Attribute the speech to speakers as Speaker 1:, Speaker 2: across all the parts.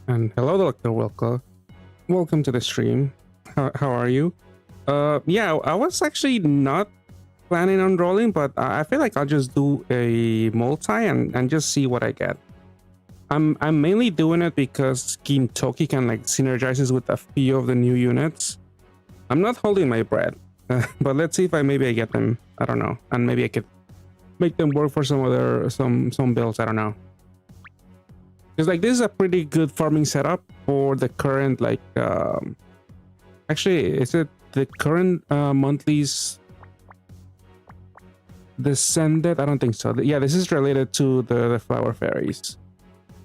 Speaker 1: And hello, Dr. Wilco. Welcome to the stream. How are you? Yeah, I was actually not planning on rolling, but I feel like I'll just do a multi and just see what I get. I'm mainly doing it because Gintoki can like synergizes with a few of the new units. I'm not holding my breath, but let's see if maybe I get them. I don't know, and maybe I could make them work for some builds. I don't know. Because like this is a pretty good farming setup for the current like actually is it the current monthly's descended? I don't think so. Yeah, this is related to the flower fairies.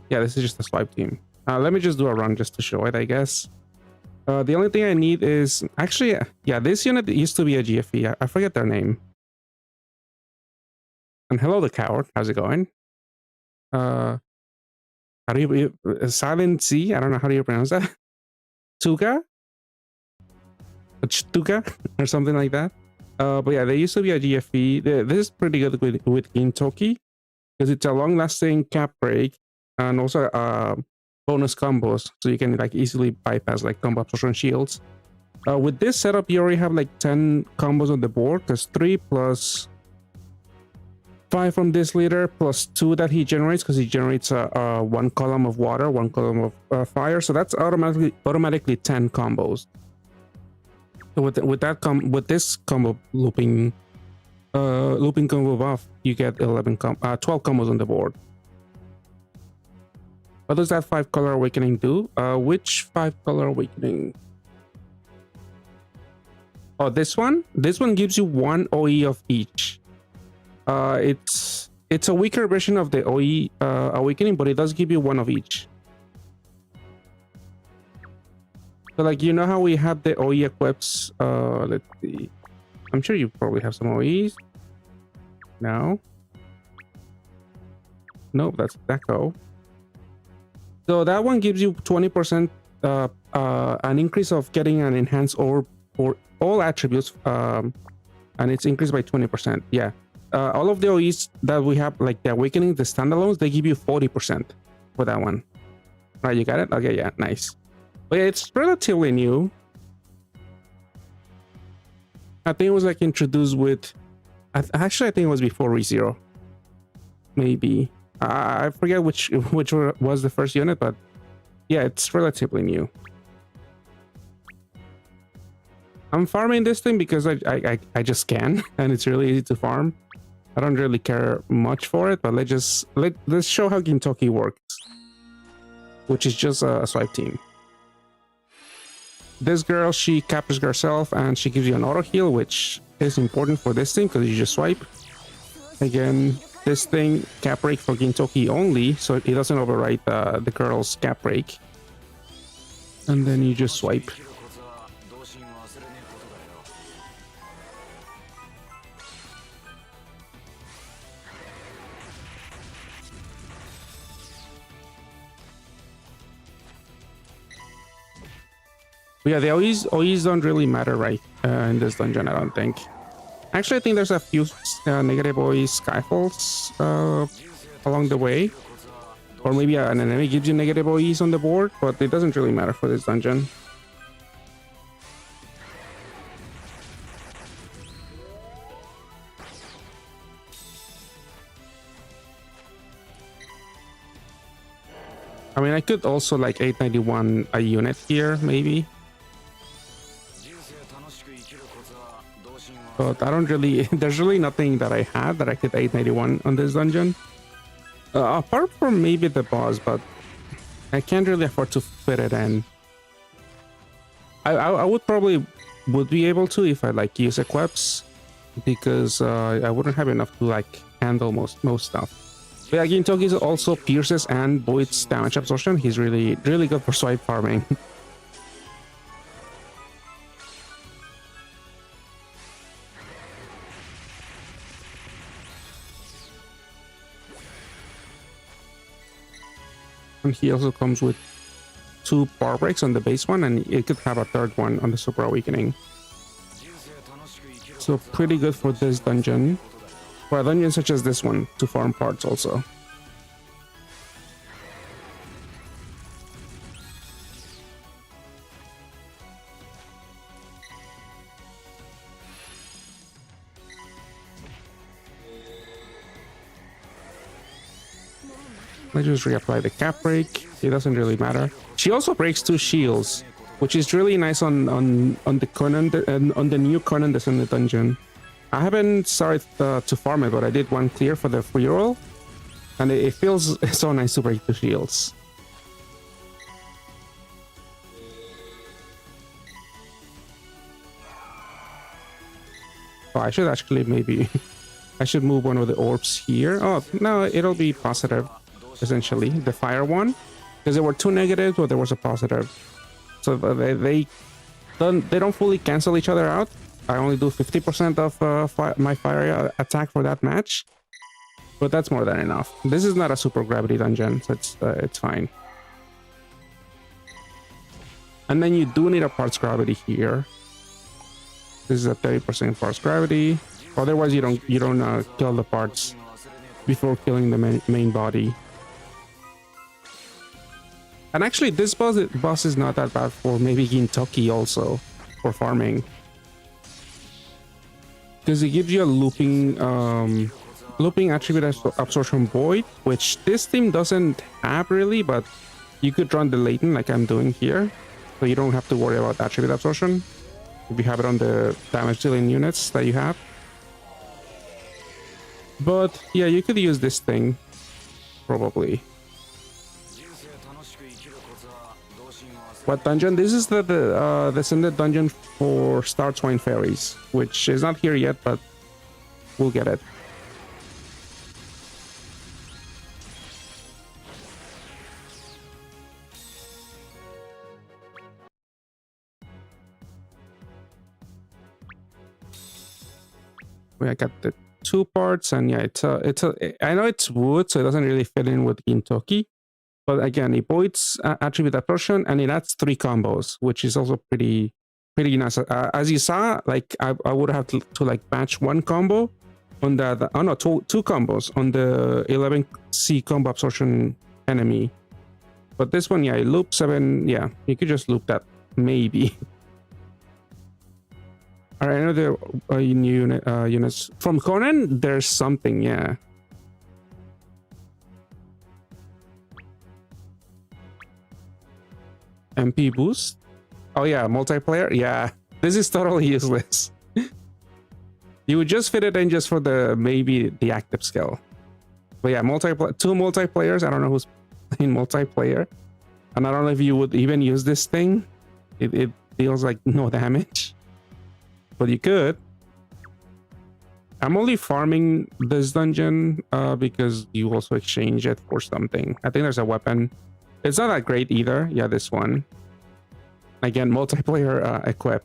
Speaker 1: Yeah, this is just a swipe team. Let me just do a run just to show it, I guess. The only thing I need is actually yeah, this unit used to be a GFE. I forget their name. And hello the coward, how's it going? How do you silent C? I don't know how do you pronounce that. Tuga? Tuga or something like that. But yeah, they used to be a GFE. This is pretty good with Gintoki because it's a long-lasting cap break and also bonus combos, so you can like easily bypass like combo absorption shields. With this setup, you already have like 10 combos on the board because 3 plus 5 from this leader plus 2 that he generates because he generates one column of water, one column of fire, so that's automatically 10 combos. So with this combo looping combo buff, you get 12 combos on the board. What does that 5 color awakening do? Which 5 color awakening? Oh, this one gives you 1 OE of each. It's a weaker version of the OE awakening, but it does give you 1 of each. So like, you know how we have the OE equips? Let's see. I'm sure you probably have some OEs. No. Nope, that's Deco. So that one gives you 20% an increase of getting an enhanced orb for all attributes, and it's increased by 20%. Yeah. All of the OEs that we have, like the awakening, the standalones, they give you 40% for that one. Right, you got it? Okay, yeah, nice. But yeah, it's relatively new. I think it was like introduced with actually I think it was before ReZero. Maybe. I forget which was the first unit, but yeah, it's relatively new. I'm farming this thing because I just can, and it's really easy to farm. I don't really care much for it, but let's show how Gintoki works, which is just a swipe team. This girl, she captures herself and she gives you an auto heal, which is important for this thing because you just swipe. Again, this thing cap break for Gintoki only, so it doesn't override the girl's cap break. And then you just swipe. But yeah, the OEs don't really matter right in this dungeon, I don't think. Actually, I think there's a few negative OE skyfalls along the way. Or maybe an enemy gives you negative OEs on the board, but it doesn't really matter for this dungeon. I mean, I could also like 891 a unit here, maybe. But I don't really, there's really nothing that I had that I could 891 on this dungeon. Apart from maybe the boss, but I can't really afford to fit it in. I would probably be able to if I like use equips, because I wouldn't have enough to like handle most stuff. But yeah, Gintoki also pierces and voids damage absorption. He's really good for swipe farming. And he also comes with 2 bar breaks on the base one, and it could have a 3rd one on the super awakening. So pretty good for this dungeon. For a dungeon such as this one, to farm parts also. Let's just reapply the cap break. It doesn't really matter. She also breaks 2 shields, which is really nice on the Conan on the new Conan Descended dungeon. I haven't started to farm it, but I did one clear for the free roll, and it feels so nice to break 2 shields. Oh, I should actually maybe I should move one of the orbs here. Oh no, it'll be positive essentially, the fire one, because there were 2 negatives, but there was a positive. So they don't fully cancel each other out. I only do 50% of my fire attack for that match, but that's more than enough. This is not a super gravity dungeon, so it's fine. And then you do need a parts gravity here. This is a 30% parts gravity. Otherwise, you don't kill the parts before killing the main body. And actually, this boss is not that bad for maybe Gintoki also for farming, because it gives you a looping attribute absorption void, which this team doesn't have really, but you could run the latent like I'm doing here, so you don't have to worry about attribute absorption if you have it on the damage dealing units that you have. But yeah, you could use this thing probably. What dungeon? This is the Descended dungeon for Star Twine Fairies, which is not here yet, but we'll get it. I got the 2 parts, and yeah, I know it's wood, so it doesn't really fit in with Gintoki. But again, it voids attribute absorption, and it adds 3 combos, which is also pretty nice. As you saw, like I would have to like match 1 combo on that. Oh no, two combos on the 11C combo absorption enemy. But this one, yeah, loop 7. Yeah, you could just loop that maybe. All right, another new units from Conan. There's something, yeah. MP boost. Oh yeah, multiplayer. Yeah, this is totally useless. You would just fit it in just for the maybe the active skill. But yeah, 2 multiplayers. I don't know who's playing multiplayer, and I don't know if you would even use this thing. It deals like no damage, but you could. I'm only farming this dungeon because you also exchange it for something. I think there's a weapon. It's not that great either. Yeah, this one. Again, multiplayer equip.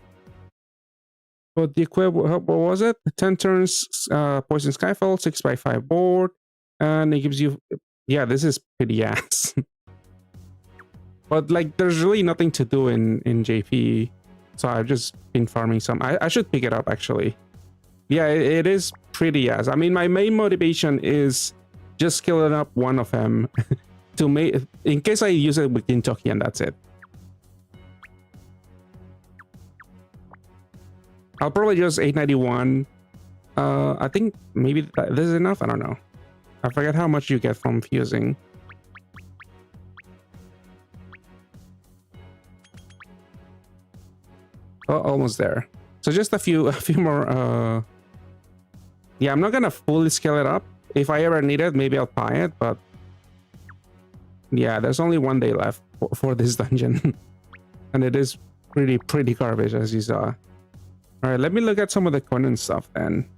Speaker 1: But the equip, what was it? 10 turns, Poison Skyfall, 6x5 board. And it gives you... Yeah, this is pretty ass. But like, there's really nothing to do in JP. So I've just been farming some. I should pick it up, actually. Yeah, it is pretty ass. I mean, my main motivation is just skilling up one of them. To make, in case I use it with Gintoki, and that's it. I'll probably use 891. I think maybe this is enough. I don't know. I forget how much you get from fusing. Oh, almost there. So just a few more. Yeah, I'm not gonna fully scale it up. If I ever need it, maybe I'll buy it, but. Yeah, there's only 1 day left for this dungeon. And it is pretty garbage, as you saw. All right, let me look at some of the Conan stuff then.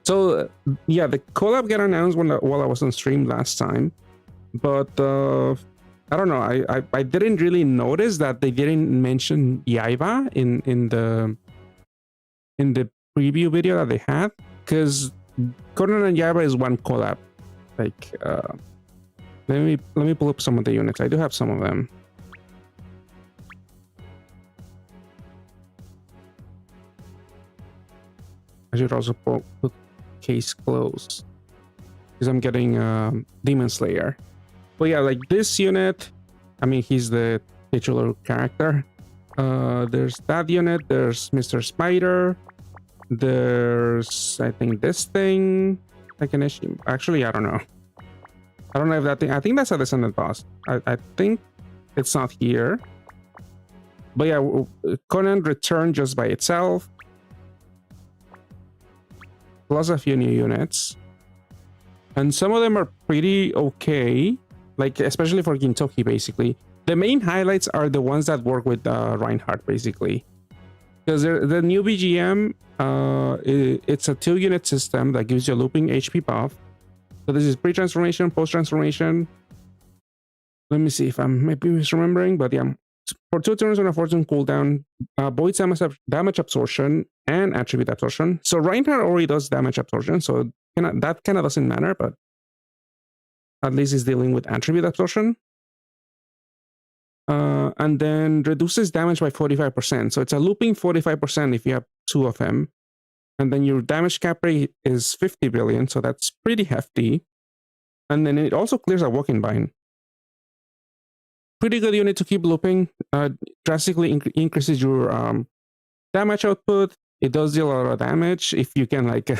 Speaker 1: So, yeah, the collab got announced while I was on stream last time. But, I don't know. I didn't really notice that they didn't mention YAIBA in the preview video that they had. Because Conan and YAIBA is one collab. Like, Let me pull up some of the units. I do have some of them. I should also put case closed because I'm getting Demon Slayer. But yeah, like this unit, I mean, he's the titular character. There's that unit. There's Mr. Spider. There's, I think, this thing. Actually, I don't know. I don't know if that thing. I think that's a descendant boss. I think it's not here. But yeah, Conan returned just by itself. Plus a few new units. And some of them are pretty okay. Like, especially for Gintoki, basically. The main highlights are the ones that work with Reinhardt, basically. Because the new BGM, it's a 2-unit system that gives you a looping HP buff. So this is pre-transformation, post-transformation. Let me see if I'm maybe misremembering, but yeah. For 2 turns on a fortune cooldown, voids damage absorption and attribute absorption. So Reinhardt already does damage absorption, so that kind of doesn't matter, but at least it's dealing with attribute absorption. And then reduces damage by 45%. So it's a looping 45% if you have 2 of them. And then your damage cap rate is 50 billion, so that's pretty hefty. And then it also clears a walking bind. Pretty good unit to keep looping. Drastically increases your damage output. It does deal a lot of damage if you can like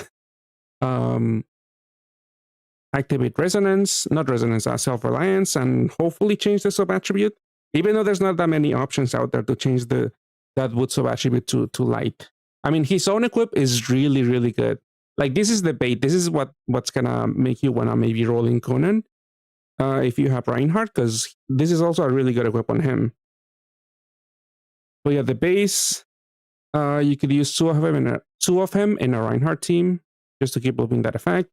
Speaker 1: activate resonance, not resonance, self-reliance, and hopefully change the sub-attribute. Even though there's not that many options out there to change that wood sub-attribute to light. I mean, his own equip is really, really good. Like, this is the bait. This is what's gonna make you wanna maybe roll in Conan. If you have Reinhardt, because this is also a really good equip on him. So yeah, the base, you could use 2 of him in a Reinhardt team just to keep looping that effect.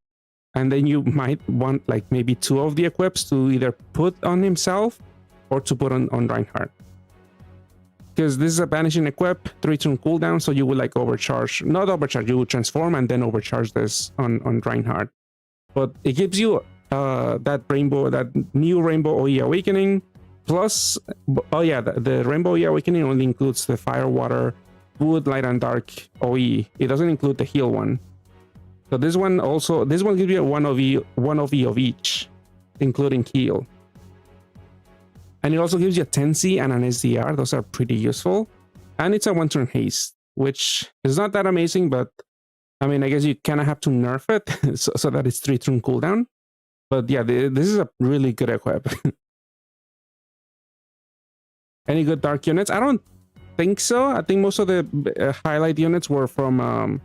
Speaker 1: And then you might want like maybe 2 of the equips to either put on himself or to put on Reinhardt. Because this is a banishing equip, 3-turn cooldown, so you would like overcharge, not overcharge, you would transform and then overcharge this on Reinhardt. But it gives you that new Rainbow OE Awakening, plus, oh yeah, the Rainbow OE Awakening only includes the Fire, Water, Wood, Light, and Dark OE. It doesn't include the Heal one. So this one gives you a 1 OE of each, including Heal. And it also gives you a 10C and an SDR. Those are pretty useful. And it's a 1-turn haste, which is not that amazing, but I mean, I guess you kind of have to nerf it so that it's 3-turn cooldown. But yeah, this is a really good equip. Any good dark units? I don't think so. I think most of the highlight units were from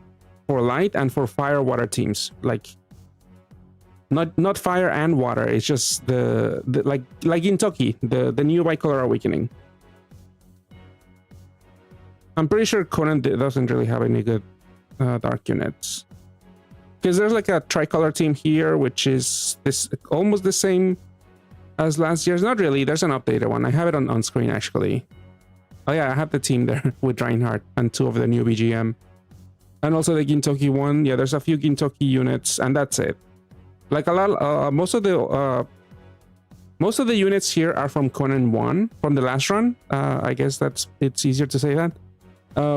Speaker 1: for light and for fire water teams. Like not fire and water. It's just the like in Toki, the new bicolor awakening. I'm pretty sure Conan doesn't really have any good dark units. Because there's like a tricolor team here, which is almost the same as last year's. Not really. There's an updated one. I have it on screen actually. Oh yeah, I have the team there with Reinhardt and 2 of the new BGM, and also the Gintoki one. Yeah, there's a few Gintoki units, and that's it. Like a lot. Most of the units here are from Conan 1 from the last run. I guess it's easier to say that.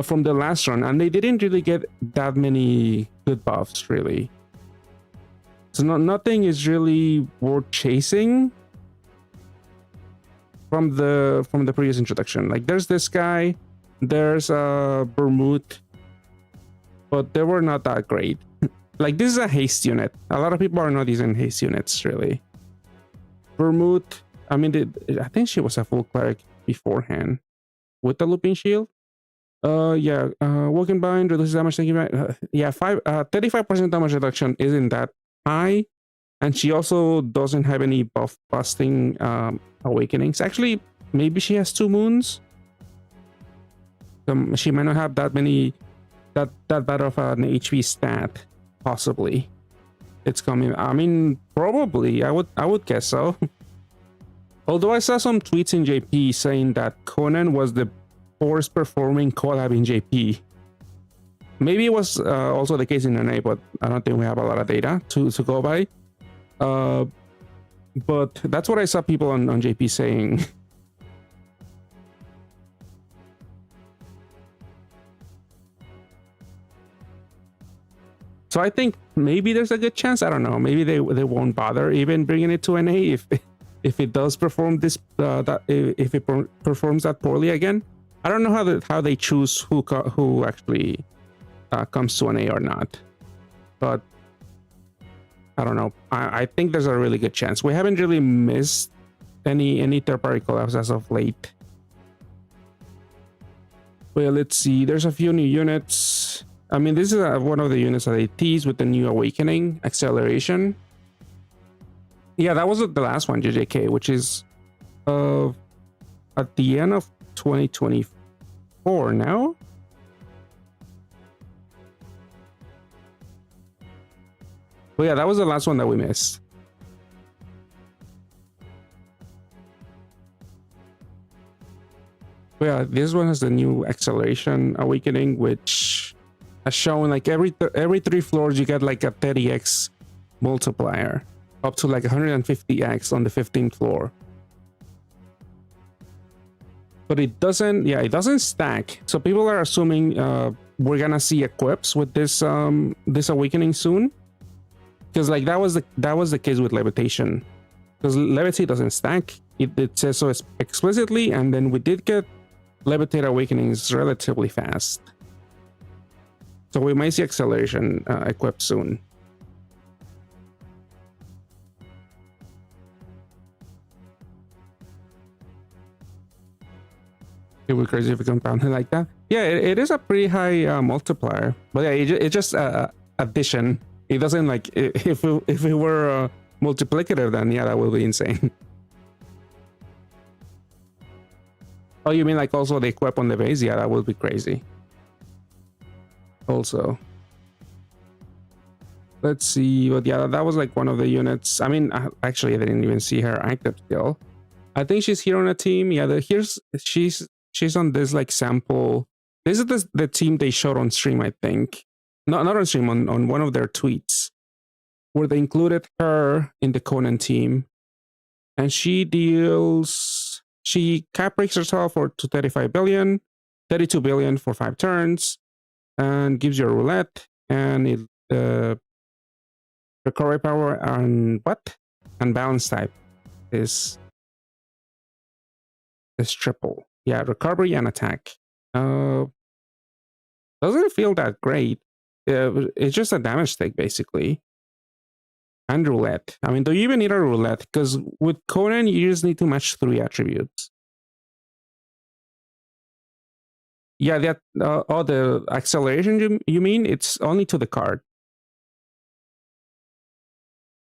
Speaker 1: From the last run, and they didn't really get that many good buffs, really. So nothing is really worth chasing from the previous introduction. Like there's this guy, there's Bermud, but they were not that great. Like this is a haste unit. A lot of people are not using haste units, really. Bermud, I mean, I think she was a full cleric beforehand with the looping shield. Walking bind reduces damage taken by 35% damage reduction isn't that high, and she also doesn't have any buff busting awakenings. Actually, maybe she has 2 moons. She might not have that bad of an HP stat. Possibly, it's coming. I mean, probably. I would guess so. Although I saw some tweets in JP saying that Conan was the worst performing collab in JP. Maybe it was also the case in NA, but I don't think we have a lot of data to go by. But that's what I saw people on JP saying. So I think maybe there's a good chance. I don't know. Maybe they won't bother even bringing it to NA if it does perform this if it performs that poorly again. I don't know how they choose who actually comes to NA or not. But I don't know. I think there's a really good chance. We haven't really missed any third-party collabs as of late. Well, let's see. There's a few new units. I mean, this is one of the units that they teased with the new Awakening acceleration. Yeah, that was the last one, JJK, which is at the end of 2024 now. But yeah, that was the last one that we missed. But yeah, this one has the new acceleration Awakening, which has shown like every 3 floors you get like a 30x multiplier, up to like 150x on the 15th floor. But it doesn't, yeah, it doesn't stack. So people are assuming we're gonna see equips with this this Awakening soon, because like that was the case with levitation, because levitate doesn't stack. It says so explicitly, and then we did get levitate awakenings relatively fast. So we might see acceleration equipped soon. It would be crazy if we compounded like that. Yeah, it is a pretty high multiplier, but yeah, it's just addition. It doesn't like if it were multiplicative, then yeah, that would be insane. Oh, you mean like also the equip on the base? Yeah, that would be crazy. Also, let's see. But yeah, that was like one of the units. I mean, actually, I didn't even see her active still. I think she's here on a team. Yeah, she's on this like sample. This is the team they showed on stream, I think. Not on stream, on one of their tweets, where they included her in the Conan team, and she cap breaks herself for 235 billion, 32 billion for 5 turns, and gives you a roulette, and it recovery power and what? And balance type is triple. Yeah, recovery and attack. Doesn't feel that great. It's just a damage stick basically. And roulette. I mean, do you even need a roulette? Because with Conan, you just need to match 3 attributes. Yeah, that the acceleration you mean? It's only to the card.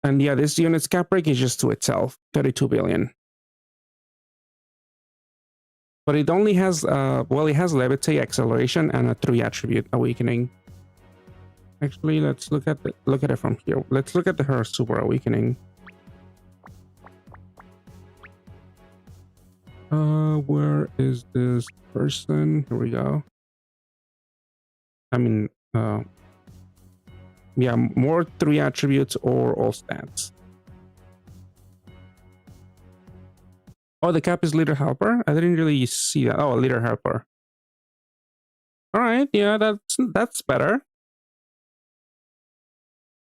Speaker 1: And yeah, this unit's cap break is just to itself, 32 billion. But it only has well, it has levitate, acceleration, and a 3 attribute awakening. Actually, let's look at it from here. Let's look at her super awakening. Where is this person? Here we go. I mean, yeah, more 3 attributes or all stats. Oh, the cap is leader helper. I didn't really see that. Oh, leader helper. All right, yeah, that's better.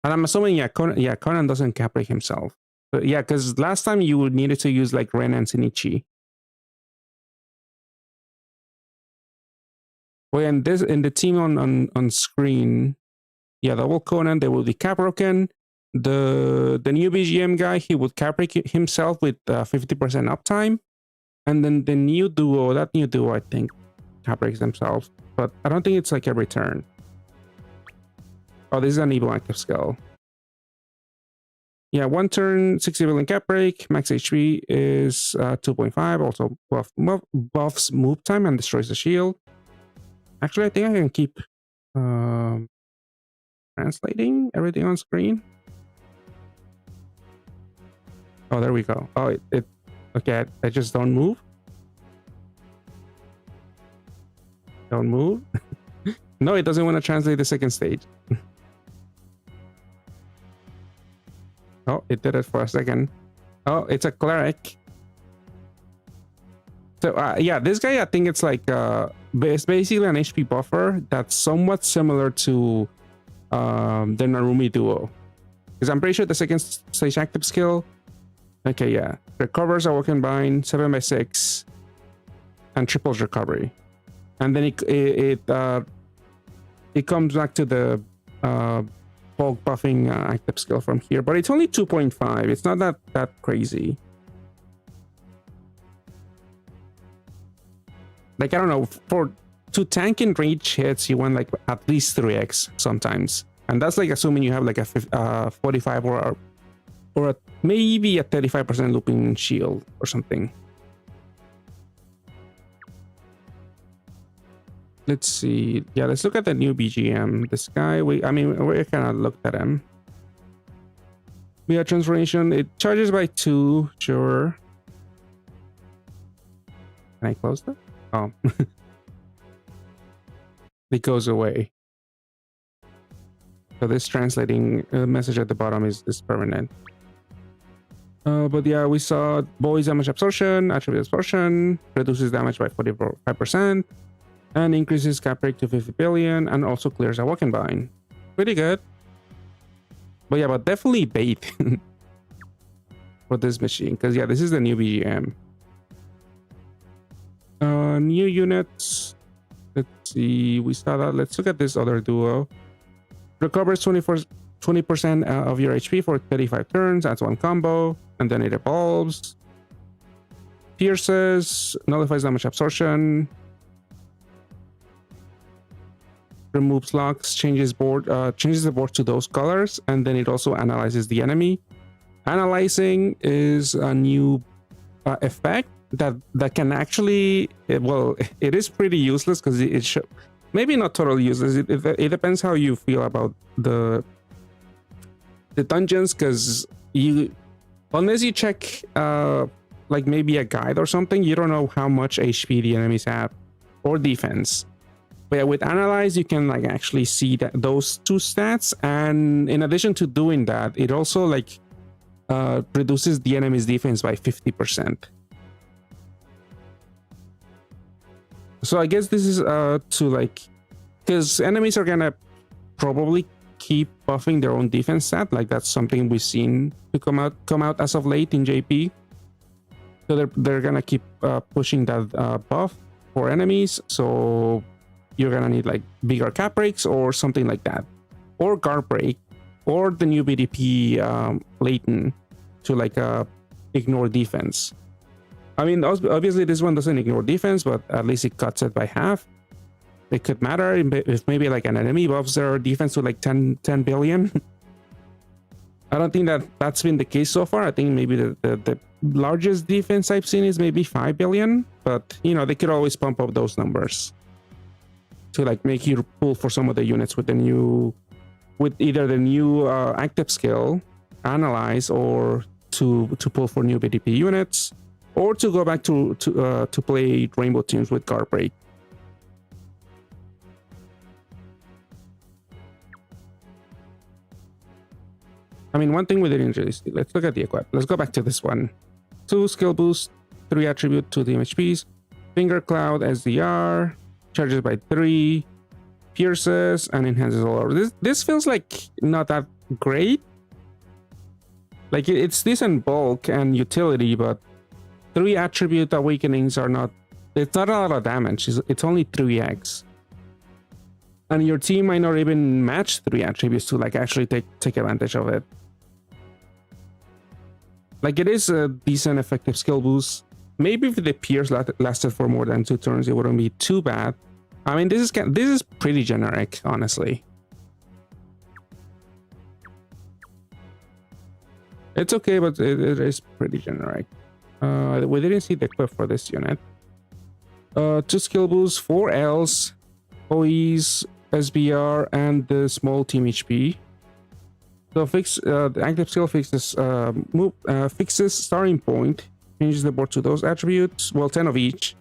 Speaker 1: And I'm assuming, yeah, Conan doesn't cap break himself. But yeah, because last time you needed to use like Ren and Shinichi. Well, in the team on screen, yeah, double Conan, they will be cap broken. The new BGM guy, he would cap break himself with 50% uptime, and then the new duo, I think, cap breaks themselves, but I don't think it's like every turn. Oh, this is an evil active skill. Yeah, 1 turn, 60 billion cap break. Max HP is 2.5. Also buffs move time and destroys the shield. Actually, I think I can keep translating everything on screen. Oh, there we go. Oh, it okay. I just don't move. Don't move. No, it doesn't want to translate the second stage. Oh, it did it for a second. Oh, it's a cleric. So yeah, this guy, I think it's like it's basically an HP buffer that's somewhat similar to the Narumi duo, because I'm pretty sure the second stage active skill, okay, yeah, recovers Awoken Bind 7x6 and triples recovery, and then it comes back to the bulk buffing active skill from here, but it's only 2.5. It's not that crazy. Like, I don't know, to tank and reach hits, you want like at least 3x sometimes, and that's like assuming you have like a 45 or maybe a 35% looping shield or something. Let's see. Yeah, let's look at the new BGM. This guy, we kind of looked at him. We have transformation. It charges by 2. Sure. Can I close that? Oh. It goes away. So this translating message at the bottom is permanent. But yeah, we saw boys damage absorption, attribute absorption, reduces damage by 45%, and increases cap rate to 50 billion, and also clears a walking bind. Pretty good. But yeah, but definitely bait for this machine, because yeah, this is the new BGM. New units. Let's see. We saw that. Let's look at this other duo. Recovers 20% of your HP for 35 turns. That's one combo, and then it evolves. Pierces, nullifies damage absorption. Removes locks, changes the board to those colors, and then it also analyzes the enemy. Analyzing is a new effect that can actually, well, it is pretty useless because it maybe not totally useless. It depends how you feel about the dungeons, because unless you check like maybe a guide or something, you don't know how much HP the enemies have or defense. But yeah, with analyze, you can like actually see that those two stats, and in addition to doing that, it also like reduces the enemy's defense by 50%. So I guess this is to like, because enemies are gonna probably keep buffing their own defense stat. Like that's something we've seen to come out as of late in JP. So they're gonna keep pushing that buff for enemies. So you're gonna need like bigger cap breaks or something like that, or guard break, or the new BDP latent to like ignore defense. I mean, obviously this one doesn't ignore defense, but at least it cuts it by half. It could matter if maybe like an enemy buffs their defense to like 10 billion. I don't think that's been the case so far. I think maybe the largest defense I've seen is maybe 5 billion, but you know, they could always pump up those numbers to like make you pull for some of the units with either the new active skill, analyze, or to pull for new BDP units, or to go back to play rainbow teams with guard break. I mean, one thing we didn't really see. Let's look at the equip. Let's go back to this one. 2 skill boost, 3 attribute to the MHPs, finger cloud SDR, charges by 3, pierces, and enhances all over. This feels like not that great. Like it's decent bulk and utility, but 3 attribute awakenings are not. It's not a lot of damage. It's only 3x, and your team might not even match 3 attributes to like actually take advantage of it. Like it is a decent effective skill boost. Maybe if the pierce lasted for more than 2 turns, it wouldn't be too bad. I mean, this is pretty generic, honestly. It's okay, but it is pretty generic. We didn't see the equip for this unit. 2 skill boosts, 4 Ls, OEs, SBR, and the small team HP. So the active skill fixes fixes starting point, changes the board to those attributes, well, 10 of each,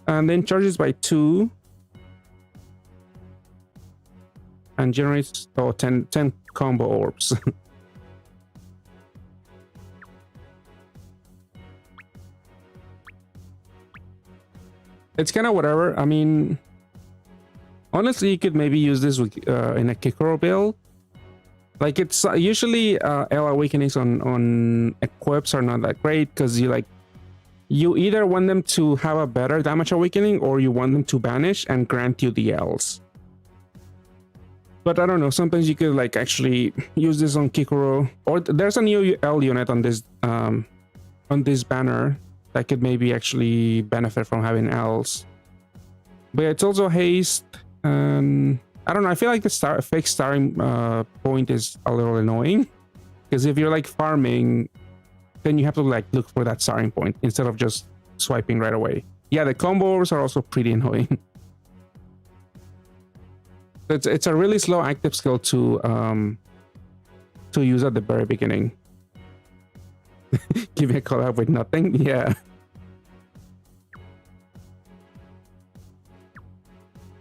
Speaker 1: and then charges by 2, and generates 10 combo orbs. It's kind of whatever. I mean, honestly, you could maybe use this with, in a Kikoro build. Like it's usually L awakenings on equips are not that great, because you either want them to have a better damage awakening or you want them to banish and grant you the Ls. But I don't know, sometimes you could like actually use this on Kikoro, or there's a new L unit on this banner that could maybe actually benefit from having L's. But yeah, it's also haste, and I don't know, I feel like the fake starting point is a little annoying, because if you're like farming, then you have to like look for that starting point instead of just swiping right away. Yeah, the combos are also pretty annoying. It's a really slow active skill to use at the very beginning. Give me a collab with nothing. Yeah.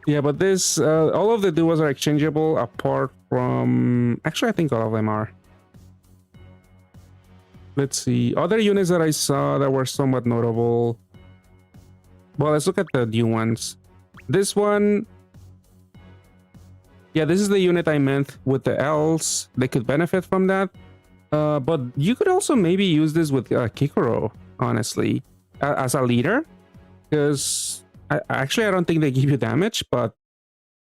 Speaker 1: Yeah, but this all of the duos are exchangeable apart from, actually I think all of them are. Let's see, other units that I saw that were somewhat notable. Well, let's look at the new ones. This one, yeah, this is the unit I meant with the L's. They could benefit from that. But you could also maybe use this with Kikoro, honestly, as a leader. Because actually, I don't think they give you damage, but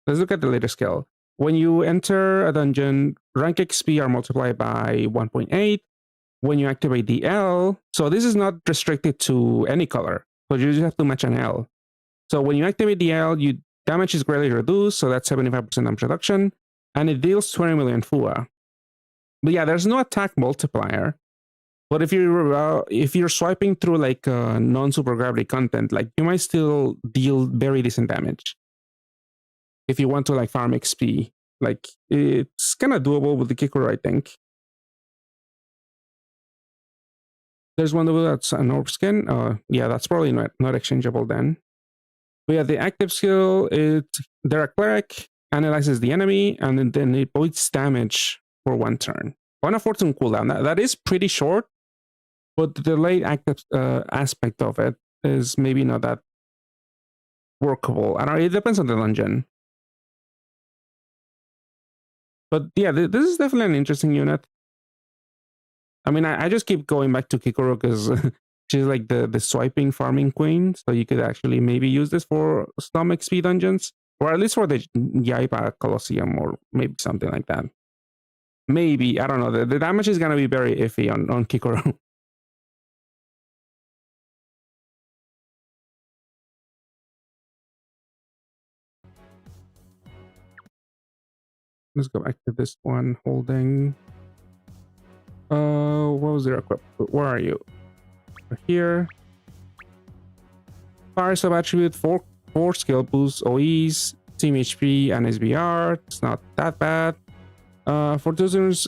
Speaker 1: let's look at the later skill. When you enter a dungeon, rank XP are multiplied by 1.8. When you activate the L, so this is not restricted to any color, so you just have to match an L. So when you activate the L, you damage is greatly reduced, so that's 75% damage reduction, and it deals 20 million FUA. But yeah, there's no attack multiplier. But if you're swiping through like non-super gravity content, like you might still deal very decent damage. If you want to like farm XP, like it's kind of doable with the Kikoro, I think. There's one that's an orb skin. Yeah, that's probably not exchangeable then. But yeah, the active skill is they're a cleric, analyzes the enemy, and then it avoids damage for 1 turn. On a fortune cooldown, that is pretty short, but the delayed active aspect of it is maybe not that workable. I don't know, it depends on the dungeon. But yeah, this is definitely an interesting unit. I mean, I just keep going back to Kikoro because she's like the swiping farming queen, so you could actually maybe use this for some XP dungeons, or at least for the YAIBA Colosseum, or maybe something like that. Maybe, I don't know, the damage is gonna be very iffy on Kikoro. Let's go back to this one, holding. What was their equip? Where are you? Here. Fire sub attribute, 4 skill boosts, OEs, team HP, and SBR. It's not that bad. For users,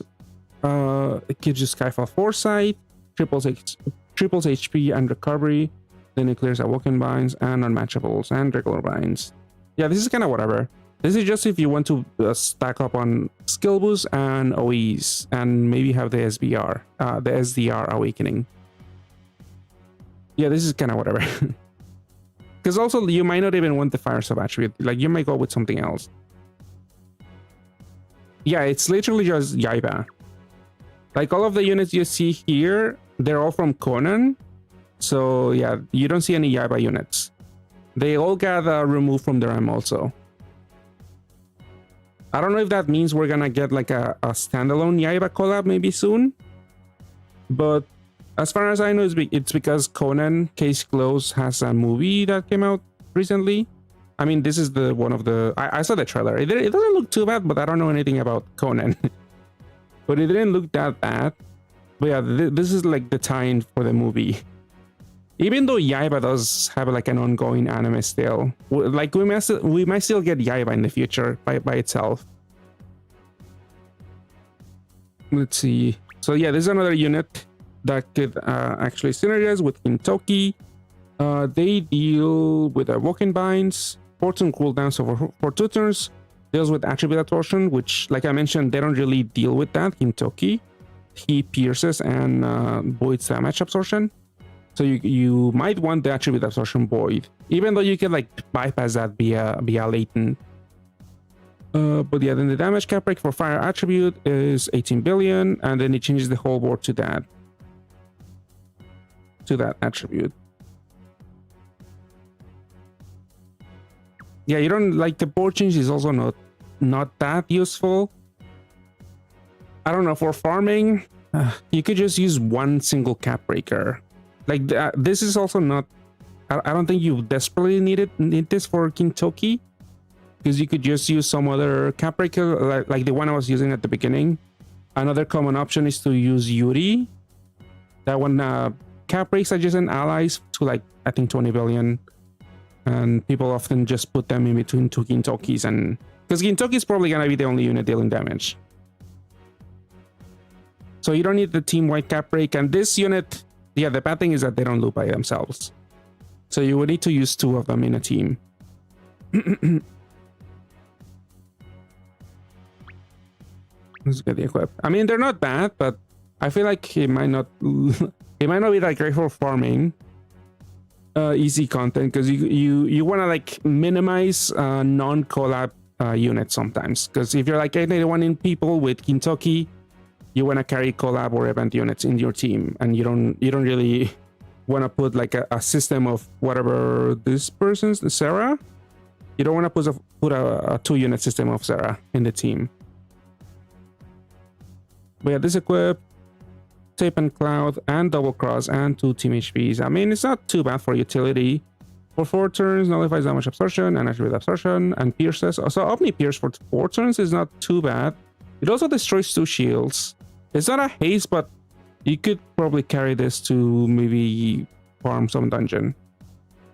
Speaker 1: it gives you Skyfall Foresight, triples HP and recovery. Then it clears Awoken Binds and Unmatchables and regular binds. Yeah, this is kind of whatever. This is just if you want to stack up on skill boosts and OEs and maybe have the SBR, the SDR Awakening. Yeah, this is kind of whatever. Because also you might not even want the fire sub attribute. Like you might go with something else. Yeah, it's literally just YAIBA. Like all of the units you see here, they're all from Conan. So yeah, you don't see any YAIBA units. They all got removed from the RAM also. I don't know if that means we're gonna get like a standalone YAIBA collab maybe soon. But as far as I know, it's because Conan Case Close has a movie that came out recently. I mean, this is the one of the... I saw the trailer. It doesn't look too bad, but I don't know anything about Conan. But it didn't look that bad. But yeah, this is like the tie-in for the movie. Even though YAIBA does have like an ongoing anime still, like we might still get YAIBA in the future by itself. Let's see. So yeah, this is another unit that could actually synergize with Kintoki. They deal with Awoken Binds, Fortune cooldowns for 2 turns, deals with attribute absorption, which, like I mentioned, they don't really deal with that. Kintoki, he pierces and voids damage absorption. So you might want the attribute absorption void, even though you can like bypass that via latent. But yeah, then the damage cap break for fire attribute is 18 billion, and then it changes the whole board to that attribute. Yeah, you don't like the board change is also not not that useful. I don't know, for farming, you could just use one single cap breaker. Like this is also not, I don't think you desperately need this for Kintoki, because you could just use some other cap breaker like the one I was using at the beginning. Another common option is to use Yuri. That one cap breaks adjacent allies to like, I think 20 billion. And people often just put them in between two Gintokis, and because Gintoki is probably gonna be the only unit dealing damage. So you don't need the team-wide cap break. And this unit, yeah, the bad thing is that they don't loop by themselves. So you would need to use two of them in a team. Let's get the equip. I mean, they're not bad, but I feel like it might not be that great for farming easy content, because you want to like minimize non-collab units sometimes, because if you're like 881 in people with Kintoki, you want to carry collab or event units in your team, and you don't really want to put like a system of whatever this person's Sarah. You don't want to put a 2-unit system of Sarah in the team. But yeah, this equip, Tape and Cloud, and Double Cross, and 2 team HPs. I mean, it's not too bad for utility. For 4 turns, nullifies damage absorption and attribute absorption, and pierces. So Omni Pierce for 4 turns is not too bad. It also destroys 2 shields. It's not a haste, but you could probably carry this to maybe farm some dungeon.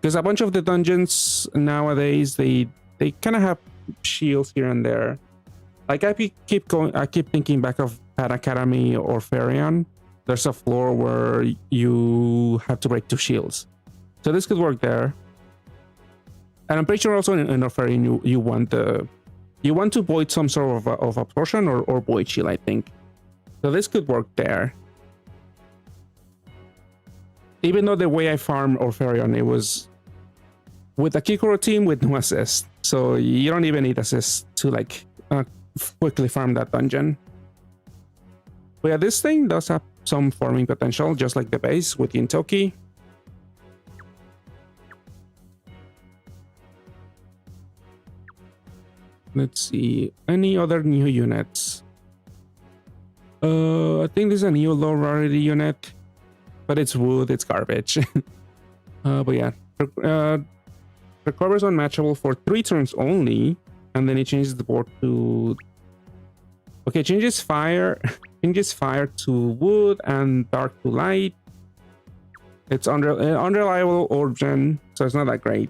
Speaker 1: Because a bunch of the dungeons nowadays, they kind of have shields here and there. Like I keep thinking back of Pad Academy or Ferion. There's a floor where you have to break 2 shields. So this could work there. And I'm pretty sure also in Ferion you want to void some sort of absorption or void shield, I think. So this could work there. Even though the way I farmed Orpharion, it was with a Kikoro team with no assist. So you don't even need assist to like quickly farm that dungeon. But yeah, this thing does have some farming potential, just like the base with Gintoki. Let's see, any other new units? I think this is a new low rarity unit, but it's wood, it's garbage. But yeah, recovers unmatchable for 3 turns only, and then it changes the board to... Okay, changes fire to wood and dark to light. It's unreliable origin, so it's not that great.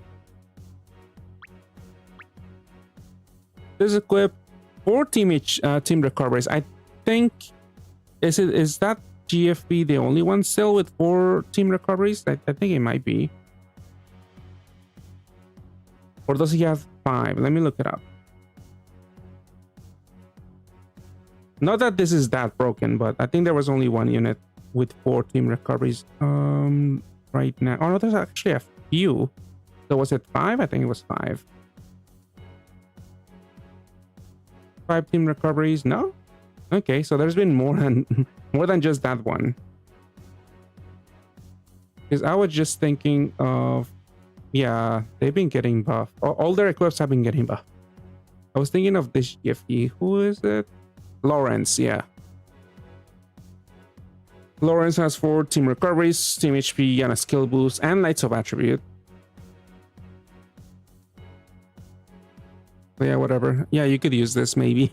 Speaker 1: This equip 4 team recoveries. I think is that GFP the only one still with 4 team recoveries? I think it might be. Or does he have 5? Let me look it up. Not that this is that broken, but I think there was only 1 unit with 4 team recoveries right now. Oh no, there's actually a few. So was it 5? I think it was 5. 5 team recoveries? No? Okay, so there's been more than just that one. Because I was just thinking of, yeah, they've been getting buffed. All their equips have been getting buffed. I was thinking of this GFE. Who is it? Lawrence, yeah. Lawrence has 4 team recoveries, team HP, and a skill boost, and Lights of Attribute. But yeah, whatever. Yeah, you could use this maybe.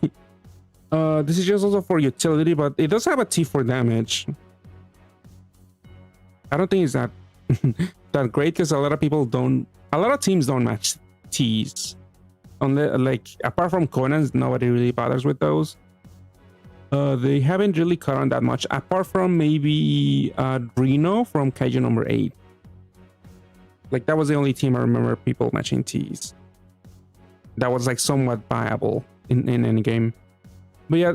Speaker 1: This is just also for utility, but it does have a T for damage. I don't think it's that that great, because a lot of teams don't match T's. Like apart from Conan, nobody really bothers with those. They haven't really cut on that much, apart from maybe Reno from Kaiju number 8. Like that was the only team I remember people matching T's. That was like somewhat viable in any game. But yeah,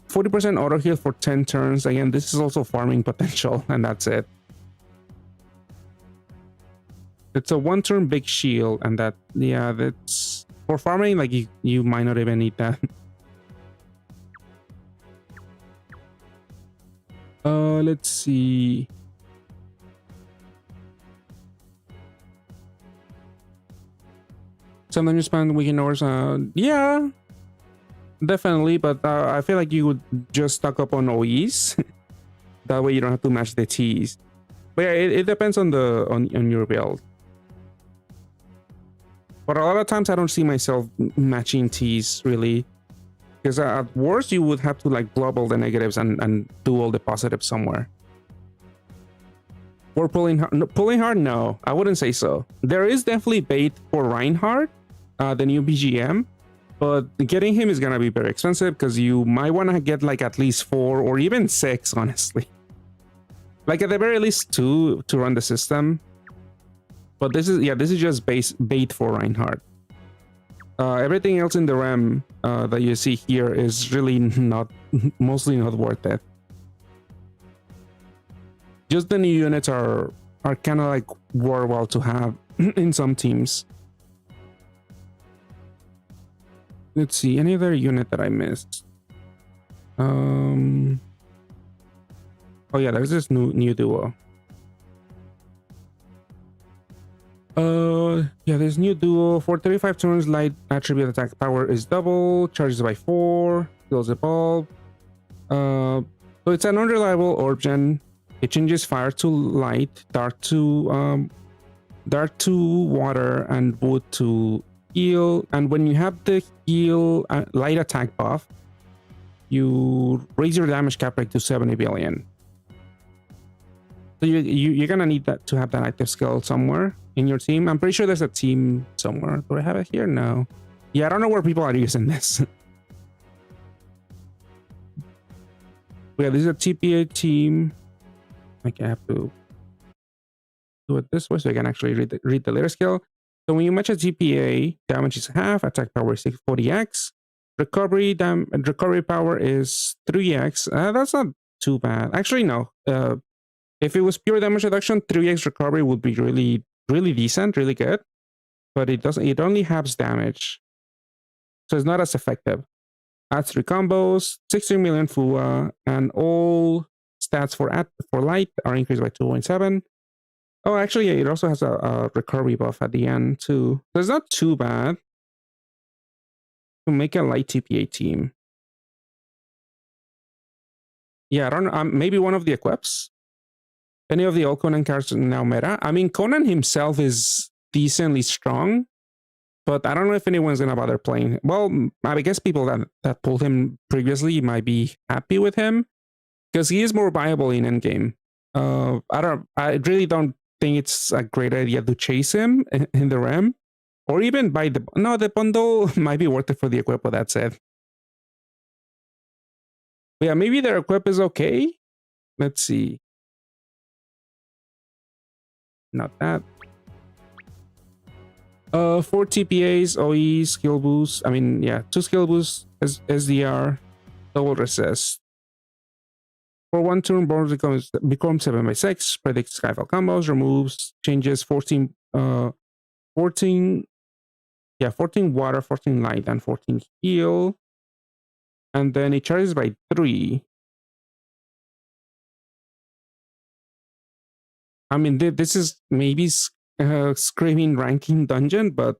Speaker 1: 40% auto heal for 10 turns. Again, this is also farming potential, and that's it. It's a 1-turn big shield, and that, yeah, that's for farming. Like you might not even need that. Let's see. Sometimes you spend weekend hours. Yeah, Definitely, but I feel like you would just stock up on OEs. That way you don't have to match the Ts. But yeah, it depends on the on your build. But a lot of times I don't see myself matching Ts really, because at worst you would have to like blob all the negatives and do all the positives somewhere. Or pulling hard? No, pulling hard? No, I wouldn't say so. There is definitely bait for Reinhardt, the new BGM, but getting him is gonna be very expensive because you might want to get like at least 4 or even 6, honestly. Like at the very least 2 to run the system. But this is just bait for Reinhardt. Everything else in the RAM that you see here is really mostly not worth it. Just the new units are kind of like worthwhile to have in some teams. Let's see, any other unit that I missed? Oh yeah, there's this new duo. Yeah, this new duo for 35 turns, light attribute attack power is double, charges by 4, kills a bulb. So it's an unreliable orb gen. It changes fire to light, dark to water, and wood to heal. And when you have the heal light attack buff, you raise your damage cap rate to 70 billion. So you're gonna need that to have that active skill somewhere in your team. I'm pretty sure there's a team somewhere. Do I have it here? No. Yeah, I don't know where people are using this. Yeah, this is a TPA team. Like I have to do it this way so I can actually read the later skill. So when you match a TPA, damage is half, attack power is 40x, recovery power is 3x. That's not too bad. Actually, no. If it was pure damage reduction, 3x recovery would be really decent, really good. But it only halves damage. So it's not as effective. Adds 3 combos, 16 million FUA, and all stats for light are increased by 2.7. Oh, actually, yeah, it also has a recovery buff at the end too. So it's not too bad to make a light TPA team. Yeah, I don't know. Maybe one of the equips. Any of the old Conan cards now meta. I mean, Conan himself is decently strong, but I don't know if anyone's gonna bother playing. Well, I guess people that pulled him previously might be happy with him because he is more viable in endgame. I really don't think it's a great idea to chase him in the RAM, or even buy the bundle might be worth it for the equip. But that's it. But yeah, maybe their equip is okay. Let's see. Not that. 4 TPAs, OE, skill boost. I mean, yeah, 2 skill boosts, SDR, double resist. For 1 turn, bonus becomes 7/6, predicts Skyfall combos, removes, changes 14 water, 14 light, and 14 heal. And then it charges by 3. I mean, this is maybe screaming ranking dungeon, but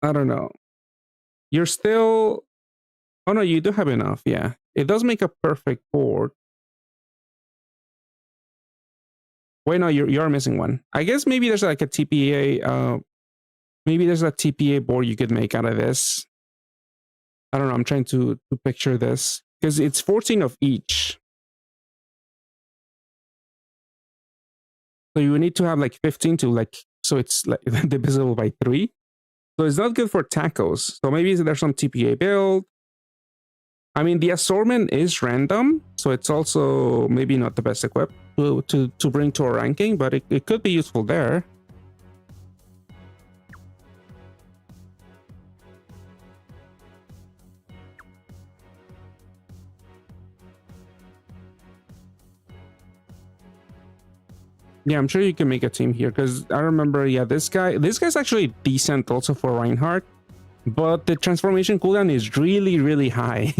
Speaker 1: I don't know. You're still... Oh no, you do have enough, yeah. It does make a perfect board. Wait, no, you're missing one. I guess maybe there's like a TPA... maybe there's a TPA board you could make out of this. I don't know, I'm trying to picture this. Because it's 14 of each. So you need to have like 15 to like, so it's like divisible by 3. So it's not good for tacos. So maybe there's some TPA build. I mean, the assortment is random, so it's also maybe not the best equipped to bring to a ranking, but it could be useful there. Yeah, I'm sure you can make a team here because I remember, yeah, this guy's actually decent also for Reinhardt, but the transformation cooldown is really high.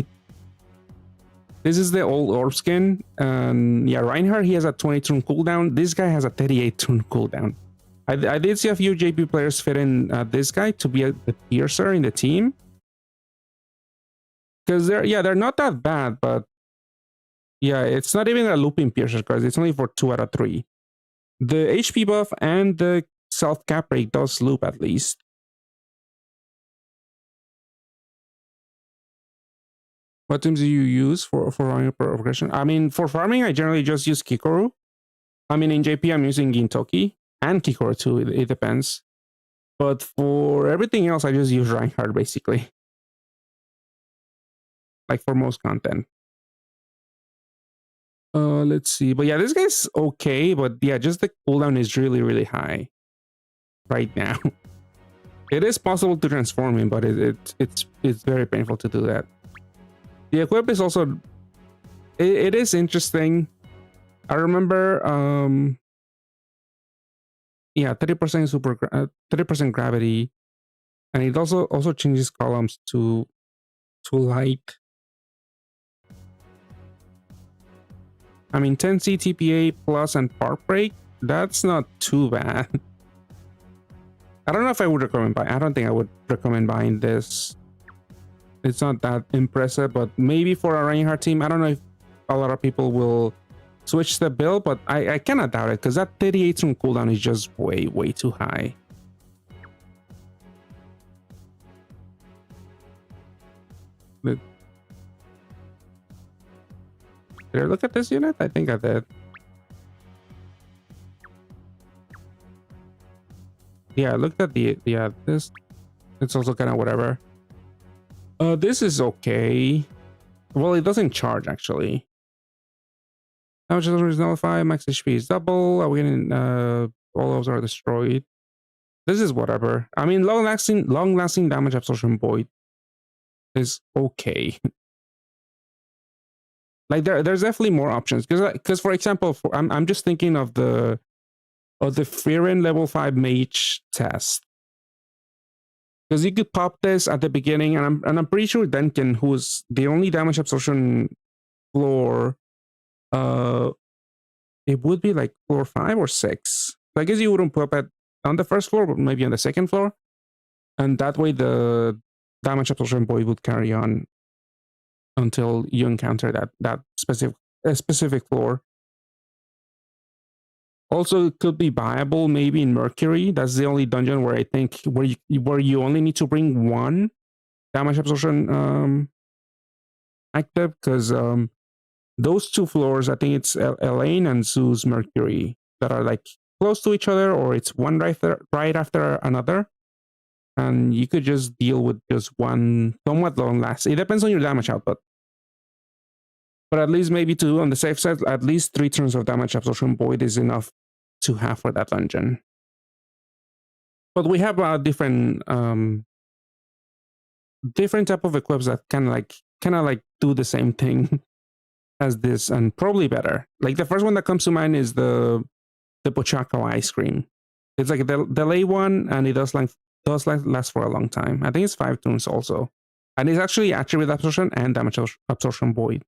Speaker 1: This is the old orb skin, and yeah, Reinhardt, he has a 20 turn cooldown. This guy has a 38 turn cooldown. I did see a few JP players fit in this guy to be the piercer in the team, because they're not that bad, but yeah, it's not even a looping piercer because it's only for 2 out of 3. The HP buff and the self cap break does loop at least. What teams do you use for farming progression? I mean, for farming, I generally just use Kikoru. I mean, in JP, I'm using Gintoki and Kikoru too. It depends. But for everything else, I just use Reinhardt basically. Like for most content. Let's see. But yeah, this guy's okay. But yeah, just the cooldown is really, really high right now. It is possible to transform him, but it's very painful to do that. The equip is also it is interesting. I remember yeah, 30% 30% gravity, and it also changes columns to light. I mean, 10C TPA plus and park break, that's not too bad. I don't know if I would recommend buying. I don't think I would recommend buying this. It's not that impressive, but maybe for a Reinhardt team, I don't know if a lot of people will switch the build, but I cannot doubt it because that 38 from cooldown is just way too high. Did I look at this unit? I think I did. Yeah, I looked at this. It's also kind of whatever. This is okay. Well, it doesn't charge actually. Damage is nullified, max HP is double. Are we getting all those are destroyed? This is whatever. I mean, long lasting damage absorption void is okay. Like there's definitely more options because for example, I'm just thinking of the Frieren level 5 mage test. Because you could pop this at the beginning, and I'm pretty sure Denkin, who's the only damage absorption floor, it would be like floor 5 or 6. So I guess you wouldn't pop it on the first floor, but maybe on the second floor, and that way the damage absorption void would carry on until you encounter that specific floor. Also, it could be viable maybe in Mercury. That's the only dungeon where I think where you only need to bring 1 damage absorption active, because those 2 floors, I think it's Elaine and Zeus Mercury, that are like close to each other, or it's one right after another, and you could just deal with just 1 somewhat long last. It depends on your damage output. But at least maybe to, on the safe side, at least 3 turns of damage absorption void is enough to have for that dungeon. But we have different type of equips that kind of like do the same thing as this, and probably better. Like the first one that comes to mind is the Pochaco ice cream. It's like the delay one, and it does last for a long time. I think it's 5 turns also, and it's actually attribute absorption and damage absorption void.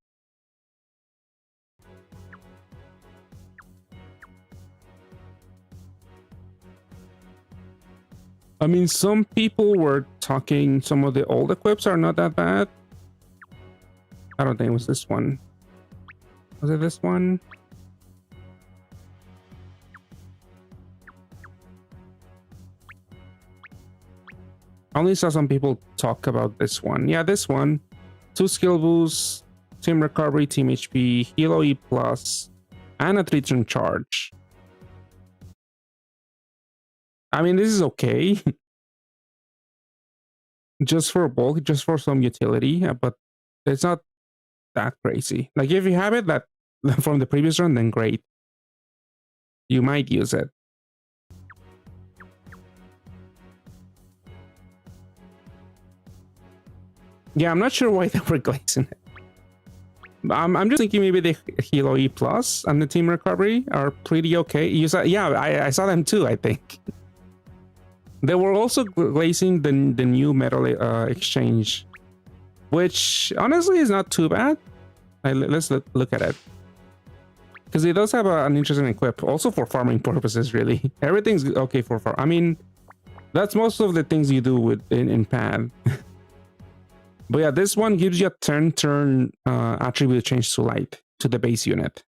Speaker 1: I mean, some people were talking some of the old equips are not that bad. I don't think it was this one. Was it this one? I only saw some people talk about this one. Yeah, this one. 2 skill boosts, team recovery, team HP, heal OE plus, and a 3-turn charge. I mean, this is okay. Just for bulk, just for some utility, but it's not that crazy. Like if you have it that from the previous run, then great. You might use it. Yeah, I'm not sure why they were glazing it. I'm just thinking maybe the Hilo E Plus and the Team Recovery are pretty okay. I saw them too, I think. They were also glazing the new metal exchange, which honestly is not too bad. Let's look at it, because it does have an interesting equip, also for farming purposes. Really, everything's okay for farm. I mean, that's most of the things you do with in pad. But yeah, this one gives you a turn attribute change to light to the base unit.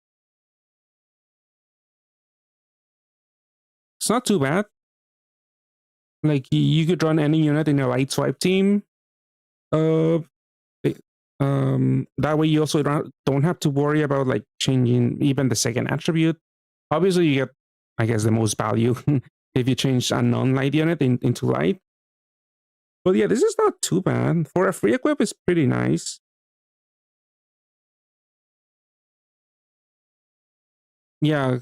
Speaker 1: It's not too bad. Like you could run any unit in a light swipe team. That way you also don't have to worry about like changing even the second attribute. Obviously, you get, I guess, the most value if you change a non-light unit into light. But yeah, this is not too bad. For a free equip, it's pretty nice. Yeah.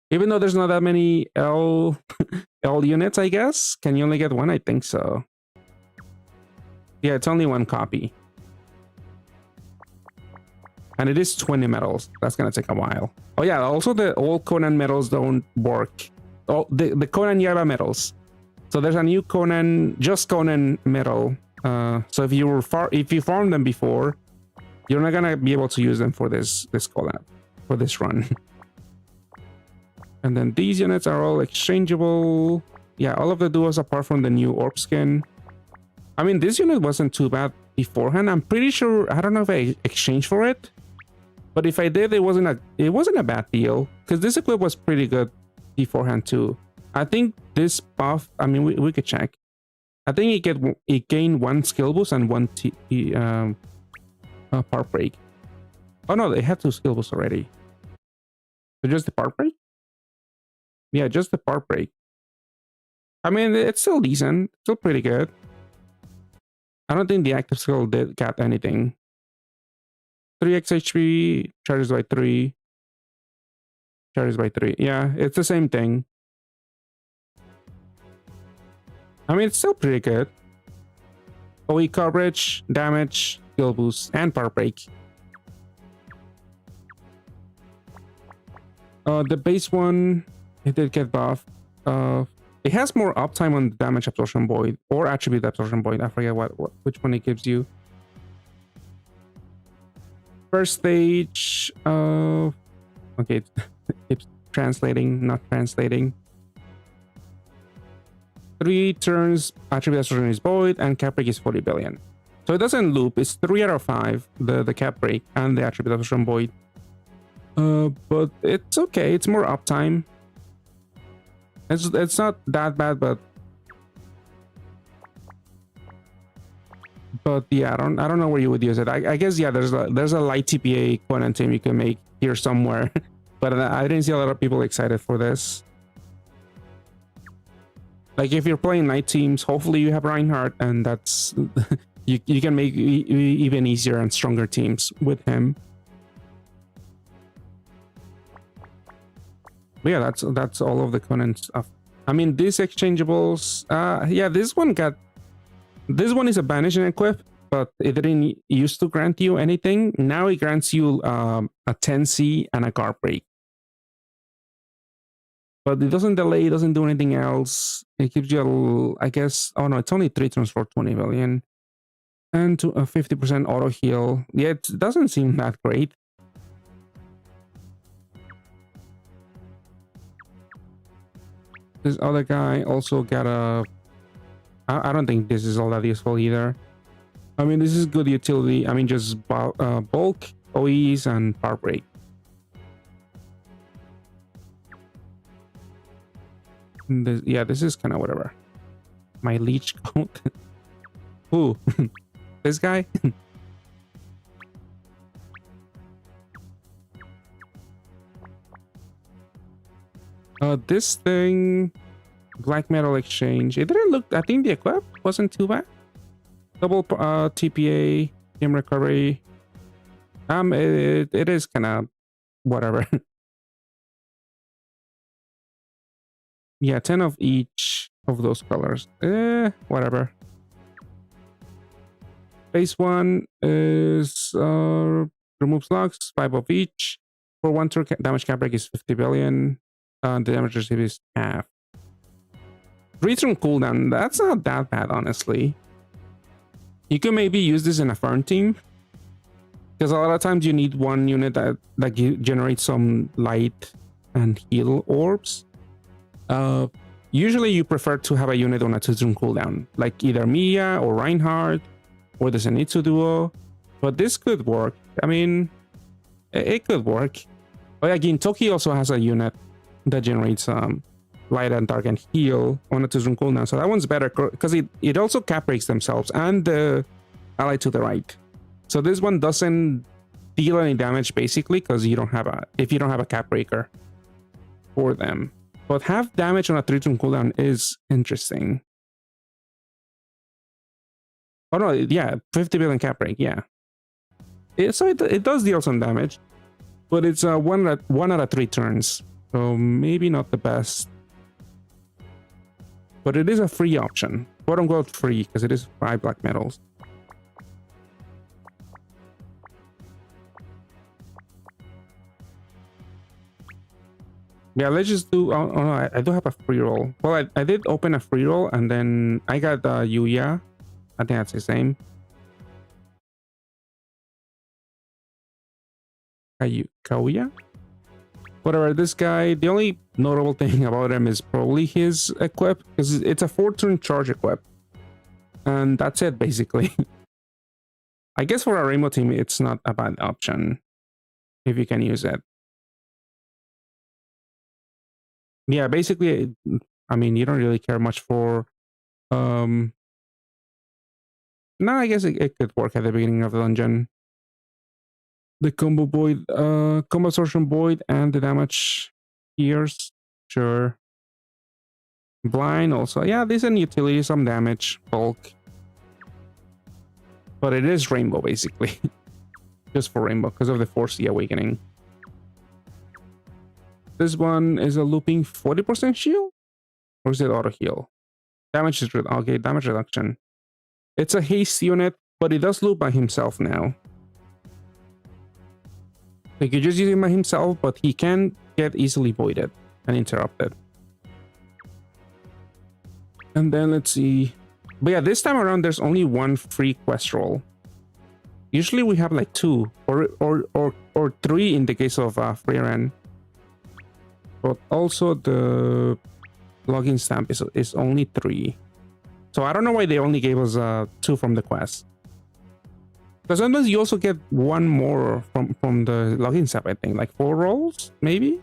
Speaker 1: Even though there's not that many L units, I guess. Can you only get one? I think so. Yeah, it's only one copy. And it is 20 medals. That's gonna take a while. Oh yeah, also the old Conan medals don't work. Oh, the Conan YAIBA medals. So there's a new Conan, just Conan medal. So if you farmed them before, you're not gonna be able to use them for this collab, for this run. And then these units are all exchangeable. Yeah, all of the duos apart from the new orb skin. I mean, this unit wasn't too bad beforehand. I'm pretty sure, I don't know if I exchanged for it, but if I did, it wasn't a bad deal because this equip was pretty good beforehand too. I think this buff, I mean, we could check. I think it gained 1 skill boost and 1 part break. Oh no, they had 2 skill boosts already. So just the part break? Yeah, just the part break. I mean, it's still decent, still pretty good. I don't think the active skill did get anything. 3x HP, charges by 3. Charges by 3. Yeah, it's the same thing. I mean, it's still pretty good. OE coverage, damage, skill boost, and power break. The base one, it did get buffed. It has more uptime on the damage absorption void or attribute absorption void. I forget which one it gives you. First stage. Okay, it's translating, not translating. 3 turns, attribute absorption is void, and cap break is 40 billion. So it doesn't loop. It's 3 out of 5, the cap break and the attribute absorption void. But it's okay. It's more uptime. It's not that bad, but yeah, I don't know where you would use it. I guess yeah, there's a light TPA Conan team you can make here somewhere, but I didn't see a lot of people excited for this. Like if you're playing night teams, hopefully you have Reinhardt, and that's you can make even easier and stronger teams with him. But yeah, that's all of the Conan stuff. I mean, these exchangeables, yeah, this one is a banishing equip, but it didn't used to grant you anything. Now it grants you a 10C and a guard break. But it doesn't delay, it doesn't do anything else. It gives you I guess, oh no, it's only 3 turns for 20 billion. And to a 50% auto heal. Yeah, it doesn't seem that great. This other guy also got a... I don't think this is all that useful either. I mean, this is good utility. I mean, just bulk, OEs, and power break. Yeah, this is kind of whatever. My leech coat. Who? This guy? This thing, black metal exchange. It didn't look. I think the equip wasn't too bad. Double TPA, team recovery. It is kind of whatever. Yeah, 10 of each of those colors. Whatever. Base one is removes locks, 5 of each. For 1 turn, damage cap break is 50 billion. The damage received is half. 3 turn cooldown, that's not that bad, honestly. You can maybe use this in a farm team, because a lot of times you need one unit that generates some light and heal orbs. Usually you prefer to have a unit on a 2 turn cooldown, like either Mia or Reinhardt with the Zenitsu duo, but this could work. I mean, it could work. But again, Toki also has a unit that generates light and dark and heal on a 2-turn cooldown, so that one's better because it also cap breaks themselves and the ally to the right. So this one doesn't deal any damage basically because you don't have a cap breaker for them. But half damage on a 3-turn cooldown is interesting. Oh no, yeah, 50 billion cap break, yeah. So it does deal some damage, but it's 1 out of 3 turns, so maybe not the best. But it is a free option, quote unquote free, because it is 5 black medals. Yeah, let's just do. Oh no, I do have a free roll. Well, I did open a free roll, and then I got Yuya. I think that's the same. Kauya? Whatever, this guy, the only notable thing about him is probably his equip, because it's a 4-turn charge equip. And that's it, basically. I guess for a Rainbow team, it's not a bad option, if you can use it. Yeah, basically, I mean, you don't really care much for... No, I guess it could work at the beginning of the dungeon. The combo void, combo absorption void, and the damage hears, sure. Blind also, yeah, decent utility, some damage, bulk. But it is Rainbow basically, just for Rainbow because of the Force the Awakening. This one is a looping 40% shield, or is it auto heal? Damage is okay, damage reduction. It's a haste unit, but it does loop by himself now. He could just use him by himself, but he can get easily voided and interrupted. And then let's see. But yeah, this time around there's only 1 free quest roll. Usually we have like 2 or 3 in the case of Freeran. But also the login stamp is only 3. So I don't know why they only gave us 2 from the quest. Because sometimes you also get 1 more from the login stamp, I think. Like 4 rolls, maybe?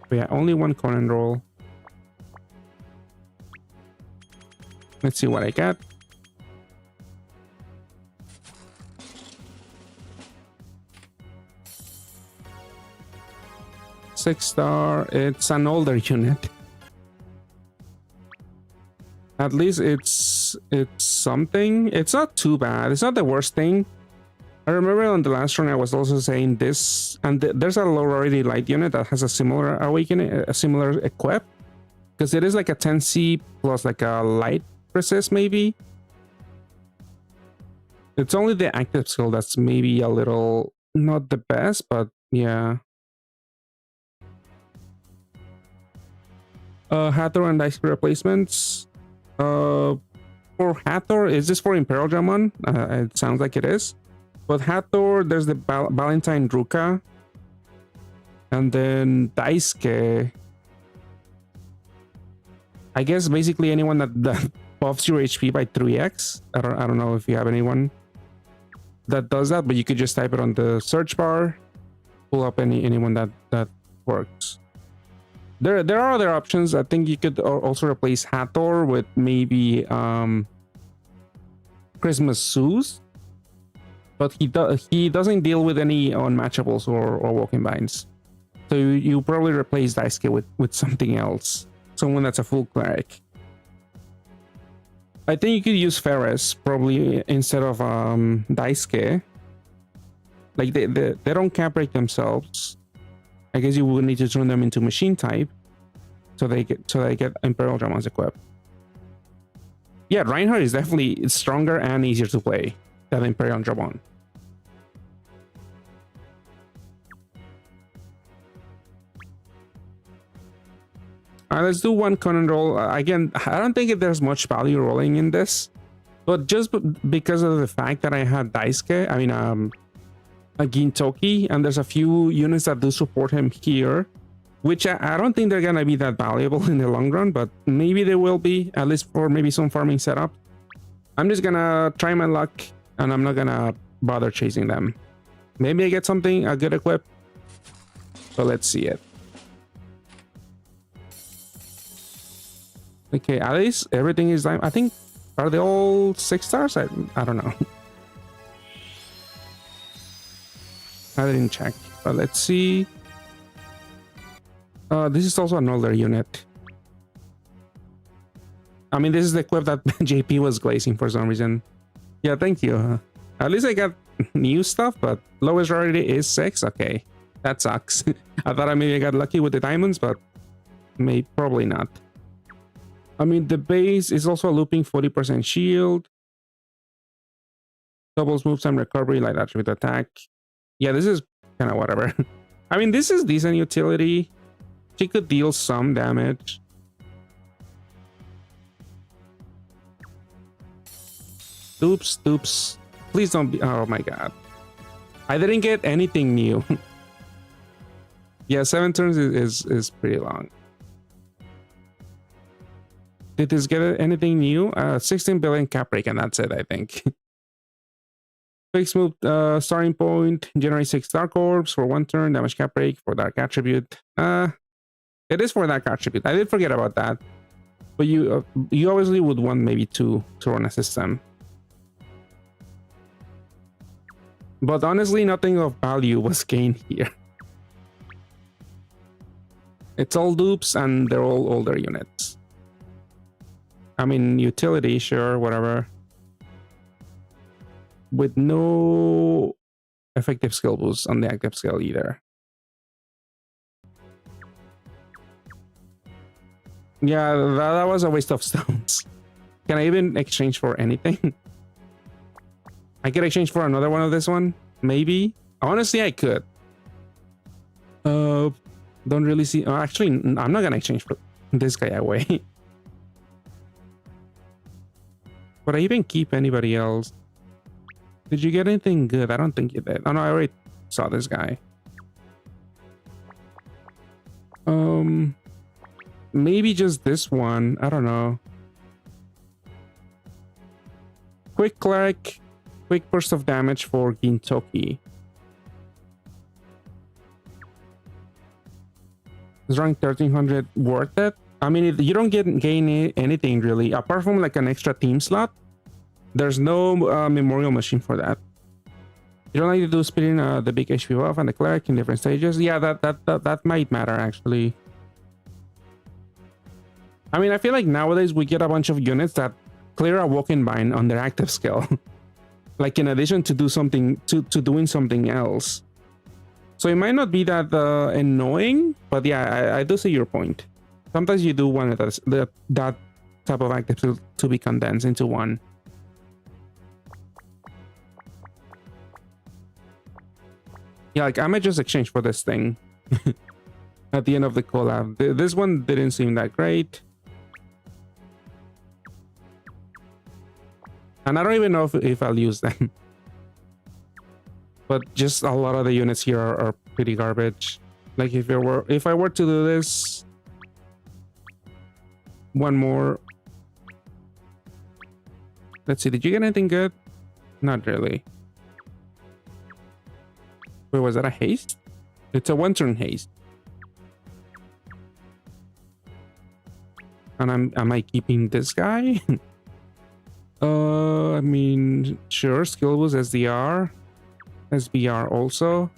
Speaker 1: But yeah, only 1 Conan roll. Let's see what I got. Six-star. It's an older unit. At least it's something. It's not too bad. It's not the worst thing. I remember on the last run I was also saying this, and there's a low rarity light unit that has a similar awakening, a similar equip, because it is like a 10C plus like a light resist maybe. It's only the active skill that's maybe a little not the best, but yeah. Hathor and Dice replacements. For Hathor, is this for Imperial Dramon? It sounds like it is. But Hathor, there's the Valentine Ruka. And then Daisuke. I guess basically anyone that buffs your HP by 3x. I don't know if you have anyone that does that, but you could just type it on the search bar. Pull up anyone that works. There are other options. I think you could also replace Hathor with maybe Christmas Zeus, but he doesn't deal with any unmatchables or walking binds. So you probably replace Daisuke with something else, someone that's a full cleric. I think you could use Ferris probably instead of Daisuke. Like they don't cap break themselves. I guess you would need to turn them into machine type, so they get Imperial Dramon's equip. Yeah, Reinhardt is definitely stronger and easier to play than Imperial Dramon. Let's do 1 Conan roll. Again, I don't think there's much value rolling in this, but just because of the fact that I had Daisuke, I mean a Gintoki, and there's a few units that do support him here which I don't think they're gonna be that valuable in the long run, but maybe they will be, at least for maybe some farming setup. I'm just gonna try my luck, and I'm not gonna bother chasing them. Maybe I get something, a good equip, but let's see it. Okay, at least everything is like, I think, are they all 6 stars? I don't know. I didn't check, but let's see. This is also an older unit. I mean, this is the equip that JP was glazing for some reason. Yeah, thank you. At least I got new stuff, but lowest rarity is 6. Okay, that sucks. I thought I maybe got lucky with the diamonds, but probably not. I mean, the base is also a looping 40% shield. Doubles move time recovery, light attribute attack. Yeah, this is kind of whatever. I mean, this is decent utility. She could deal some damage. Oops, oops. Please don't be... Oh my god. I didn't get anything new. Yeah, 7 turns is pretty long. Did this get anything new? 16 billion cap break, and that's it, I think. Fixed move starting point. Generate 6 dark orbs for 1 turn. Damage cap break for dark attribute. It is for dark attribute. I did forget about that. But you obviously would want maybe 2 to run a system. But honestly, nothing of value was gained here. It's all dupes and they're all older units. I mean, utility, sure, whatever. With no effective skill boost on the active skill either. Yeah, that was a waste of stones. Can I even exchange for anything? I could exchange for another one of this one, maybe. Honestly, I could. Don't really see. Actually, I'm not gonna exchange for this guy away. Would I even keep anybody else? Did you get anything good? I don't think you did. Oh no, I already saw this guy. Maybe just this one. I don't know. Quick cleric, quick burst of damage for Gintoki. Is rank 1300 worth it? I mean, you don't gain anything really, apart from like an extra team slot. There's no memorial machine for that. You don't need to do spinning the big HP buff and the cleric in different stages. Yeah, that might matter actually. I mean, I feel like nowadays we get a bunch of units that clear a walking bind on their active skill, like in addition to do something to doing something else. So it might not be that annoying, but yeah, I do see your point. Sometimes you do want that type of active to be condensed into one. Yeah, like I might just exchange for this thing at the end of the collab. This one didn't seem that great. And I don't even know if I'll use them. But just a lot of the units here are pretty garbage. Like if I were to do this, one more. Let's see, did you get anything good? Not really. Wait, was that a haste? It's a 1-turn haste. And am I keeping this guy? I mean, sure, skill boost SDR. SBR also.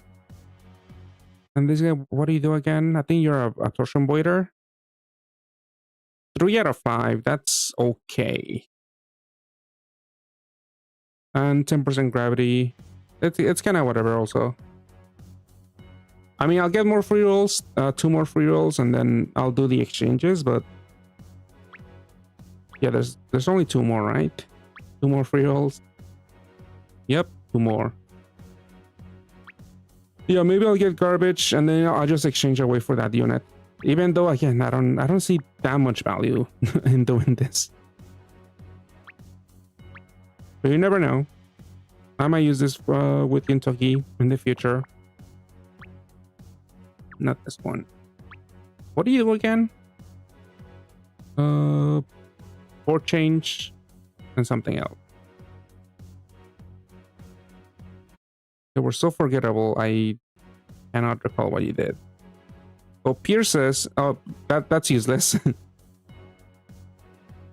Speaker 1: And this guy, what do you do again? I think you're a absorption voider. 3 out of 5, that's okay. And 10% gravity. It's kind of whatever also. I mean, I'll get more free rolls, 2 more free rolls, and then I'll do the exchanges, but yeah, there's only 2 more, right? 2 more free rolls. Yep, 2 more. Yeah, maybe I'll get garbage and then I'll just exchange away for that unit. Even though again, I don't see that much value in doing this. But you never know. I might use this with Kentucky in the future. Not this one. What do you do again? Board change and something else. They were so forgettable. I cannot recall what you did. Oh, pierces. Oh, that's useless.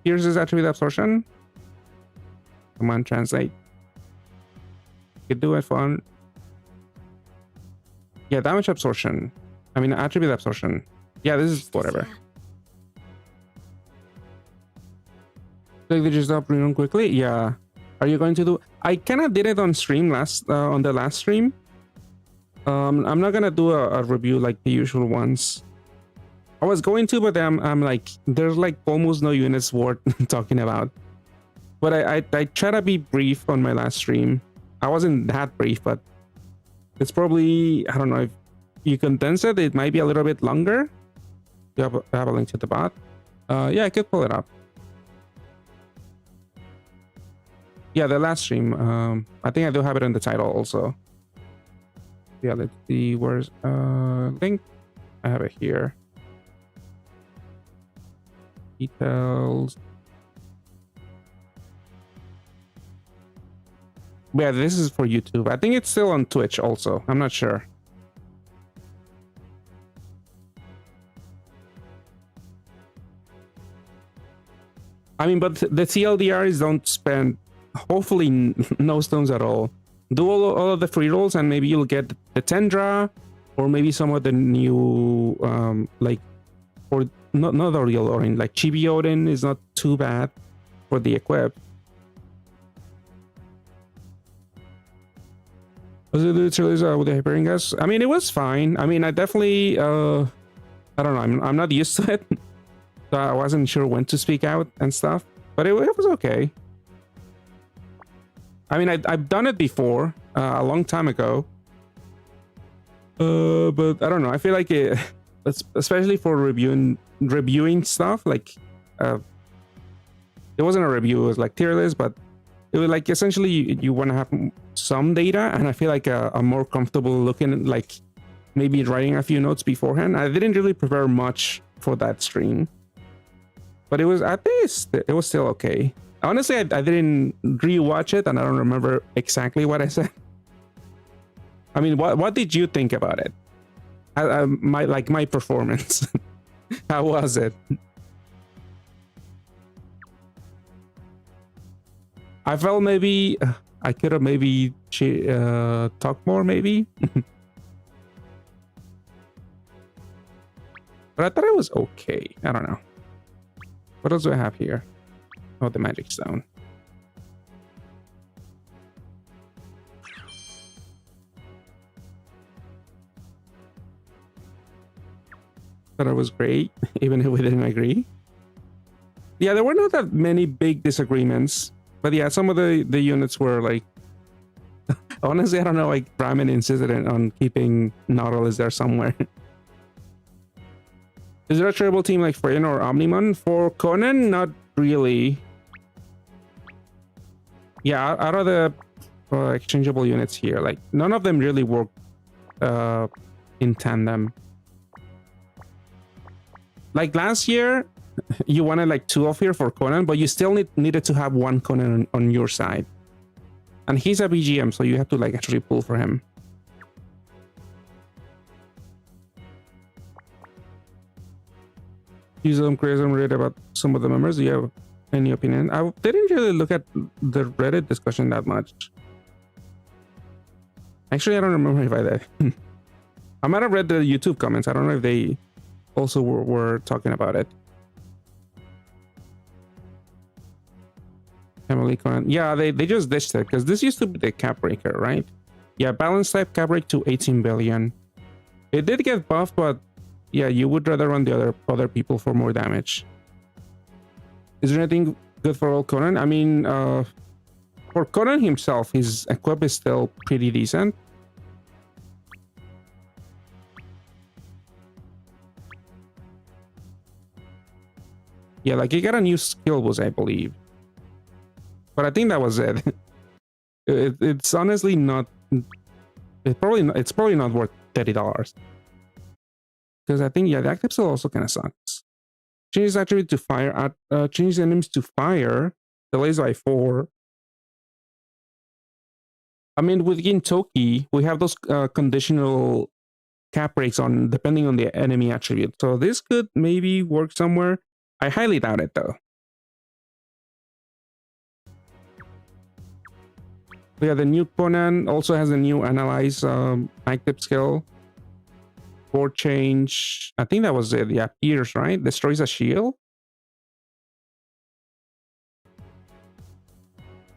Speaker 1: Pierces attribute absorption. Come on, translate. You could do it fun. Yeah, damage absorption. I mean, attribute absorption. Yeah, this is whatever. Like they just up rune quickly. Yeah. Are you going to do? I kind of did it on stream on the last stream. I'm not gonna do a review like the usual ones. I was going to, but I'm like, there's like almost no units worth talking about. But I try to be brief on my last stream. I wasn't that brief, but it's probably, I don't know, if you condense it, it might be a little bit longer. You have a link to the bot. Yeah, I could pull it up. Yeah, the last stream. I think I do have it in the title also. Yeah, let's see. Where's link? I have it here. Details. Yeah, this is for YouTube. I think it's still on Twitch also. I'm not sure. I mean, but the TLDRs don't spend, hopefully, no stones at all. Do all of the free rolls and maybe you'll get the Tendra or maybe some of the new, like, or not the real Odin, like Chibi Odin is not too bad for the equip. Was it literally with the Hyperion gas? I mean, it was fine. I mean, I definitely, I don't know, I'm not used to it. So I wasn't sure when to speak out and stuff, but it was okay. I mean, I've done it before, a long time ago. But I don't know. I feel like it, especially for reviewing stuff, like, it wasn't a review, it was like tier list, but it was like essentially you want to have some data, and I feel like I'm more comfortable looking, like maybe writing a few notes beforehand. I didn't really prepare much for that stream, but it was, I think it was still okay. Honestly, I didn't rewatch it, and I don't remember exactly what I said. I mean, what did you think about it? My performance. How was it? I felt maybe I could have maybe talked more, maybe. But I thought it was okay. I don't know. What else do I have here? Oh, the magic stone. Thought it was great, even if we didn't agree. Yeah, there were not that many big disagreements, but yeah, some of the units were like, honestly, I don't know, like Brahmin insisted on keeping Nautilus there somewhere. Is there a tradable team like Freyan or Omnimon? For Conan, not really. Yeah, out of the exchangeable units here, like none of them really work in tandem. Like last year, you wanted like 2 of here for Conan, but you still needed to have 1 Conan on your side. And he's a BGM, so you have to like actually pull for him. Use some crazy read about some of the members. Do you have any opinion? I didn't really look at the Reddit discussion that much. Actually, I don't remember if I did. I might have read the YouTube comments. I don't know if they also were talking about it. Emily Conan. Yeah, they just ditched it because this used to be the cap breaker, right? Yeah, balance type cap break to 18 billion. It did get buffed, but yeah, you would rather run the other people for more damage. Is there anything good for old Conan? I mean, for Conan himself, his equip is still pretty decent. Yeah, like he got a new skill boost, I believe. But I think that was it. It's honestly not. It's probably not worth $30. Because I think, yeah, the active skill also kind of sucks. Change his attribute to fire. Change the enemies to fire. Delays by 4. I mean, with Gintoki, we have those conditional cap breaks on depending on the enemy attribute. So this could maybe work somewhere. I highly doubt it, though. Yeah, the new Conan also has a new analyze active skill. For change, I think that was it. Yeah, Pierce, right? Destroys a shield.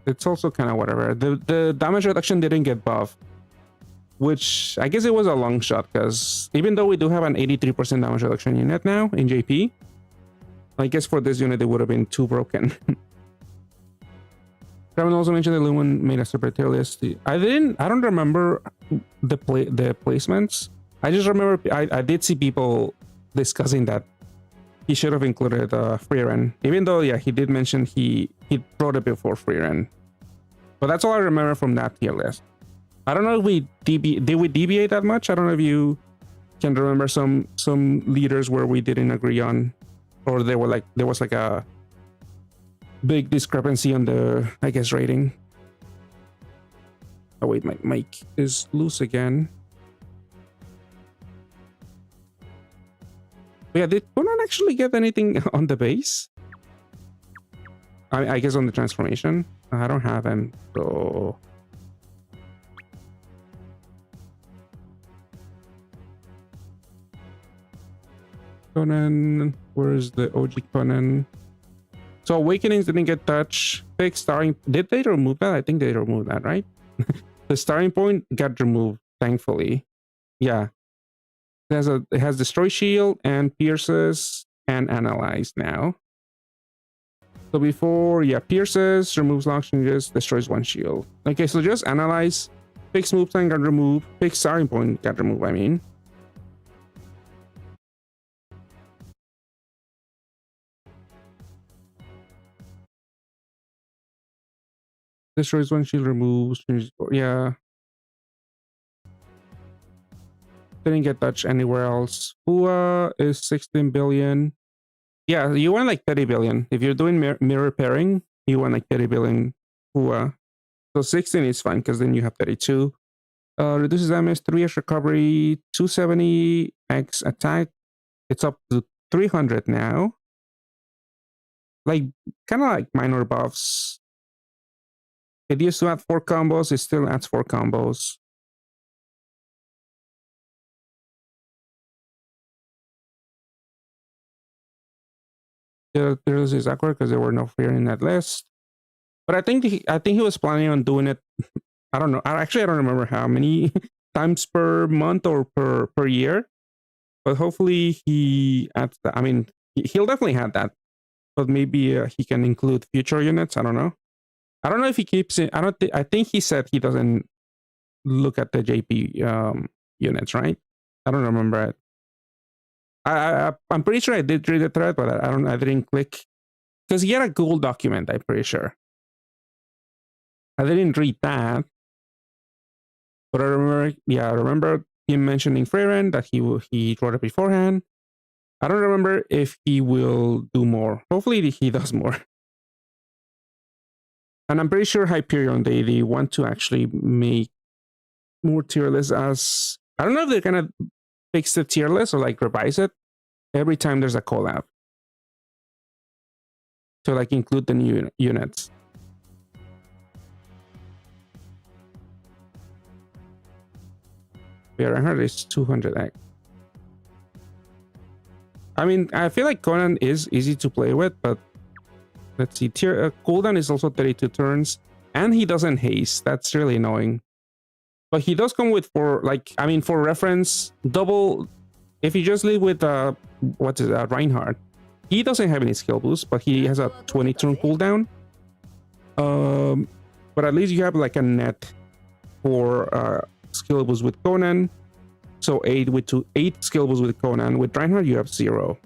Speaker 1: It's also kind of whatever. The damage reduction didn't get buffed, which I guess it was a long shot, because even though we do have an 83% damage reduction unit now in JP, I guess for this unit it would have been too broken. Kevin also mentioned that Lumen made a separate tier list. I don't remember the placements. I just remember I did see people discussing that he should have included Freeren, even though, yeah, he did mention he brought it before Freeren. But that's all I remember from that tier list. I don't know if we did we deviate that much. I don't know if you can remember some leaders where we didn't agree on, or there was like a big discrepancy on the, I guess, rating. Oh wait, my mic is loose again. But yeah, did Conan actually get anything on the base? I guess on the transformation. I don't have him, so Conan, where's the OG Conan? So Awakenings didn't get touched. Fixed starting. Did they remove that? I think they removed that, right? The starting point got removed, thankfully. Yeah. It has Destroy Shield and Pierces and Analyze now. So before, yeah, Pierces, removes lock changes, destroys 1 shield. Okay, so just Analyze, Fixed move time got removed, Fixed starting point got removed, I mean. Destroys 1 shield, removes, changes, yeah. Didn't get touched anywhere else. Hua is 16 billion. Yeah, you want like 30 billion. If you're doing mirror pairing, you want like 30 billion Hua. So 16 is fine, because then you have 32. Reduces damage, 3x recovery, 270x attack. It's up to 300 now. Like, kind of like minor buffs. It used to add 4 combos, it still adds 4 combos. This is awkward because there were no fear in that list. But I think he was planning on doing it. I don't know. Actually, I don't remember how many times per month or per year. But hopefully he adds that. I mean, he'll definitely have that. But maybe he can include future units. I don't know. I don't know if he keeps it. I think he said he doesn't look at the JP units, right? I don't remember it. I'm pretty sure I did read the thread, but I didn't click, because he had a Google document, I'm pretty sure. I didn't read that, but I remember him mentioning Freeren, that he wrote it beforehand. I don't remember if he will do more. Hopefully he does more. And I'm pretty sure Hyperion, they want to actually make more tier lists. As I don't know if they're gonna fix the tier list or like revise it every time there's a collab to like include the new units. Yeah, I heard it's 200x. I mean, I feel like Conan is easy to play with, but let's see. Cooldown is also 32 turns, and he doesn't haste. That's really annoying. But he does come with for reference, double. If you just leave with Reinhardt, he doesn't have any skill boost, but he has a 20 turn cooldown. But at least you have like a net for skill boost with Conan. So 8 skill boost with Conan. With Reinhardt, you have 0.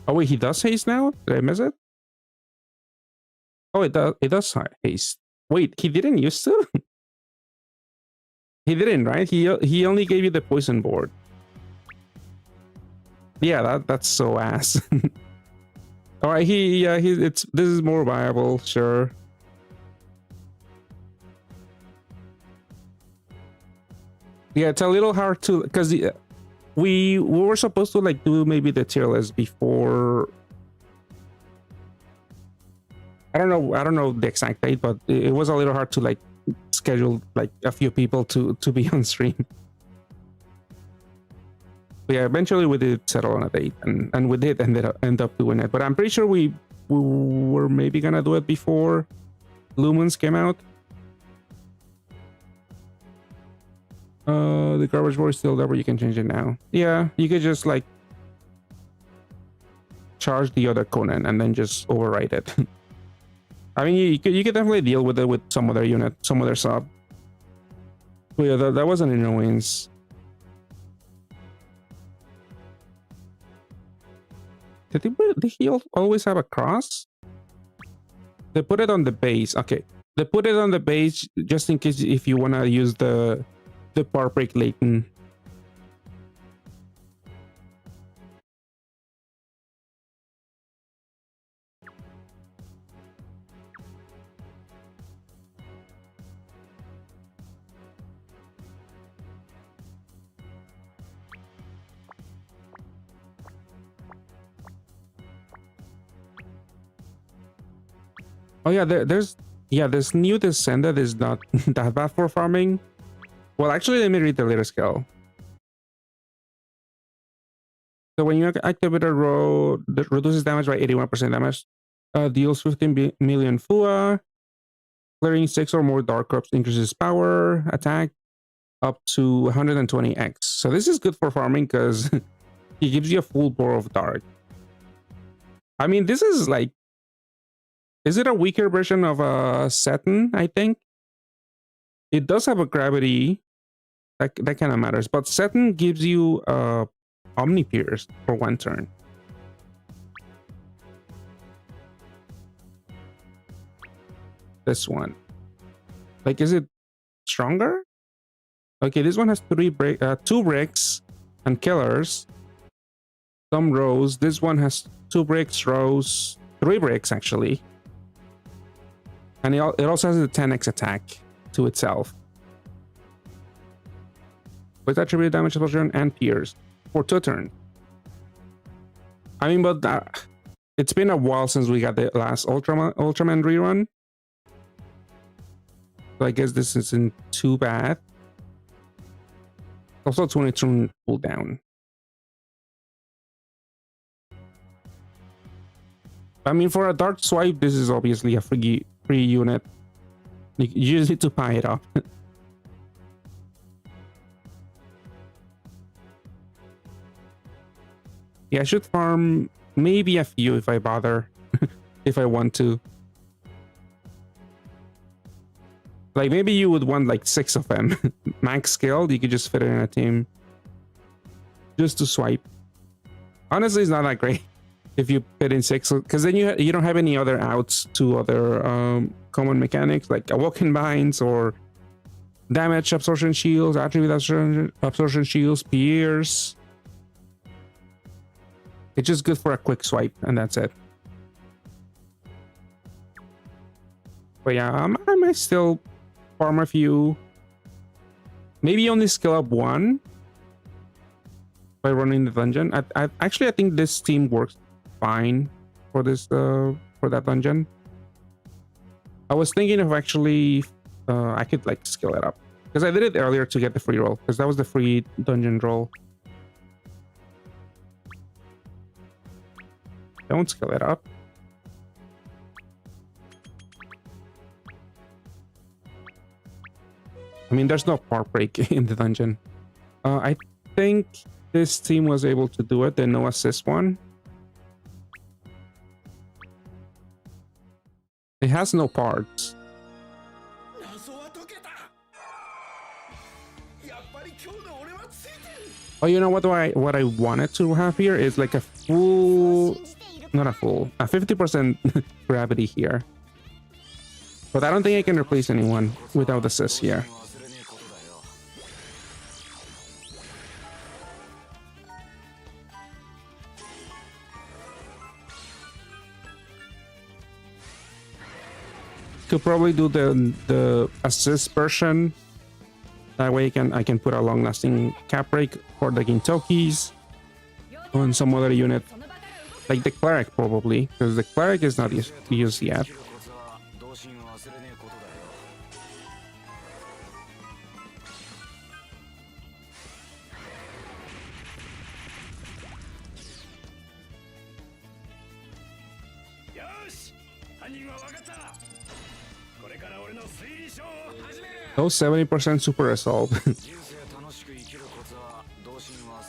Speaker 1: Oh wait, he does haste now? Did I miss it? Oh, it does haste. Wait, he didn't used to? He didn't, right? He only gave you the poison board. Yeah, that's so ass. All right, this is more viable, sure. Yeah, it's a little hard to, because we were supposed to like do maybe the tier list before. I don't know the exact date, but it was a little hard to like schedule like a few people to be on stream. But yeah, eventually we did settle on a date, and we did end up doing it. But I'm pretty sure we were maybe gonna do it before Lumens came out. The garbage board is still there, but you can change it now. Yeah, you could just like charge the other Conan and then just overwrite it. I mean, you could definitely deal with it with some other unit, some other sub. But yeah, that was an annoyance. Did he always have a cross? They put it on the base. Okay, they put it on the base just in case if you want to use the power break Leighton. Oh yeah, this new descendant is not that bad for farming. Well, actually, let me read the later skill. So when you activate a row that reduces damage by 81% damage, deals 15 million FUA, clearing 6 or more dark orbs increases power, attack up to 120x. So this is good for farming because he gives you a full bore of dark. I mean, this is like, is it a weaker version of a Satin? I think it does have a gravity that kind of matters, but Satin gives you Omni Pierce for 1 turn. This one, like, is it stronger? Okay, this one has 2 bricks and killers, some rows. This one has 2 bricks, rows, 3 bricks actually, and it also has a 10x attack to itself with attributed damage explosion and pierce for 2 turns. I mean, but it's been a while since we got the last Ultraman rerun, so I guess this isn't too bad. Also 20 turn cooldown. I mean, for a dark swipe, this is obviously a free unit. You just need to buy it up. Yeah, I should farm maybe a few if I bother, if I want to. Like, maybe you would want like 6 of them. Max skilled, you could just fit it in a team. Just to swipe. Honestly, it's not that great if you fit in 6, because then you don't have any other outs to other common mechanics like awoken binds or damage absorption shields, attribute absorption shields, pierce. It's just good for a quick swipe, and that's it. But yeah, I might still farm a few. Maybe only skill up 1 by running the dungeon. I think this team works fine for this for that dungeon. I was thinking of actually I could like skill it up because I did it earlier to get the free roll, because that was the free dungeon roll. Don't skill it up. I mean, there's no part break in the dungeon. I think this team was able to do it, the no assist one. It has no parts. Oh, you know what I wanted to have here is like a full, not a full, a 50% gravity here. But I don't think I can replace anyone without assist here. Could probably do the assist version. That way I can put a long-lasting cap break for the Gintokis on some other unit, like the cleric probably, because the cleric is not used yet. Oh, 70% super assault.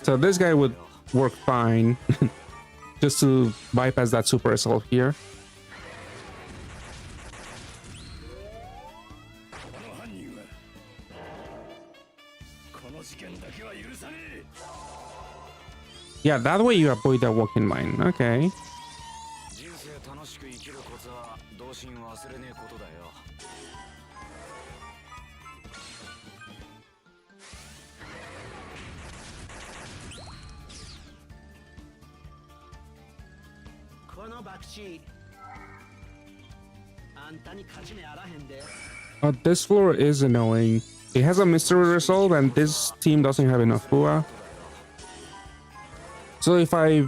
Speaker 1: So this guy would work fine just to bypass that super assault here. Yeah, that way you avoid that walking mine. Okay. This floor is annoying. It has a mystery resolve and this team doesn't have enough Bua. So if I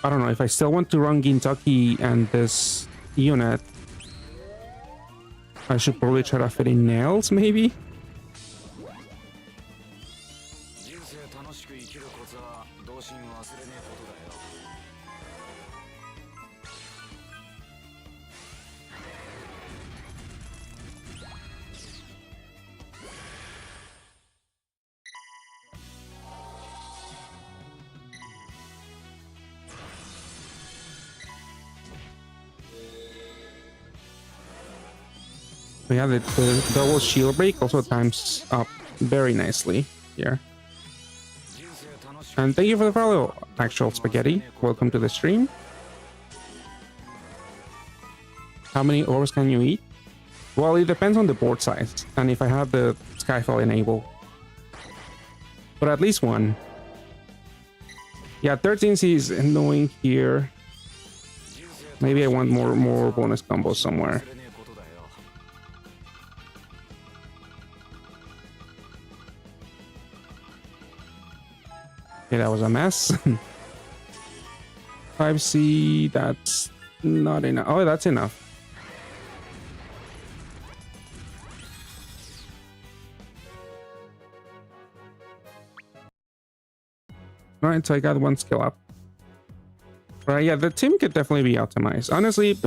Speaker 1: don't know, if I still want to run Gintoki and this unit, I should probably try to fit in nails maybe. We have the double shield break also times up very nicely here. And thank you for the follow, Actual Spaghetti. Welcome to the stream. How many orbs can you eat? Well, it depends on the board size and if I have the Skyfall enabled. But at least one. Yeah, 13C is annoying here. Maybe I want more bonus combos somewhere. Okay, that was a mess. 5C, that's not enough. Oh, that's enough. Alright, so I got one skill up. Right, yeah, the team could definitely be optimized. Honestly,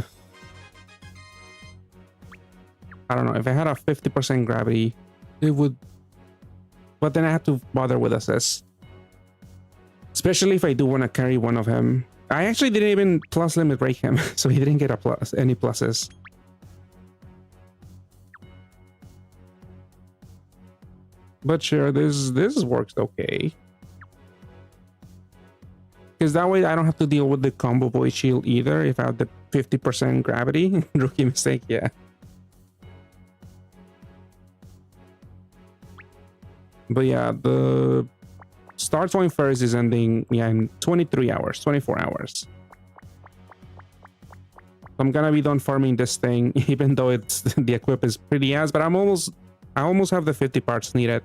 Speaker 1: I don't know, if I had a 50% gravity, it would... But then I have to bother with assist. Especially if I do want to carry one of him. I actually didn't even plus limit break him, so he didn't get any pluses. But sure, this works okay. Because that way I don't have to deal with the combo boy shield either if I have the 50% gravity. Rookie mistake, yeah. But yeah, the Start 21st is ending, yeah, in 23 hours, 24 hours. I'm gonna be done farming this thing, even though it's the equip is pretty ass, but I almost have the 50 parts needed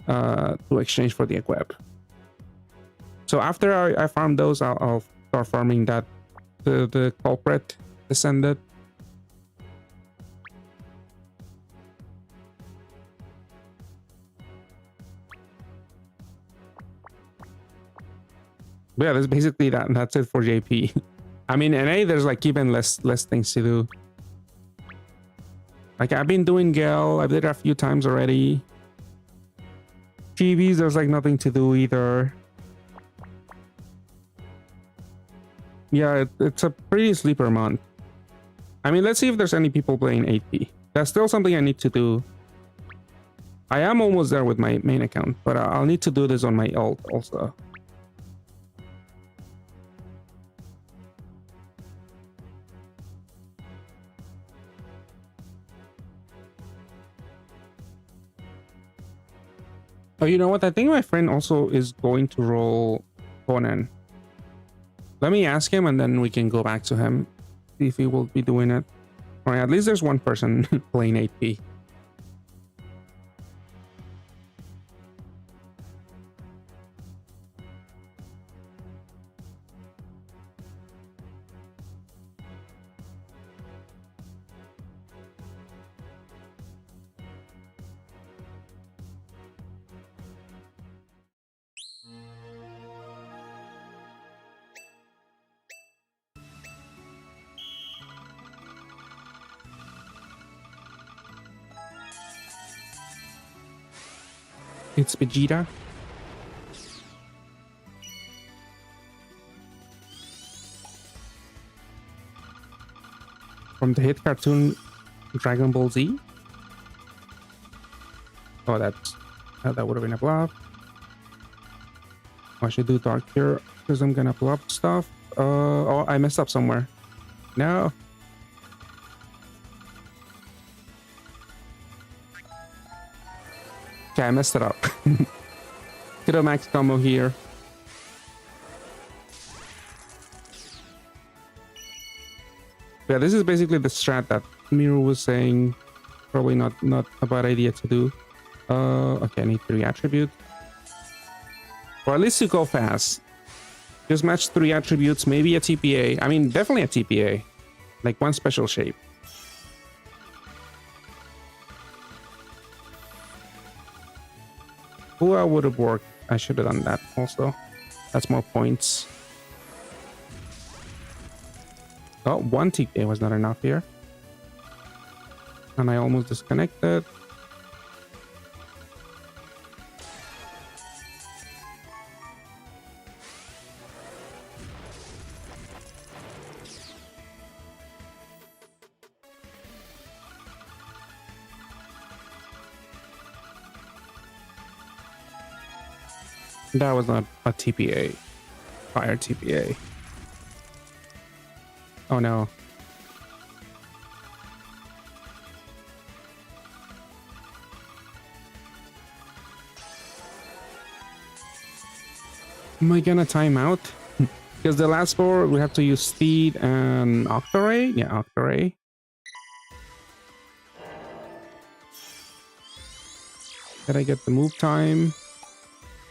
Speaker 1: to exchange for the equip. So after I farm those, I'll start farming that the culprit descended. But yeah, that's basically that's it for JP. I mean, NA there's like even less things to do. Like I've been doing Gale, I've did it a few times already. GBs there's like nothing to do either. Yeah, it's a pretty sleeper month. I mean, let's see if there's any people playing 8P. That's still something I need to do. I am almost there with my main account, but I'll need to do this on my alt also. Oh, you know what? I think my friend also is going to roll Conan. Let me ask him and then we can go back to him. See if he will be doing it. All right, at least there's one person playing 8P. It's Vegeta. From the hit cartoon Dragon Ball Z. Oh, that would have been a bluff. I should do dark here because I'm gonna bluff stuff. Oh, I messed up somewhere. No. Okay, I messed it up. Get a max combo here. Yeah, this is basically the strat that Miru was saying. Probably not a bad idea to do. Okay, I need 3 attributes. Or at least to go fast. Just match 3 attributes, maybe a TPA. I mean, definitely a TPA. Like one special shape. Hua would have worked. I should have done that also. That's more points. Oh, 1 TPA was not enough here. And I almost disconnected. That was not a TPA. Fire TPA. Oh no. Am I gonna time out? Because the last 4 we have to use Steed and Octoray. Yeah, Octoray. Did I get the move time?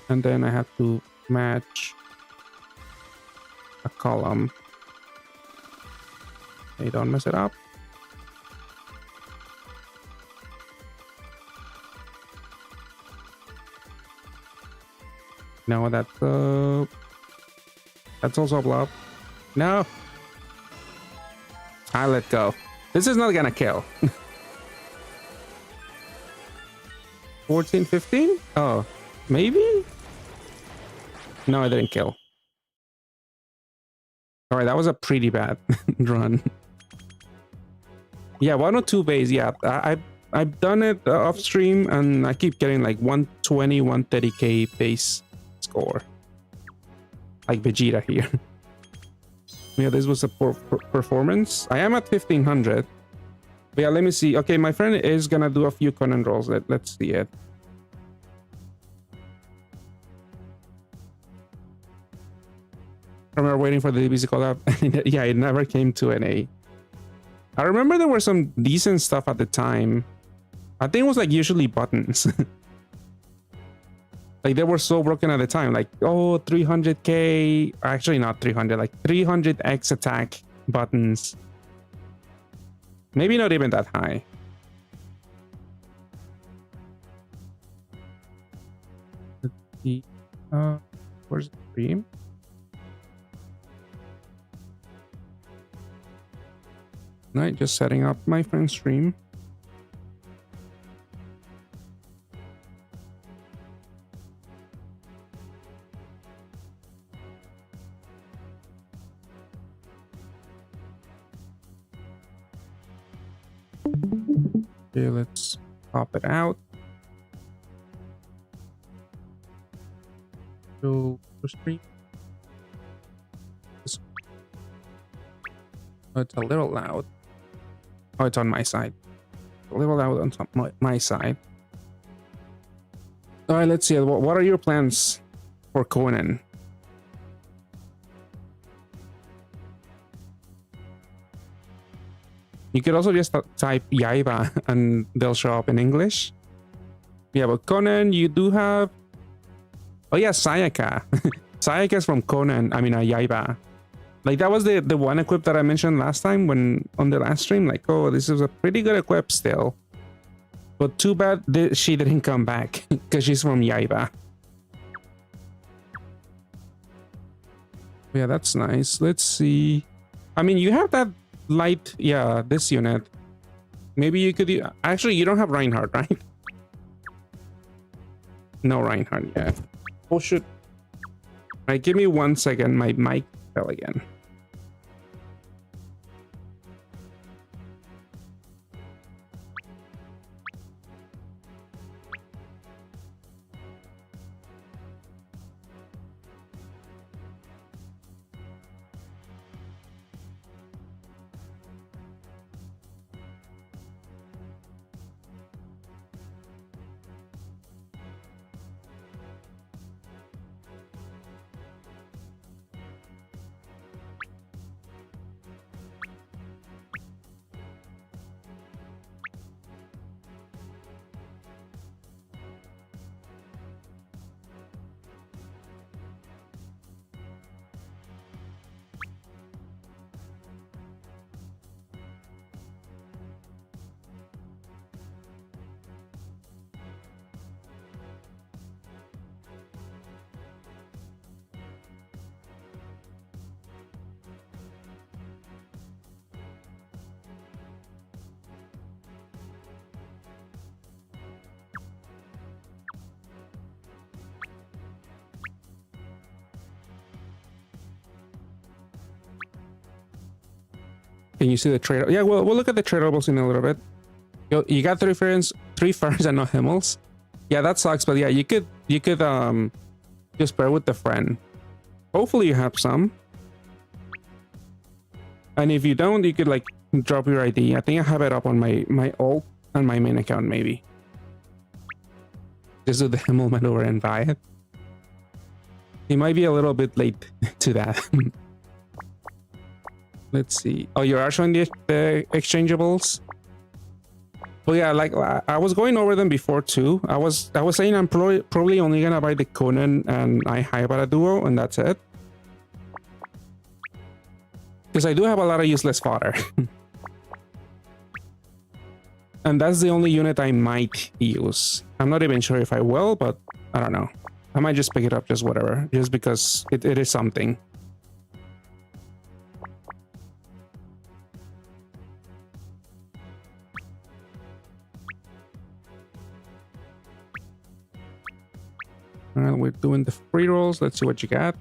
Speaker 1: And then I have to match a column. Hey, don't mess it up. No, that's also a bluff. No. I let go. This is not gonna kill. 14, 15? Oh, maybe? No, I didn't kill. All right, that was a pretty bad run. Yeah, 102 base. Yeah, I've done it off stream, and I keep getting like 120, 130k base score, like Vegeta here. Yeah, this was a poor performance. I am at 1500. But yeah, let me see. Okay, my friend is gonna do a few Conan rolls. Let's see it. I remember waiting for the DBC collab. Yeah, it never came to NA. I remember there were some decent stuff at the time. I think it was like usually buttons. Like they were so broken at the time. Like, oh, 300k. Actually, not 300. Like 300x attack buttons. Maybe not even that high. Let's see. Where's the stream? Right, just setting up my friend's stream. Okay, let's pop it out. Go to stream. Oh, it's a little loud. Oh, it's on my side. A little loud on my side. All right, let's see. What are your plans for Conan? You could also just type YAIBA and they'll show up in English. Yeah, but Conan, you do have... Oh yeah, Sayaka. Sayaka is from Conan, I mean YAIBA. Like that was the one equip that I mentioned last time when on the last stream. Like, oh, this is a pretty good equip still. But too bad she didn't come back because she's from YAIBA. Yeah, that's nice. Let's see. I mean, you have that light, yeah, this unit. Maybe you could... Actually, you don't have Reinhardt, right? No Reinhardt yet. Oh, shoot. Alright, give me 1 second. My mic fell again. Can you see the trade? Yeah, we'll look at the tradables in a little bit. You got three ferns and no Himmels. Yeah, that sucks, but yeah, you could just pair with the friend. Hopefully you have some. And if you don't, you could like drop your ID. I think I have it up on my alt and my main account maybe. Just do the Himmel maneuver and buy it. He might be a little bit late to that. Let's see. Oh, you are showing the exchangeables. Oh yeah, like I was going over them before too. I was saying I'm probably only gonna buy the Conan and YAIBA duo, and that's it. Because I do have a lot of useless fodder. And that's the only unit I might use. I'm not even sure if I will, but I don't know. I might just pick it up, just whatever, just because it is something. Alright, we're doing the free rolls. Let's see what you got.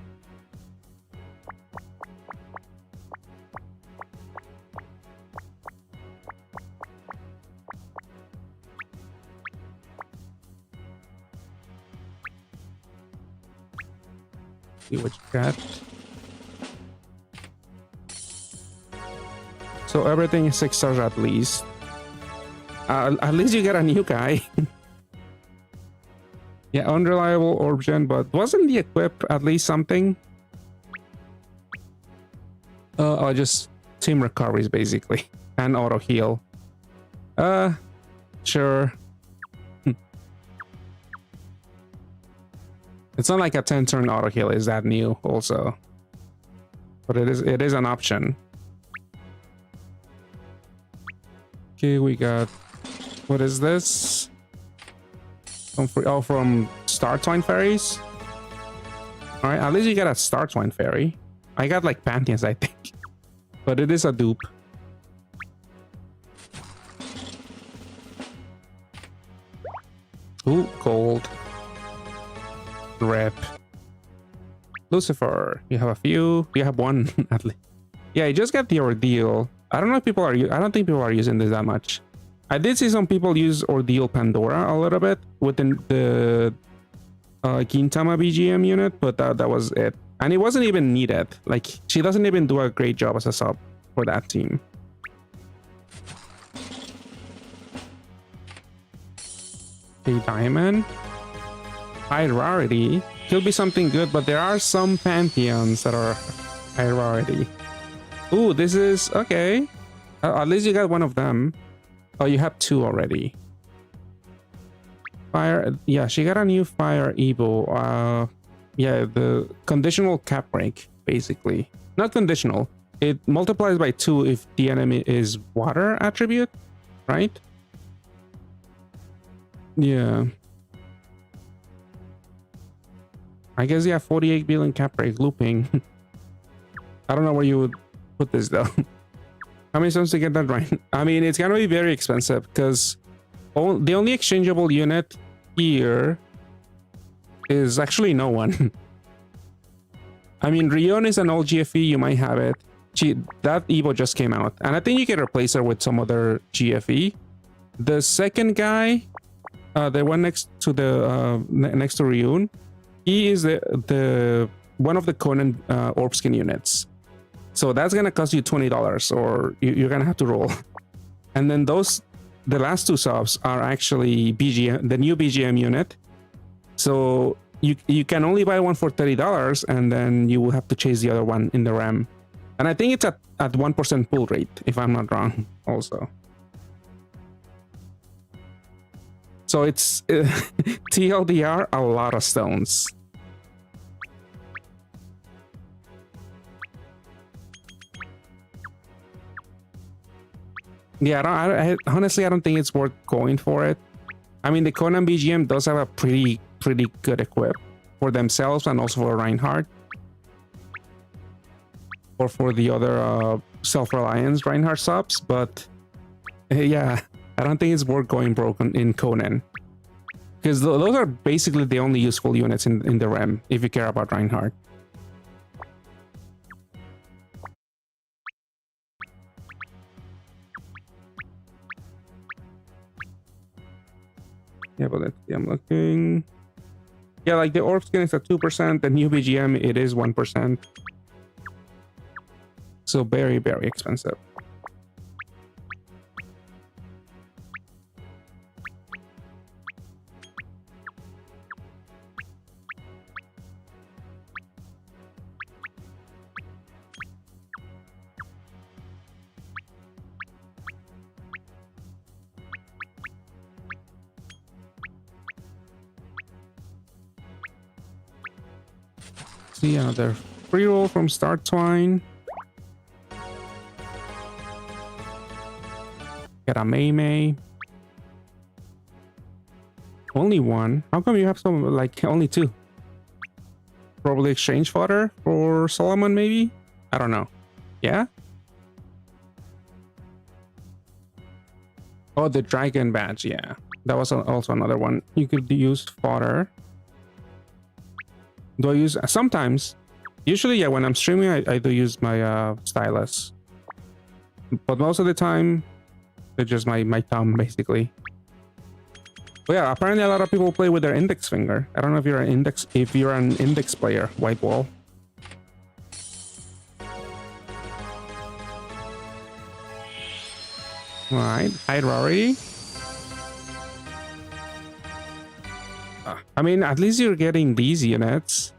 Speaker 1: See what you got. So everything is 6 stars at least. At least you get a new guy. Yeah, unreliable orb gen, but wasn't the equip at least something? Just team recoveries basically, and auto heal. Sure. It's not like a 10-turn auto heal is that new also, but it is an option. Okay, we got, what is this? From Star Twine Fairies. All right, at least you got a Star Twine Fairy. I got like Pantheons, I think, but it is a dupe. Ooh, gold. Rep. Lucifer. You have a few. You have one at least. Yeah, you just got the Ordeal. I don't know if people are. I don't think people are using this that much. I did see some people use Ordeal Pandora a little bit within the Gintama BGM unit, but that was it. And it wasn't even needed. Like, she doesn't even do a great job as a sub for that team. Okay, Diamond. High rarity. Could be something good, but there are some Pantheons that are high rarity. Ooh, this is... okay. At least you got one of them. Oh, you have two already. Fire, yeah, she got a new fire Evo. Yeah, the conditional cap break, basically. Not conditional. It multiplies by 2 if the enemy is water attribute, right? Yeah. I guess, yeah, 48 billion cap break looping. I don't know where you would put this though. How many stones to get that right? I mean, it's gonna be very expensive because the only exchangeable unit here is actually no one. I mean, Rion is an old GFE, you might have it. That Evo just came out, and I think you can replace her with some other GFE. The second guy, the one next to the next to Ryun, he is the one of the Conan orb skin units. So that's gonna cost you $20, or you're gonna have to roll. And then the last two subs are actually BGM, the new BGM unit. So you can only buy one for $30, and then you will have to chase the other one in the RAM. And I think it's at 1% pull rate, if I'm not wrong, also. So it's TLDR, a lot of stones. Yeah, honestly, I don't think it's worth going for it. I mean, the Conan BGM does have a pretty good equip for themselves and also for Reinhardt. Or for the other Self-Reliance Reinhardt subs, but yeah, I don't think it's worth going broken in Conan. Because those are basically the only useful units in the RAM, if you care about Reinhardt. Yeah, but let's see, I'm looking. Yeah, like the orb skin is at 2%, the new BGM, it is 1%. So very expensive. See another free roll from Start Twine. Get a Mei. Only one? How come you have some, like, only two? Probably exchange fodder for Solomon, maybe? I don't know. Yeah? Oh, the dragon badge, yeah. That was also another one. You could use fodder. Do I use... Sometimes. Usually, yeah, when I'm streaming, I do use my stylus. But most of the time... It's just my thumb, basically. But yeah, apparently a lot of people play with their index finger. I don't know if you're an index player, White Wall. Alright, high rarity. I mean, at least you're getting these units.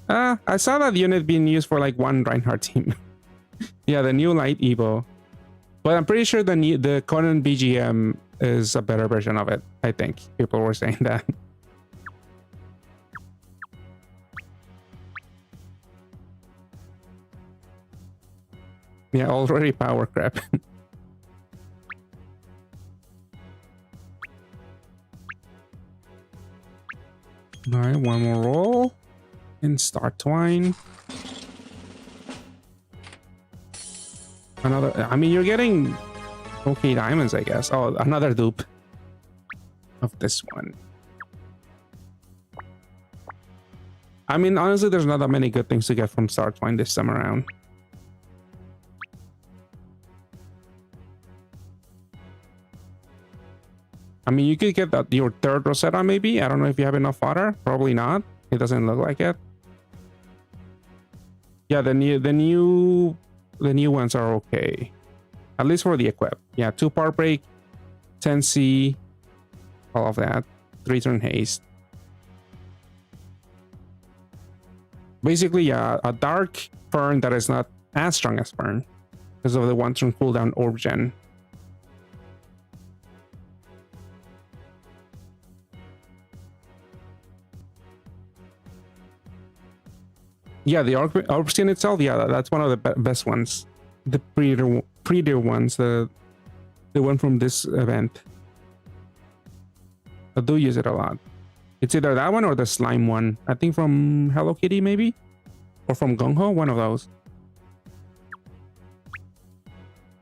Speaker 1: I saw that unit being used for like one Reinhardt team. Yeah, the new light Evo. But I'm pretty sure the Conan BGM is a better version of it. I think people were saying that. Yeah, already power crap. Alright, one more roll. And Start Twine. Another, I mean, you're getting okay diamonds, I guess. Oh, another dupe of this one. I mean, honestly, there's not that many good things to get from Start Twine this time around. I mean, you could get your third Rosetta, maybe. I don't know if you have enough fodder. Probably not. It doesn't look like it. Yeah, the new ones are okay, at least for the equip. Yeah, 2 power break, 10C, all of that, 3 turn haste. Basically, yeah, a dark Fern that is not as strong as Fern. because of the one turn cooldown orb gen. Yeah, the orb skin itself, yeah, that's one of the best ones. The prettier ones, the one from this event. I do use it a lot. It's either that one or the slime one. I think from Hello Kitty, maybe? Or from Gung Ho, one of those.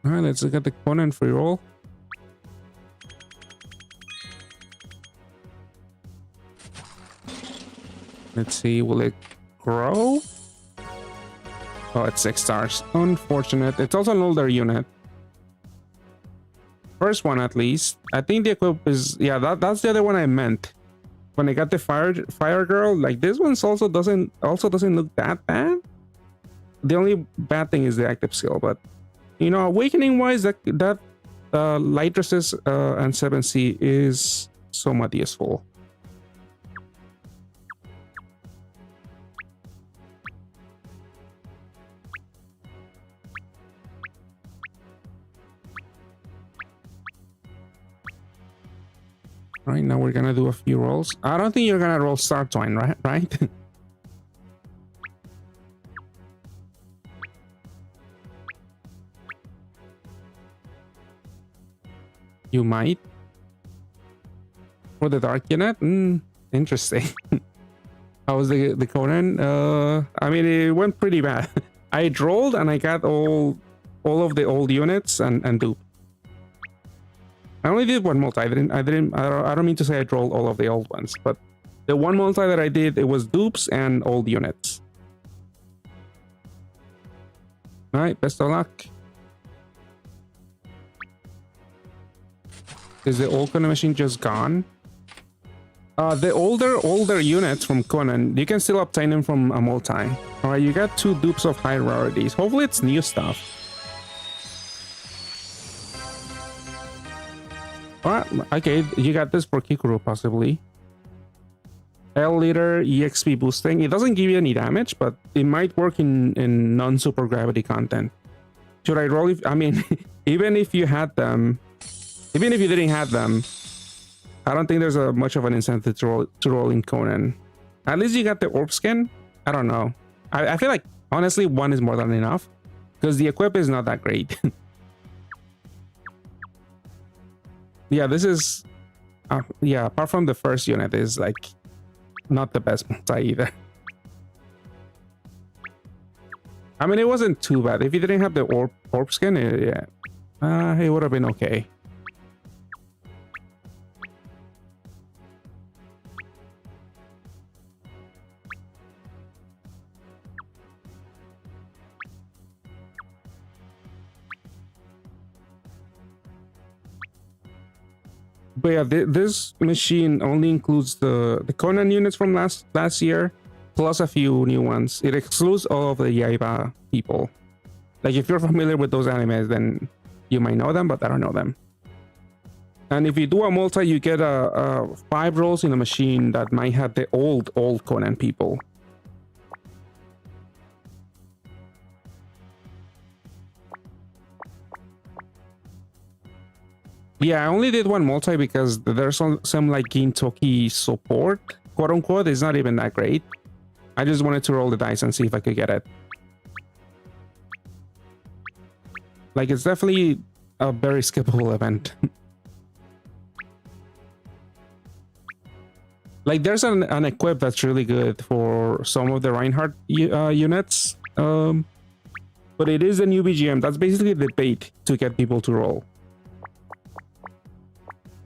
Speaker 1: Alright, let's look at the Conan free roll. Let's see, will it grow? Oh, it's 6 stars. Unfortunate. It's also an older unit. First one, at least. I think the equip is... Yeah, that's the other one I meant. When I got the fire girl, like this one also doesn't look that bad. The only bad thing is the active skill, but you know, awakening wise, that light resist and 7C is somewhat useful. Right now we're gonna do a few rolls. I don't think you're gonna roll Star Twine, right? You might. For the dark unit? Interesting. How was the Conan? I mean, it went pretty bad. I rolled and I got all of the old units and dupe. I only did one multi. I don't mean to say I rolled all of the old ones, but the one multi that I did, it was dupes and old units. All right, best of luck. Is the old Conan machine just gone? The older units from Conan, you can still obtain them from a multi. All right, you got 2 dupes of high rarities. Hopefully it's new stuff. Alright, okay, you got this for Kikuru possibly. L liter EXP boosting. It doesn't give you any damage, but it might work in non-super gravity content. Should I roll I mean, even if you had them, even if you didn't have them, I don't think there's much of an incentive to roll in Conan. At least you got the orb skin. I don't know. I feel like honestly 1 is more than enough because the equip is not that great. Yeah, this is... yeah, apart from the first unit, is like not the best multi either. I mean, it wasn't too bad. If you didn't have the orb skin, yeah, it would have been okay. But yeah, this machine only includes the Conan units from last year, plus a few new ones. It excludes all of the YAIBA people. Like, if you're familiar with those animes, then you might know them, but I don't know them. And if you do a multi, you get 5 rolls in a machine that might have the old Conan people. Yeah, I only did 1 multi because there's some like Gintoki support, quote unquote. It's not even that great. I just wanted to roll the dice and see if I could get it. Like, it's definitely a very skippable event. Like, there's an equip that's really good for some of the Reinhardt units. But it is a new BGM. That's basically the bait to get people to roll.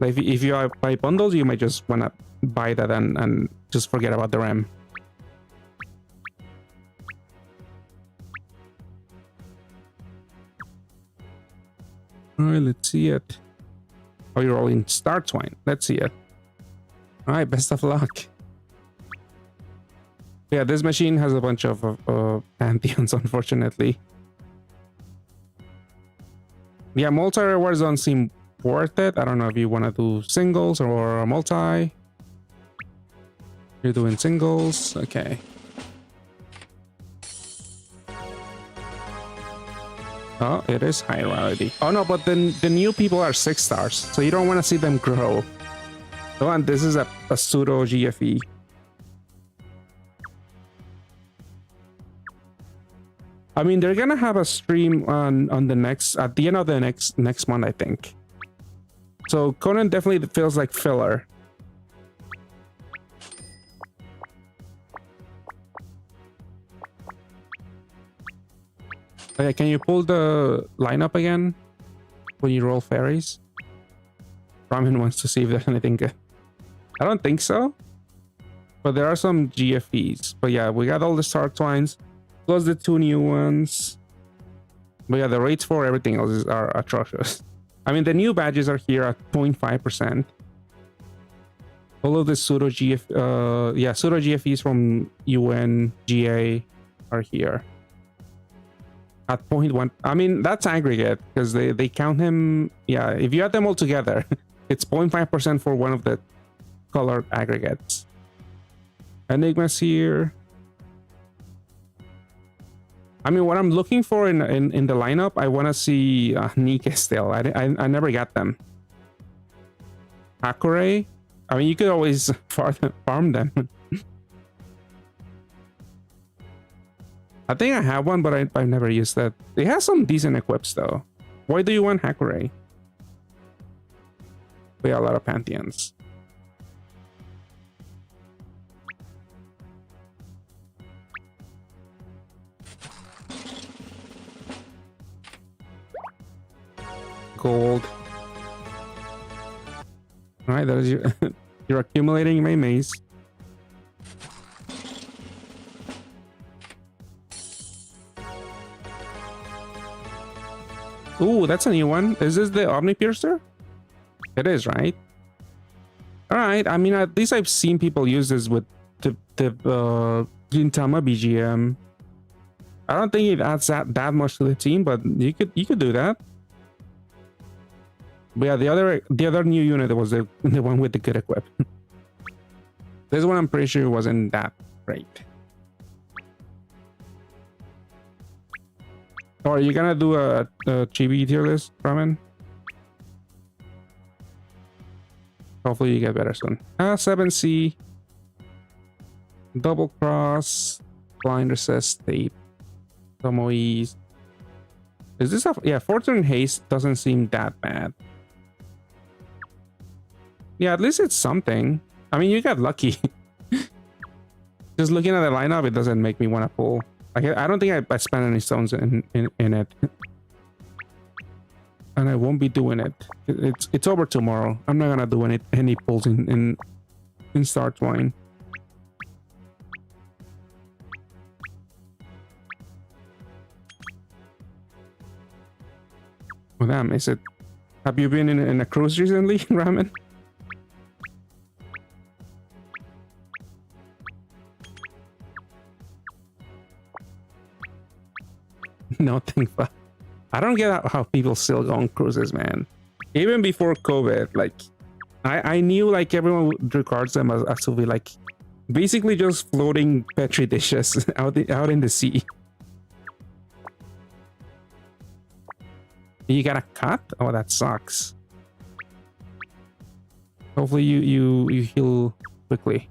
Speaker 1: Like, if you buy bundles, you might just want to buy that and just forget about the RAM. Alright, let's see it. Oh, you're rolling Star Twine. Let's see it. Alright, best of luck. Yeah, this machine has a bunch of pantheons, unfortunately. Yeah, multi-rewards don't seem worth it. I don't know if you want to do singles or a multi. You're doing singles. Okay. Oh, it is high rarity. Oh no, but then the new people are 6 stars, so you don't want to see them grow. Oh, and this is a pseudo GFE. I mean, they're gonna have a stream on the next, at the end of the next month, I think. So Conan definitely feels like filler. Okay, can you pull the lineup again when you roll fairies? Ramen wants to see if there's anything good. I don't think so, but there are some GFEs. But yeah, we got all the star twines plus the 2 new ones. But yeah, the rates for everything else are atrocious. I mean, the new badges are here at 0.5%. All of the pseudo pseudo GFEs from UN GA are here at 0.1. I mean, that's aggregate because they count him. Yeah, if you add them all together, it's 0.5% for one of the colored aggregates. Enigma's here. I mean, what I'm looking for in the lineup, I want to see Nike still. I never got them. Hakure. I mean, you could always farm them. I think I have one, but I've never used that. It has some decent equips though. Why do you want Hakure? We have a lot of Pantheons. Gold. All right, that is your you're accumulating my maze. Ooh, that's a new one. Is this the Omni Piercer? It is, right? All right. I mean, at least I've seen people use this with the Gintama BGM. I don't think it adds that much to the team, but you could do that. But yeah, the other new unit was the one with the good equip. This one I'm pretty sure wasn't that great. Or are you gonna do a chibi tier list, Ramen? Hopefully you get better soon. 7C. Double cross. Blind resist tape. Tomoe's. Is this a... Yeah, Fortune Haste doesn't seem that bad. Yeah, at least it's something. I mean, you got lucky. Just looking at the lineup, it doesn't make me want to pull. I don't think I spent any stones in it. And I won't be doing it. It's over tomorrow. I'm not gonna do any pulls in Star Twine. Oh damn, is it... Have you been in a cruise recently, Ramen? No, thank fuck. I don't get how people still go on cruises, man. Even before COVID, like I knew like everyone regards them as to be like basically just floating petri dishes out in the sea. You got a cut? Oh, that sucks. Hopefully you heal quickly.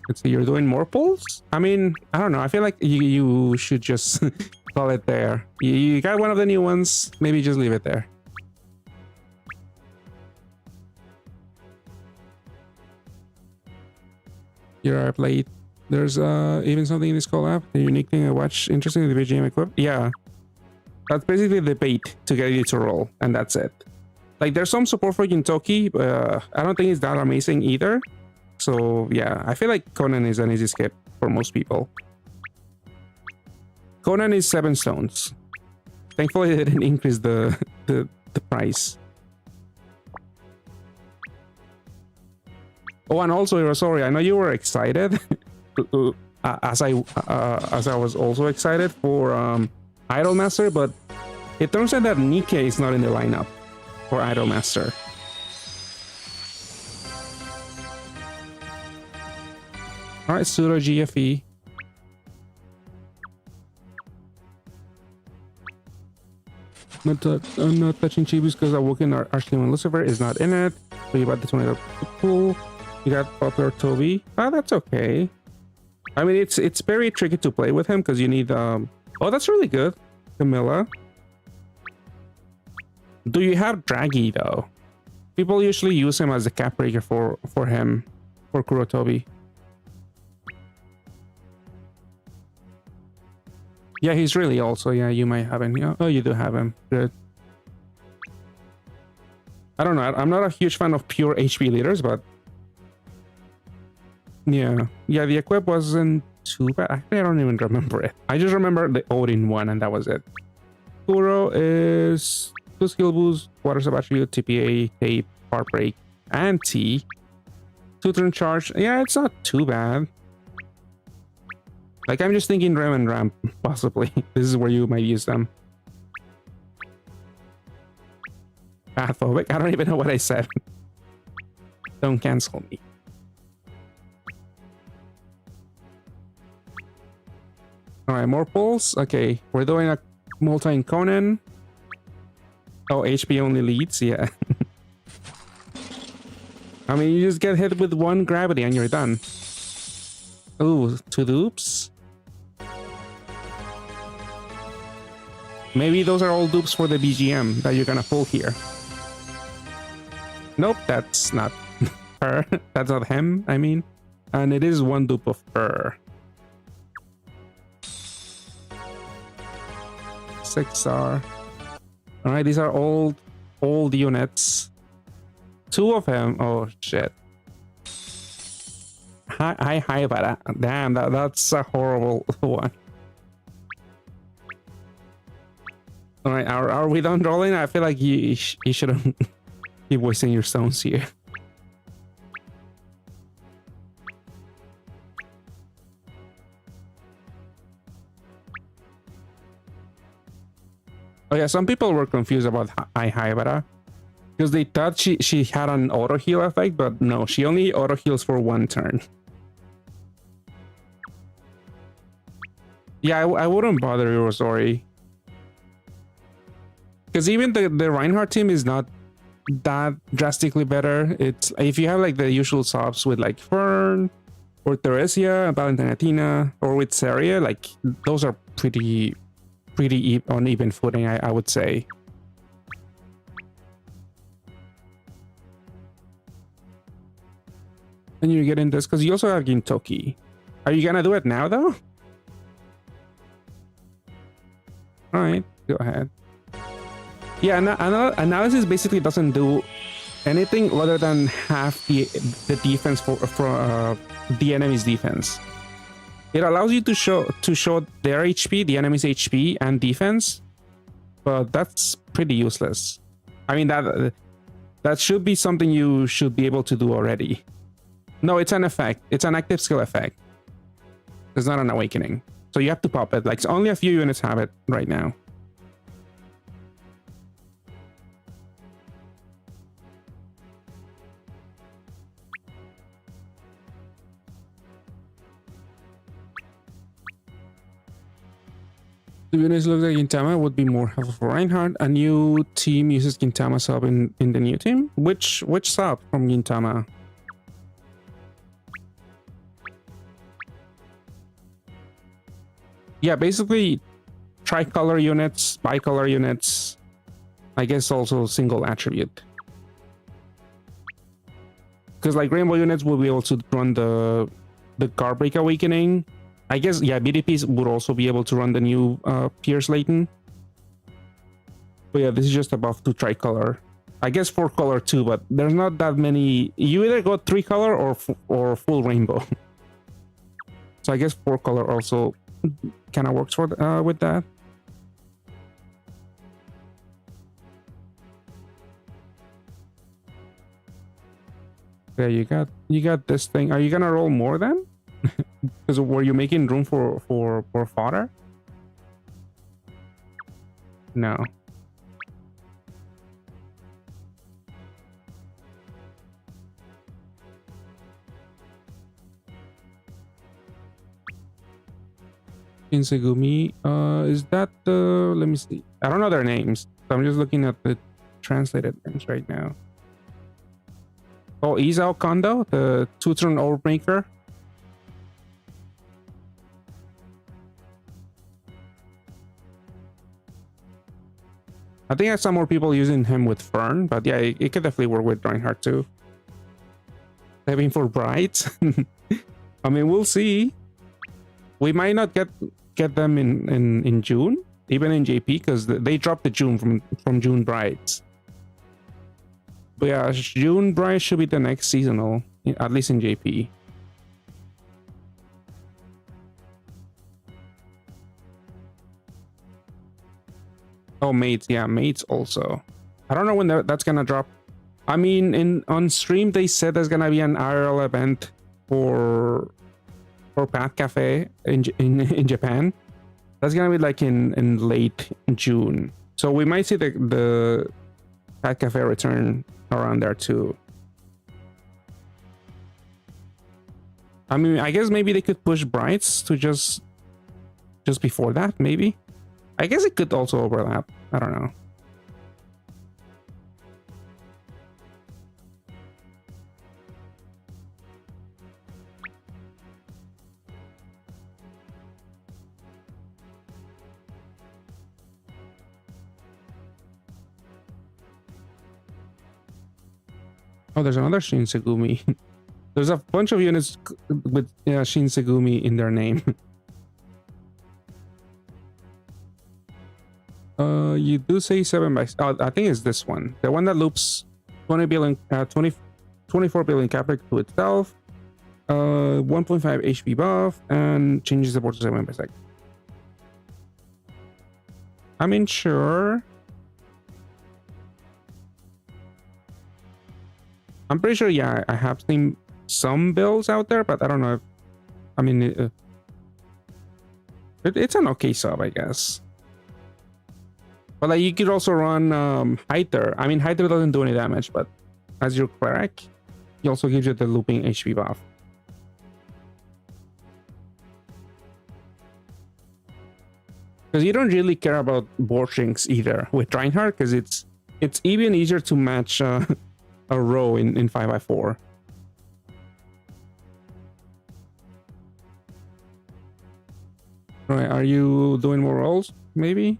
Speaker 1: Let's see, you're doing more pulls? I mean, I don't know. I feel like you should just call it there. You got one of the new ones. Maybe just leave it there. You're up late. There's even something in this collab. The unique thing I watch. Interesting, the BGM equip. Yeah. That's basically the bait to get you to roll. And that's it. Like, there's some support for Gintoki. I don't think it's that amazing either. So yeah, I feel like Conan is an easy skip for most people. Conan is 7 stones. Thankfully, they didn't increase the price. Oh, and also, sorry, I know you were excited, as I was also excited for Idolmaster, but it turns out that Nikkei is not in the lineup for Idolmaster. All right, pseudo GFE. I'm not touching Chibis because Awoken or Ashley and Lucifer is not in it. So you got this one at the pool. You got Butler Toby. Ah, that's okay. I mean, it's very tricky to play with him because you need oh, that's really good. Camilla. Do you have Draggy though? People usually use him as a cap breaker for him, for Kurotobi. Yeah, he's really also, yeah, you might have him. Yeah. Oh, you do have him. Good. I don't know. I'm not a huge fan of pure HP leaders, but yeah. Yeah, the equip wasn't too bad. Actually, I don't even remember it. I just remember the Odin one, and that was it. Kuro is 2 skill boost, water sub attribute, TPA, tape, heartbreak, and T. 2 turn charge. Yeah, it's not too bad. Like, I'm just thinking Rem and Ramp, possibly. This is where you might use them. Pathobic? I don't even know what I said. Don't cancel me. Alright, more pulls. Okay, we're doing a multi in Conan. Oh, HP only leads? Yeah. I mean, you just get hit with 1 gravity and you're done. Ooh, 2 dupes? Maybe those are all dupes for the BGM that you're gonna pull here. Nope, that's not her. That's not him, I mean. And it is 1 dupe of her. 6R. Alright, these are old units. 2 of them. Oh, shit. Hi, but damn, that's a horrible one. All right, are we done rolling? I feel like you shouldn't keep wasting your stones here. Oh yeah, some people were confused about YAIBA because they thought she had an auto heal effect, but no, she only auto heals for 1 turn. Yeah, I wouldn't bother Urozori. Because even the Reinhardt team is not that drastically better. It's if you have like the usual subs with like Fern or Theresia, Valentinatina, or with Saria, like those are pretty on even footing, I would say. And you're getting this because you also have Gintoki. Are you gonna do it now though? All right, go ahead. Yeah, analysis basically doesn't do anything other than half the defense for the enemy's defense. It allows you to show their HP, the enemy's HP and defense, but that's pretty useless. I mean that should be something you should be able to do already. No, it's an effect. It's an active skill effect. It's not an awakening, so you have to pop it. Like only a few units have it right now. To be honest, looks like Gintama would be more helpful for Reinhardt. A new team uses Gintama sub in the new team. Which sub from Gintama? Yeah, basically tricolor units, bicolor units. I guess also single attribute. Because like rainbow units will be able to run the Guardbreak Awakening. I guess, yeah, BDPs would also be able to run the new Pierce Leighton. But yeah, this is just a buff to tricolor. I guess 4 color too, but there's not that many. You either go 3 color or full rainbow. So I guess 4 color also kind of works for with that. Yeah, you got this thing. Are you gonna roll more then? Because were you making room for fodder? No. Shinsegumi. Is that the? Let me see. I don't know their names. So I'm just looking at the translated names right now. Oh, Isao Kondo, the two-turn orb maker. I think I saw more people using him with Fern, but yeah, it could definitely work with Reinhardt too. Saving for brides. I mean, we'll see. We might not get them in June, even in JP, because they dropped the June from June brides. But yeah, June bride should be the next seasonal, at least in JP. Oh, mates, yeah, mates also. I don't know when that's gonna drop. I mean, on stream they said there's gonna be an IRL event for Path Cafe in Japan. That's gonna be like in late June, so we might see the Path Cafe return around there too. I mean, I guess maybe they could push Brights to just before that, maybe. I guess it could also overlap. I don't know. Oh, there's another Shinsegumi. There's a bunch of units with Shinsegumi in their name. You do say 7 by... Oh, I think it's this one. The one that loops 24 billion capric to itself. 1.5 HP buff and changes the board to 7 by second. I mean, sure. I'm pretty sure, yeah, I have seen some builds out there, but I don't know if... I mean, it's an okay sub, I guess. But like, you could also run Hyther. I mean, Hyther doesn't do any damage, but as your cleric, he also gives you the looping HP buff. Because you don't really care about board shrinks either with Reinhardt, because it's even easier to match a row in 5x4. Right, are you doing more rolls? Maybe?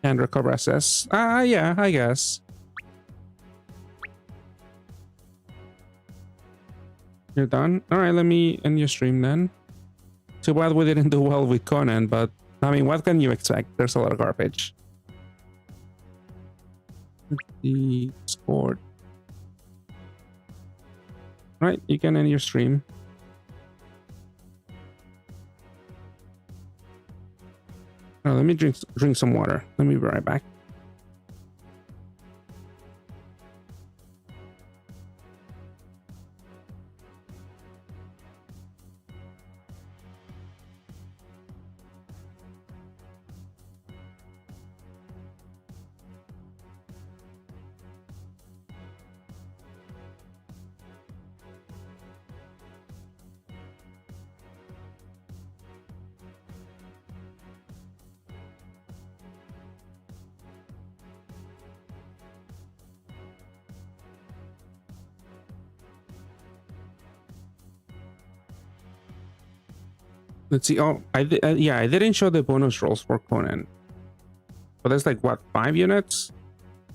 Speaker 1: And recover SS. Yeah, I guess. You're done? Alright, let me end your stream then. Too bad we didn't do well with Conan, but I mean, what can you expect? There's a lot of garbage. Let's see, scored. Right, you can end your stream. Oh, let me drink some water. Let me be right back. Let's see. Oh, yeah, I didn't show the bonus rolls for Conan. But there's like, what, 5 units?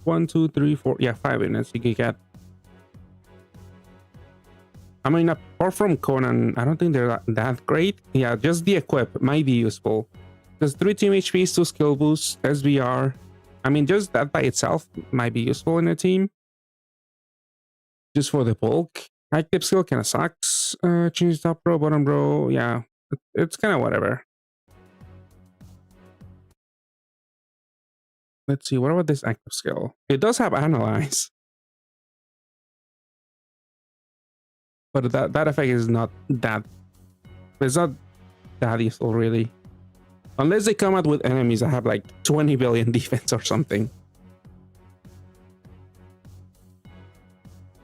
Speaker 1: 1, 2, 3, 4. Yeah, 5 units you can get. I mean, apart from Conan, I don't think they're that great. Yeah, just the equip might be useful. There's 3 team HPs, 2 skill boosts, SVR. I mean, just that by itself might be useful in a team. Just for the bulk. Active skill kind of sucks. Change top row, bottom row. Yeah. It's kind of whatever. Let's see, what about this active skill? It does have analyze. But that effect is not that... It's not that useful, really. Unless they come out with enemies that have like 20 billion defense or something.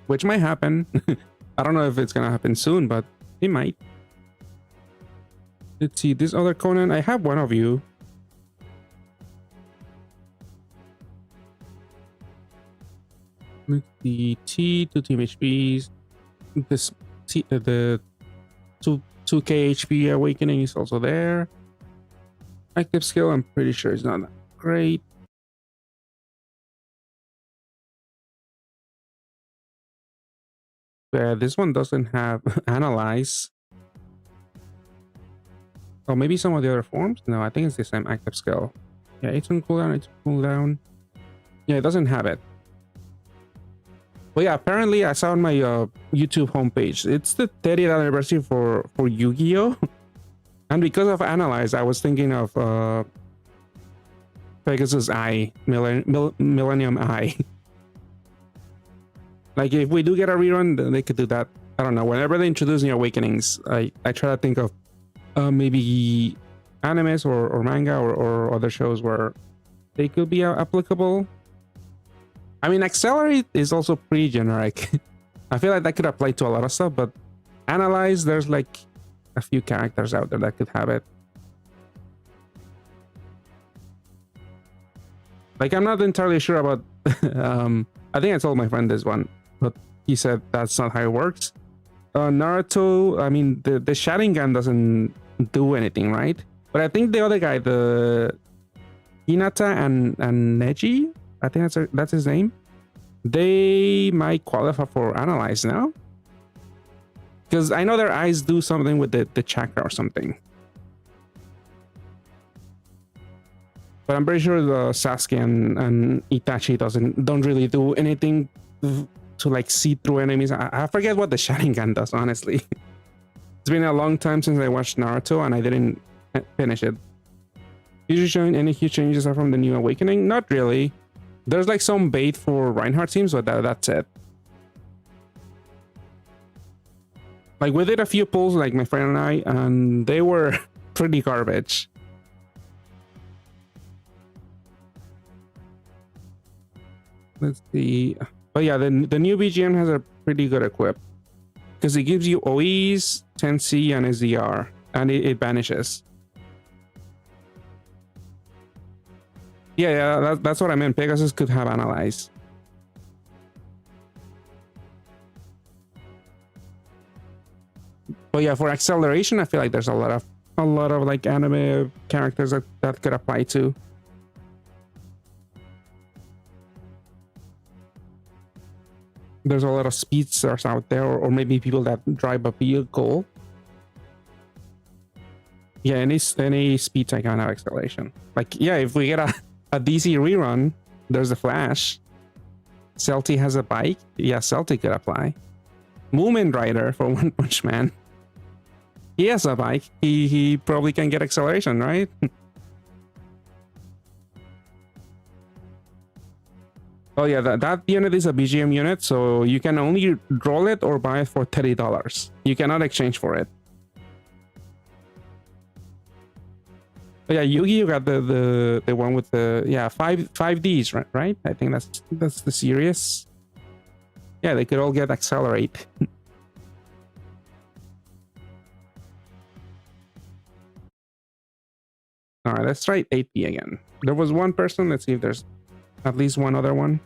Speaker 1: Which might happen. I don't know if it's gonna happen soon, but it might. Let's see, this other Conan, I have one of you. Let's see, T, 2 team HPs. This T, the 2k HP awakening is also there. Active skill, I'm pretty sure it's not that great. Yeah, this one doesn't have analyze. Oh, maybe some of the other forms? No, I think it's the same active skill. Yeah, it's on cooldown, it's on cooldown. Yeah, it doesn't have it. But yeah, apparently I saw on my YouTube homepage, it's the 30th anniversary for Yu-Gi-Oh! And because of Analyze, I was thinking of Pegasus Eye, Millennium Eye. Like if we do get a rerun, then they could do that. I don't know. Whenever they introduce new awakenings, I try to think of maybe animes or manga or other shows where they could be applicable. I mean, Accelerate is also pretty generic. I feel like that could apply to a lot of stuff, but Analyze, there's like a few characters out there that could have it. Like, I'm not entirely sure about... I think I told my friend this one, but he said that's not how it works. Naruto, I mean, the Sharingan doesn't do anything, right? But I think the other guy, the Hinata and Neji, I think that's his name, they might qualify for Analyze now. Because I know their eyes do something with the chakra or something. But I'm pretty sure the Sasuke and Itachi don't really do anything to like see through enemies. I forget what the Sharingan does, honestly. It's been a long time since I watched Naruto and I didn't finish it. Usually showing any huge changes are from the new awakening? Not really. There's like some bait for Reinhardt teams, but that's it. Like we did a few pulls, like my friend and I, and they were pretty garbage. Let's see. But yeah, the new BGM has a pretty good equip because it gives you OEs, 10C, and SDR, and it vanishes. Yeah, that's what I meant. Pegasus could have Analyze. But yeah, for acceleration, I feel like there's a lot of like anime characters that could apply to. There's a lot of speedsters out there, or maybe people that drive a vehicle. Yeah, any speed type can have acceleration. Like, yeah, if we get a DC rerun, there's a Flash. Celti has a bike. Yeah, Celti could apply. Moomin Rider for One Punch Man. He has a bike. He probably can get acceleration, right? Oh yeah, that unit is a BGM unit, so you can only roll it or buy it for $30. You cannot exchange for it. But yeah, Yugi, you got the one with the 5Ds, right? I think that's the series. Yeah, they could all get accelerate. All right, let's try 8P again. There was one person. Let's see if there's at least one other one.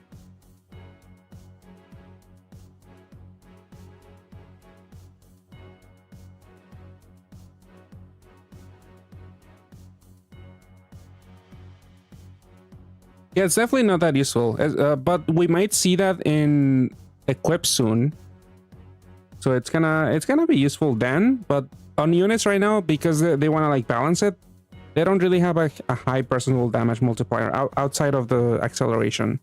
Speaker 1: Yeah, it's definitely not that useful, but we might see that in equip soon. So it's gonna be useful then. But on units right now, because they want to like balance it, they don't really have a high personal damage multiplier outside of the acceleration.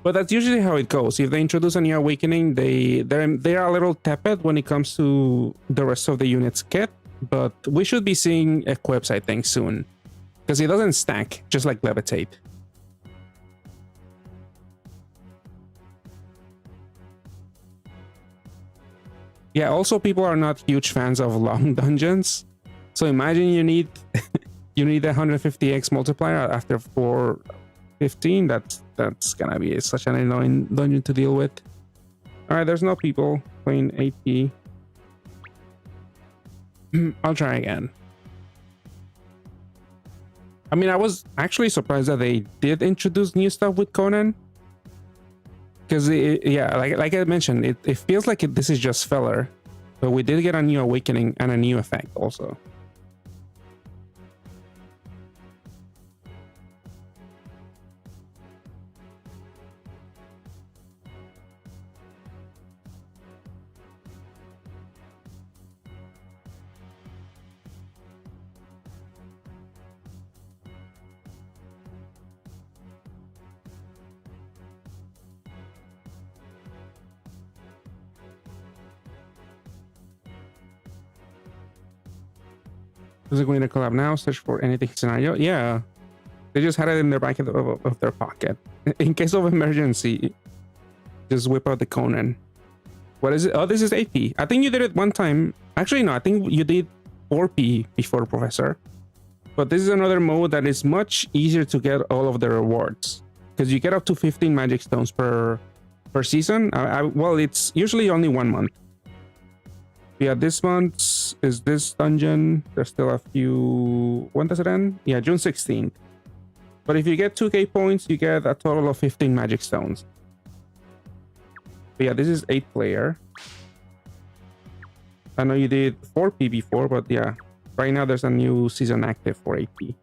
Speaker 1: But that's usually how it goes. If they introduce a new awakening, they're a little tepid when it comes to the rest of the unit's kit. But we should be seeing equips, I think, soon. Because it doesn't stack, just like Levitate. Yeah, also people are not huge fans of long dungeons. So imagine you need you need a 150x multiplier after 415. That's gonna be such an annoying dungeon to deal with. All right, there's no people. playing AP. I'll try again. I mean, I was actually surprised that they did introduce new stuff with Conan. Because, yeah, like I mentioned, it feels like this is just filler. But we did get a new awakening and a new effect also. Is it going to collab now? Search for anything scenario? Yeah. They just had it in their back of their pocket. In case of emergency, just whip out the Conan. What is it? Oh, this is AP. I think you did it one time. Actually, no, I think you did 4P before, Professor. But this is another mode that is much easier to get all of the rewards. Because you get up to 15 magic stones per season. Well, it's usually only 1 month. Yeah, this month is this dungeon. There's still a few. When does it end? Yeah, June 16th. But if you get 2k points, you get a total of 15 magic stones. But yeah, this is 8-player. I know you did 4P before, but yeah, right now there's a new season active for 8P.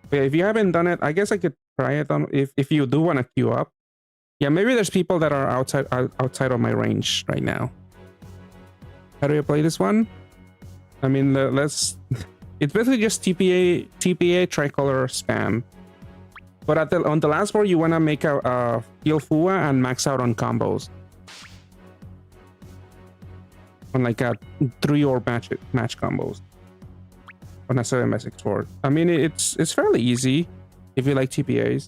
Speaker 1: But yeah, if you haven't done it, I guess I could try it on if you do want to queue up. Yeah, maybe there's people that are outside of my range right now. How do you play this one? I mean, let's. It's basically just TPA tricolor spam. But on the last board, you want to make a heal Fua and max out on combos. On like a 3-or match combos. On a 7x6 board. I mean, it's fairly easy if you like TPAs.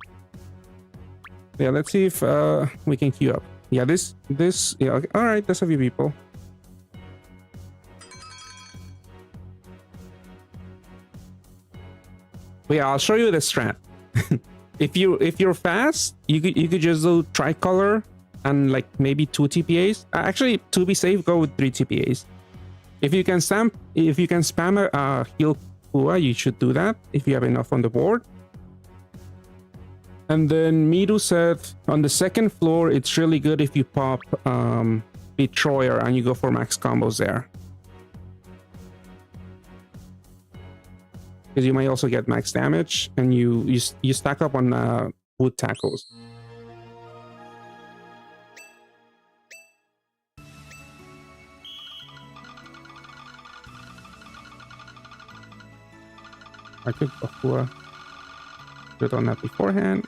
Speaker 1: Yeah, let's see if we can queue up. Yeah, this yeah, okay. All right, there's a few people. But yeah, I'll show you the strat. if you're fast, you could just do tricolor and like maybe 2 TPAs. Actually, to be safe, go with 3 TPAs. If you can spam a heal Fua, you should do that if you have enough on the board. And then Miru said on the second floor, it's really good if you pop Betrayer and you go for max combos there. Because you might also get max damage and you stack up on wood tackles. I could put on that beforehand.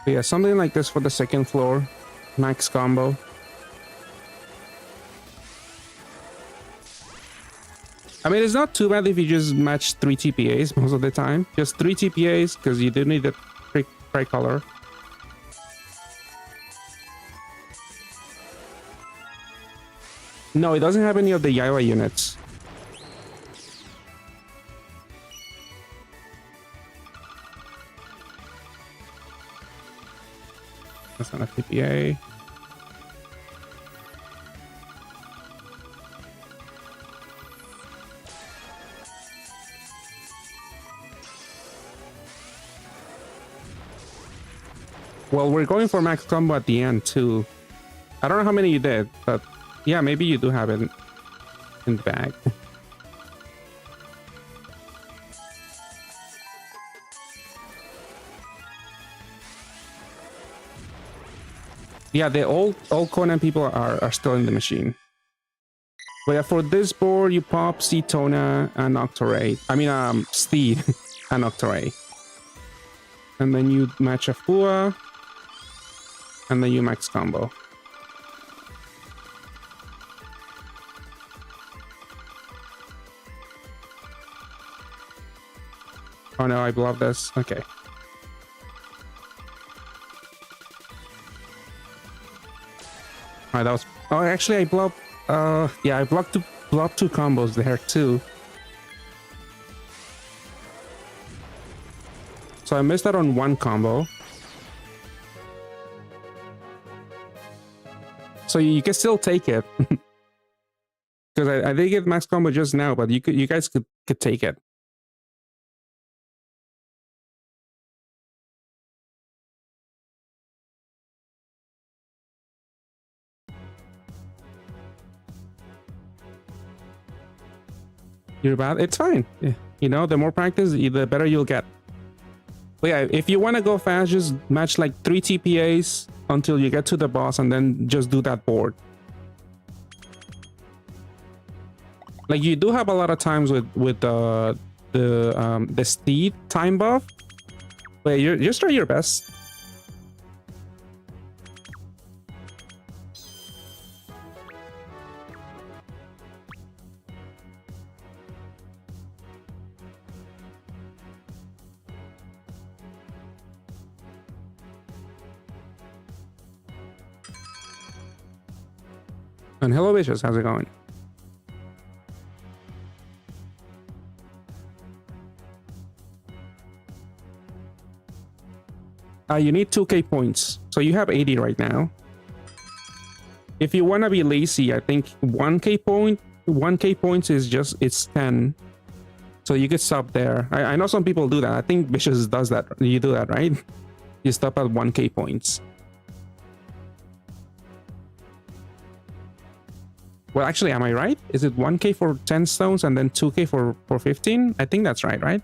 Speaker 1: Yeah, something like this for the second floor. Max combo. I mean, it's not too bad if you just match 3 TPAs most of the time. Just 3 TPAs, because you do need the tricolor. No, it doesn't have any of the YAIBA units. That's not a TPA. Well, we're going for max combo at the end too. I don't know how many you did, but yeah, maybe you do have it in the bag. Yeah, the old Conan people are still in the machine. But yeah, for this board, you pop Cetona and Octoray. I mean, Steed and Octoray. And then you match a Fua. And then you max combo. Oh no, I blocked this. Okay. Alright, that was... Oh, actually, I blocked... yeah, I blocked two combos there, too. So I missed out on one combo. So you can still take it. Because I did get max combo just now, but you guys could take it. You're bad. It's fine. Yeah. You know, the more practice, the better you'll get. But yeah, if you want to go fast, just match like 3 TPAs until you get to the boss, and then just do that board. Like you do have a lot of times with the speed time buff, but you just try your best. And hello, bitches, how's it going? You need 2k points, so you have 80 right now. If you want to be lazy, I think 1k points is just, it's 10, so you could stop there. I know some people do that. I think Vicious does that. You do that, right? You stop at 1k points. Well, actually, am I right? Is it 1k for 10 stones and then 2k for 15? I think that's right?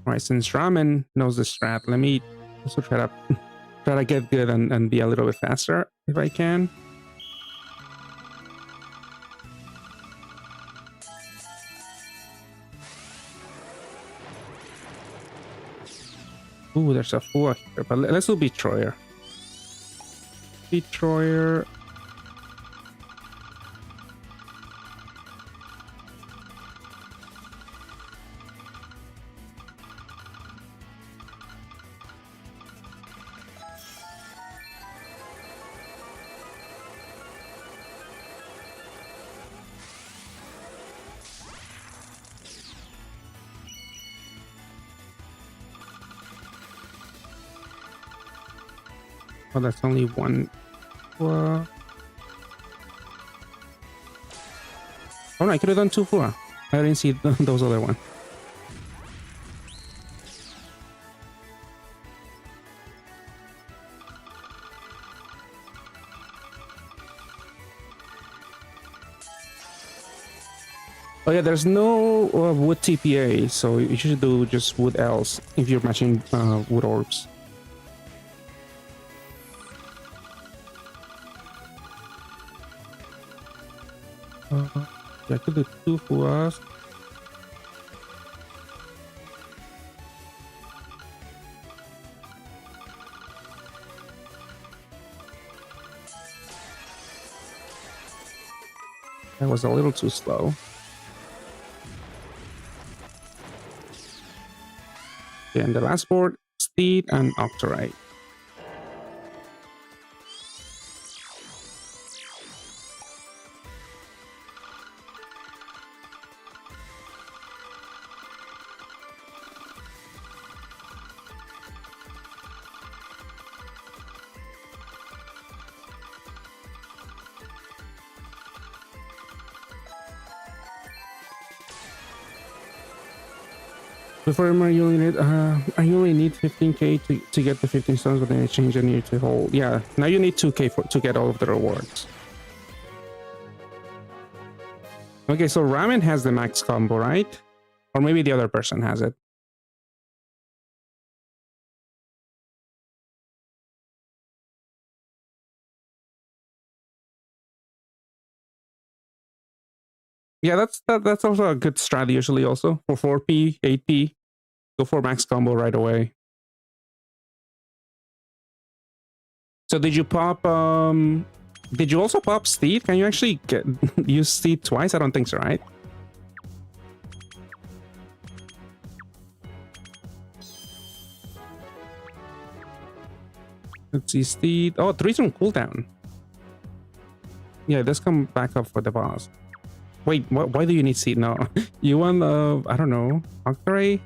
Speaker 1: Alright, since Ramen knows the strat, let me also try to get good and be a little bit faster if I can. Ooh, there's a four here, but let's do Betrayer. Betrayer. Oh, that's only one. Oh no, I could have done 2 4. I didn't see those other ones. Oh yeah, there's no wood TPA, so you should do just wood else if you're matching wood orbs. Yeah, I could do 2 for us. That was a little too slow. Okay, and the last board, Steed and Octorite. Before you only need 15k to get the 15 stones, but then you change and you need to hold. Yeah, now you need 2k to get all of the rewards. Okay, so Ramen has the max combo, right? Or maybe the other person has it. Yeah, that's also a good strat usually also for 4p, 8p. Go for max combo right away. So did you pop did you also pop Steed? Can you actually use Steed twice? I don't think so, right? Let's see, Steed. Oh, 3's on cooldown. Yeah, let's come back up for the boss. Wait, why do you need Steed now? You want I don't know, Octray?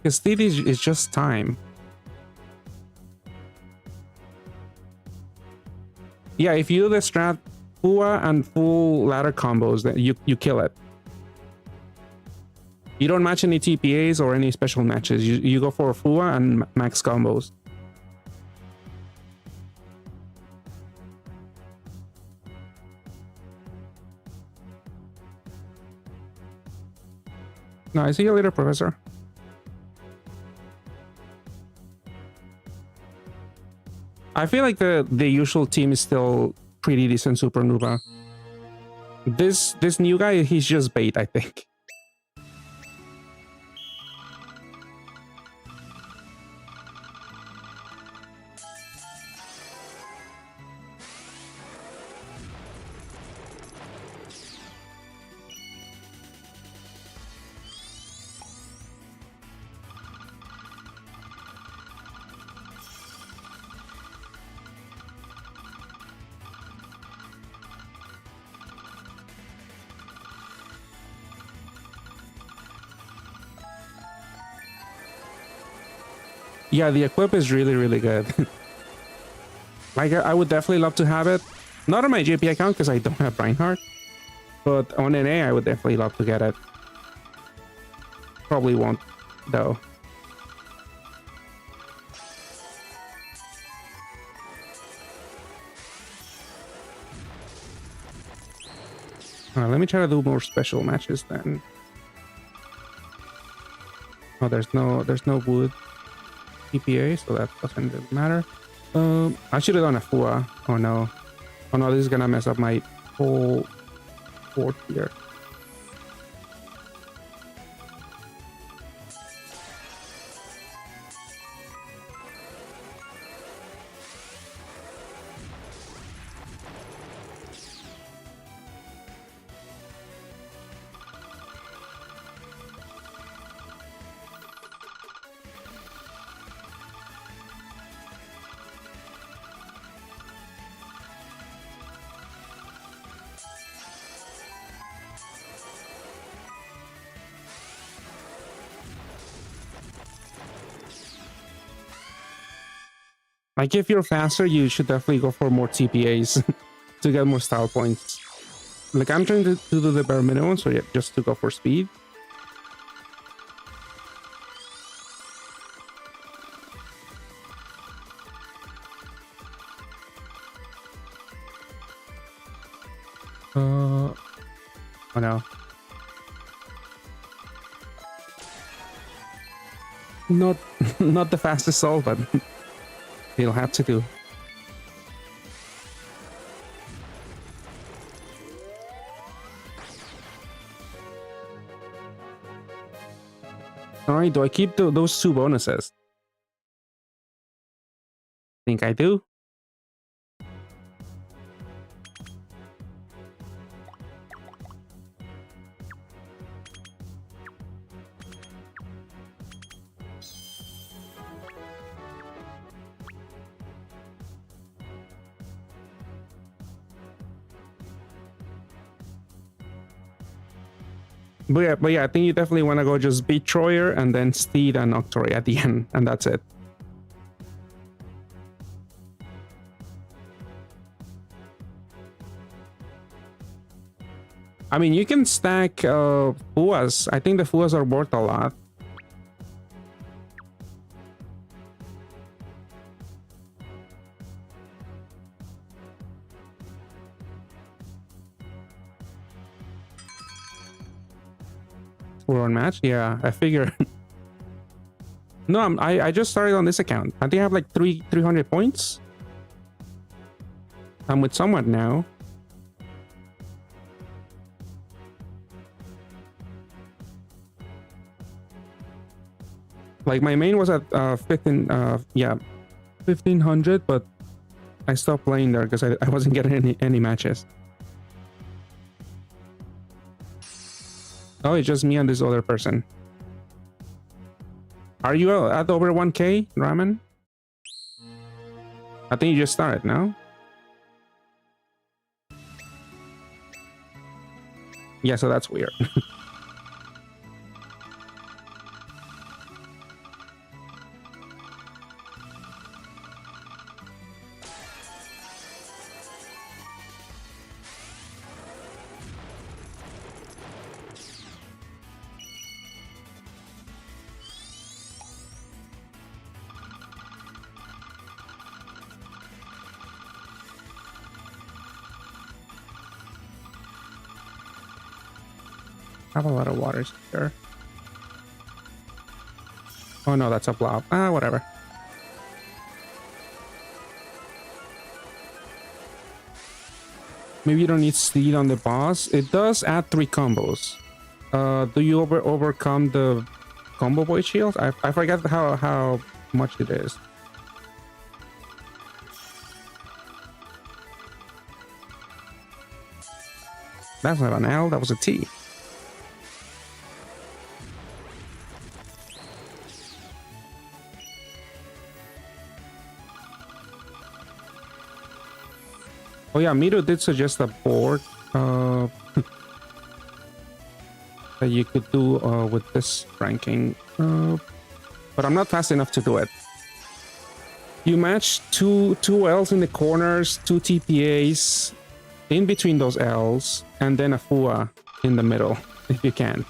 Speaker 1: Because Steed is just time. Yeah, if you do the strat Fua and full ladder combos, then you kill it. You don't match any TPAs or any special matches. You go for Fua and max combos. No, I see you later, Professor. I feel like the usual team is still pretty decent Super Nuba. This new guy, he's just bait, I think. Yeah, the equip is really good. Like, I would definitely love to have it. Not on my JP account because I don't have Reinhardt. But on NA, I would definitely love to get it. Probably won't, though. Let me try to do more special matches then. Oh, there's no wood TPA, so that doesn't really matter. I should have done a Fua. Oh no. Oh no, this is gonna mess up my whole board here. Like, if you're faster, you should definitely go for more TPAs to get more style points. Like, I'm trying to do the bare minimum, so yeah, just to go for speed. Oh no. Not the fastest soul, but he'll have to do. Alright, do I keep those two bonuses? Think I do. But yeah, I think you definitely want to go just beat Troyer and then Steed and Octory at the end, and that's it. I mean, you can stack Fuas. I think the Fuas are worth a lot. One match, yeah, I figure. No, I just started on this account. I think I have like 300 points. I'm with someone now. Like my main was at 1500, but I stopped playing there because I wasn't getting any matches. Oh, it's just me and this other person. Are you at over 1k, Ramen? I think you just started, no? Yeah, so that's weird. I have a lot of waters here. Oh no, that's a blob. Ah, whatever. Maybe you don't need speed on the boss. It does add 3 combos. Do you overcome the combo boy shield? I forget how much it is. That's not an L, that was a T. Oh yeah, Mito did suggest a board that you could do with this ranking, but I'm not fast enough to do it. You match two L's in the corners, 2 TPAs in between those L's, and then a Fua in the middle, if you can.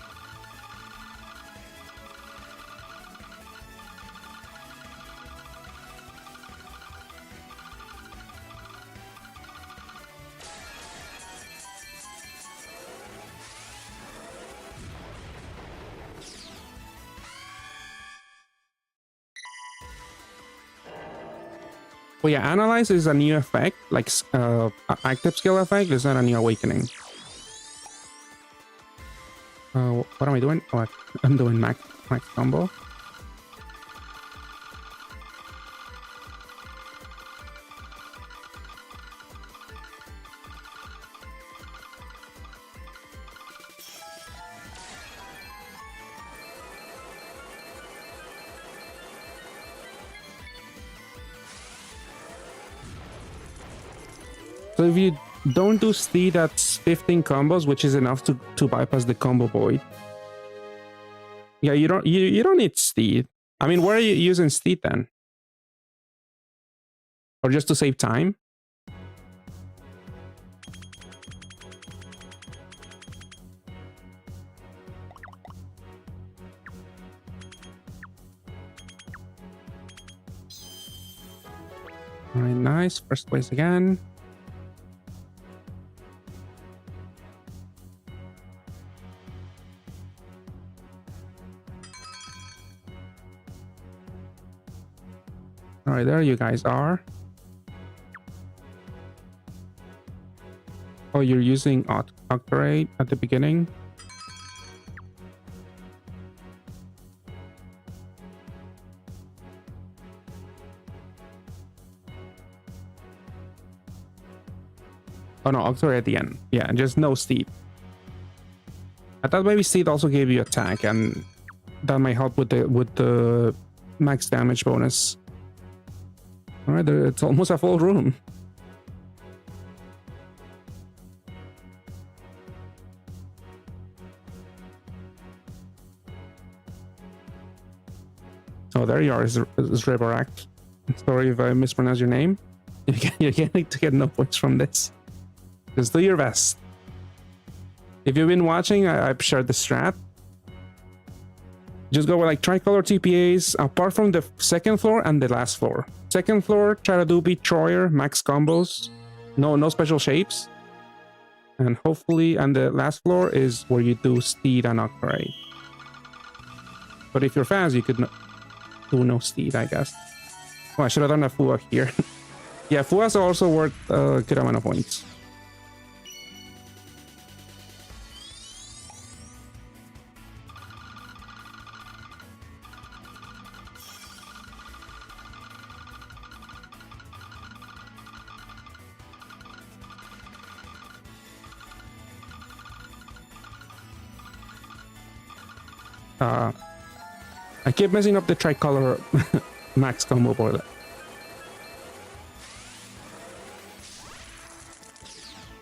Speaker 1: Well, yeah, Analyze is a new effect, like active skill effect. It's not a new awakening. What am I doing? Oh, I'm doing max combo. So if you don't do speed, that's 15 combos, which is enough to bypass the combo void. Yeah, you don't need speed. I mean, where are you using speed then? Or just to save time? All right, nice. First place again. All right, there you guys are. Oh, you're using Octorate at the beginning. Oh no, Octorate at the end. Yeah, just no Steed. I thought maybe Steed also gave you attack, and that might help with the max damage bonus. All right, it's almost a full room. Oh, there you are, is Revorak. Sorry if I mispronounced your name. You're getting to get no points from this. Just do your best. If you've been watching, I've shared the strat. Just go with like tricolor TPAs, apart from the second floor and the last floor. Second floor, try to do beat Troyer, max combos, no special shapes. And hopefully, and the last floor is where you do Steed and Octorate. But if you're fast, you could do no Steed, I guess. Oh, I should have done a Fua here. Yeah, Fua's also worth a good amount of points. I keep messing up the tricolor max combo boiler.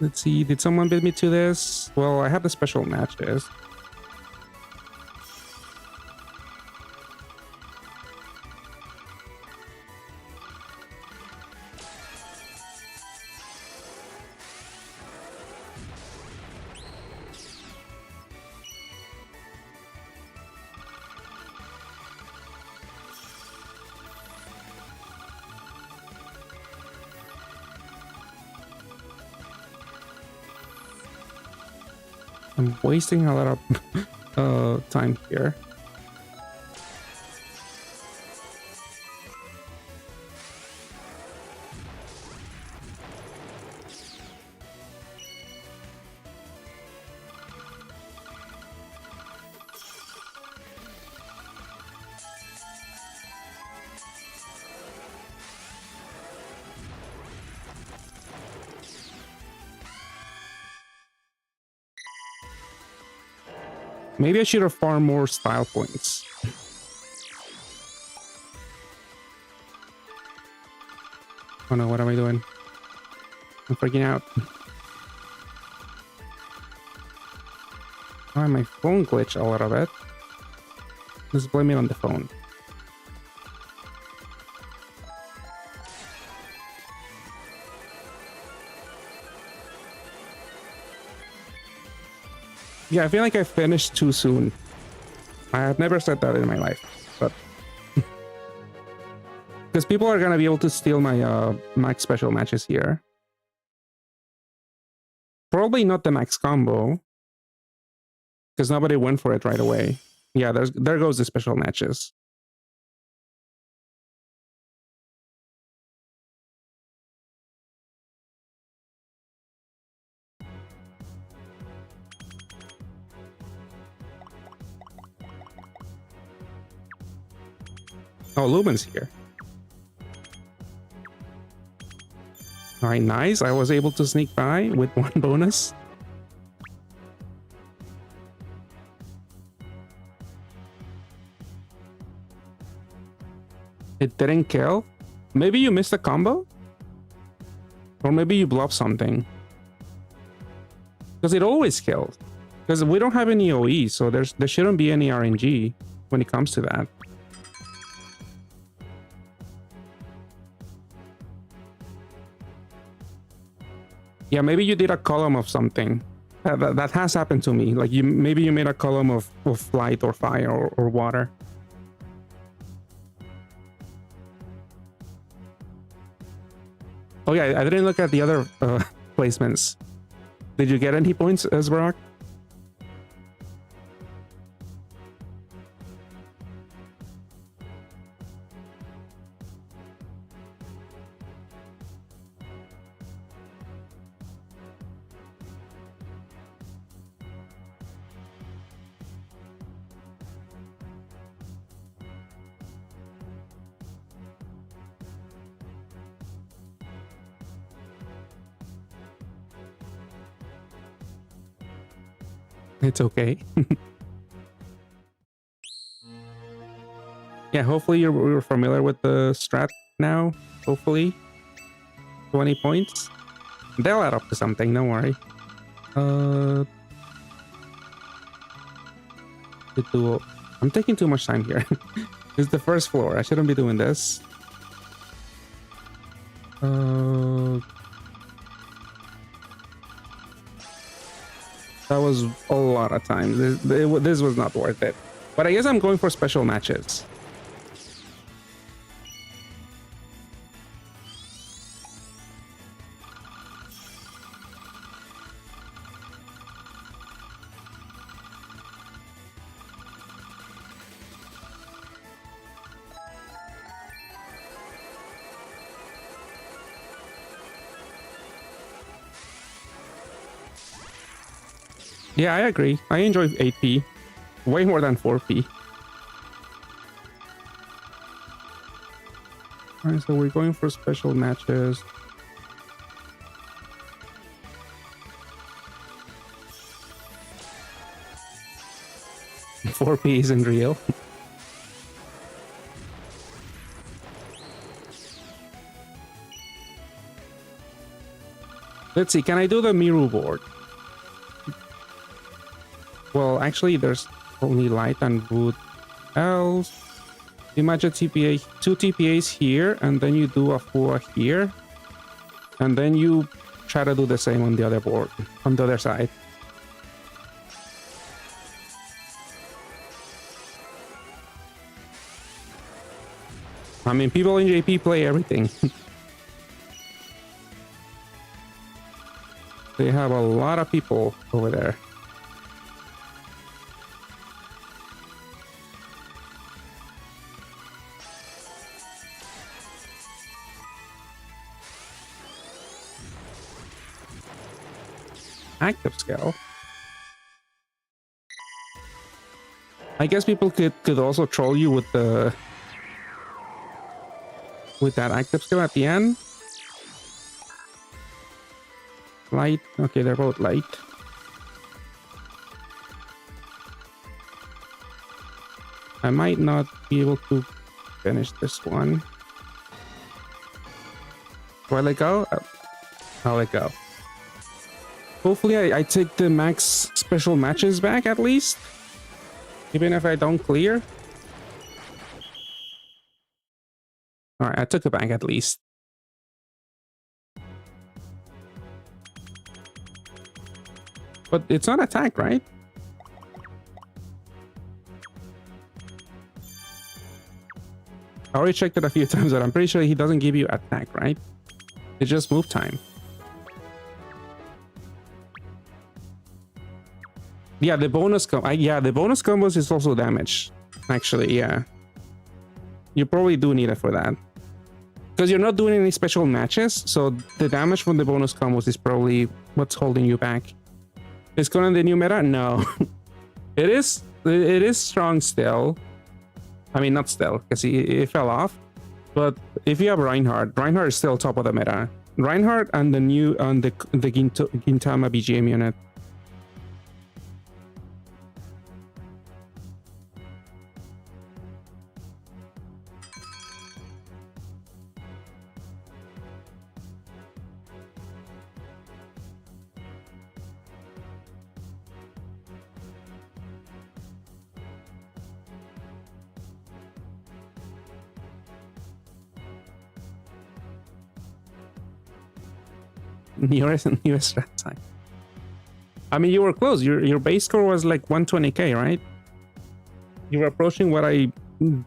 Speaker 1: Let's see, did someone beat me to this? Well, I have the special matches. I'm wasting a lot of time here. Maybe I should have farmed more style points. Oh no, what am I doing? I'm freaking out. Why my phone glitched a little bit? Let's blame it on the phone. Yeah, I feel like I finished too soon. I have never said that in my life, but because people are gonna be able to steal my max special matches here. Probably not the max combo, because nobody went for it right away. Yeah, there goes the special matches. Oh, Lumen's here. All right, nice. I was able to sneak by with one bonus. It didn't kill. Maybe you missed a combo? Or maybe you bluffed something. Because it always kills. Because we don't have any OE, so there shouldn't be any RNG when it comes to that. Yeah, maybe you did a column of something. That has happened to me. Like maybe you made a column of light or fire or water. Oh yeah, I didn't look at the other placements. Did you get any points, Ezbrock? It's okay. Yeah, hopefully you're familiar with the strat now. Hopefully. 20 points. They'll add up to something, don't worry. I'm taking too much time here. This is the first floor. I shouldn't be doing this. That was a lot of time. This was not worth it. But I guess I'm going for special matches. Yeah, I agree. I enjoy 8p. Way more than 4p. Alright, so we're going for special matches. 4P isn't real. Let's see, can I do the Miru board? Well, actually, there's only light and wood else. Imagine TPA, 2 TPAs here, and then you do a Fua here. And then you try to do the same on the other board, on the other side. I mean, people in JP play everything. They have a lot of people over there. Active skill. I guess people could also troll you with the that active skill at the end. Light. Okay, they're both light. I might not be able to finish this one. Do I let go? I'll let go. Hopefully I take the max special matches back at least. Even if I don't clear. Alright, I took it back at least. But it's not attack, right? I already checked it a few times, but I'm pretty sure he doesn't give you attack, right? It's just move time. Yeah, the bonus yeah, the bonus combos is also damage. Actually, yeah. You probably do need it for that. Because you're not doing any special matches, so the damage from the bonus combos is probably what's holding you back. Is Conan the new meta? No. It is strong still. I mean, not still, because it fell off. But if you have Reinhardt is still top of the meta. Reinhardt and the new the Gintama BGM unit. Newest strat time. I mean, you were close. Your base score was like 120k, right? You were approaching what I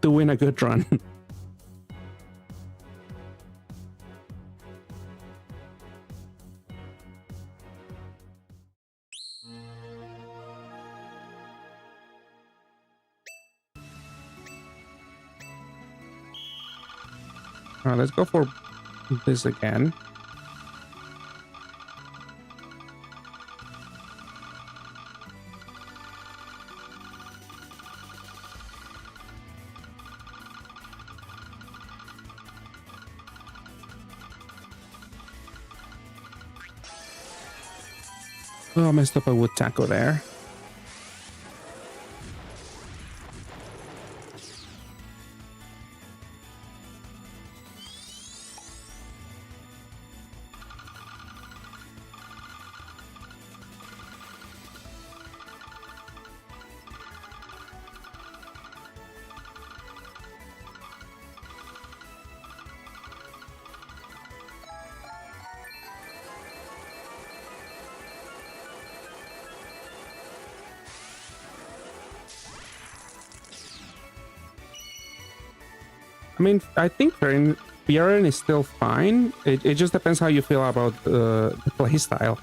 Speaker 1: do in a good run. Alright, let's go for this again. Oh, I messed up a wood taco there. I mean, I think Bjorn is still fine. It just depends how you feel about the playstyle.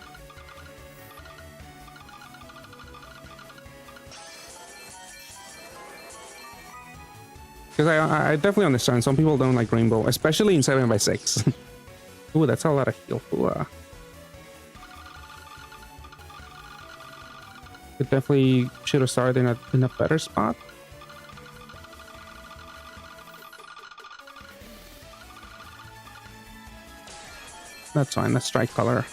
Speaker 1: Because I definitely understand some people don't like Rainbow, especially in 7x6. Ooh, that's a lot of heal. It definitely should have started in a better spot. That's fine, let's try color.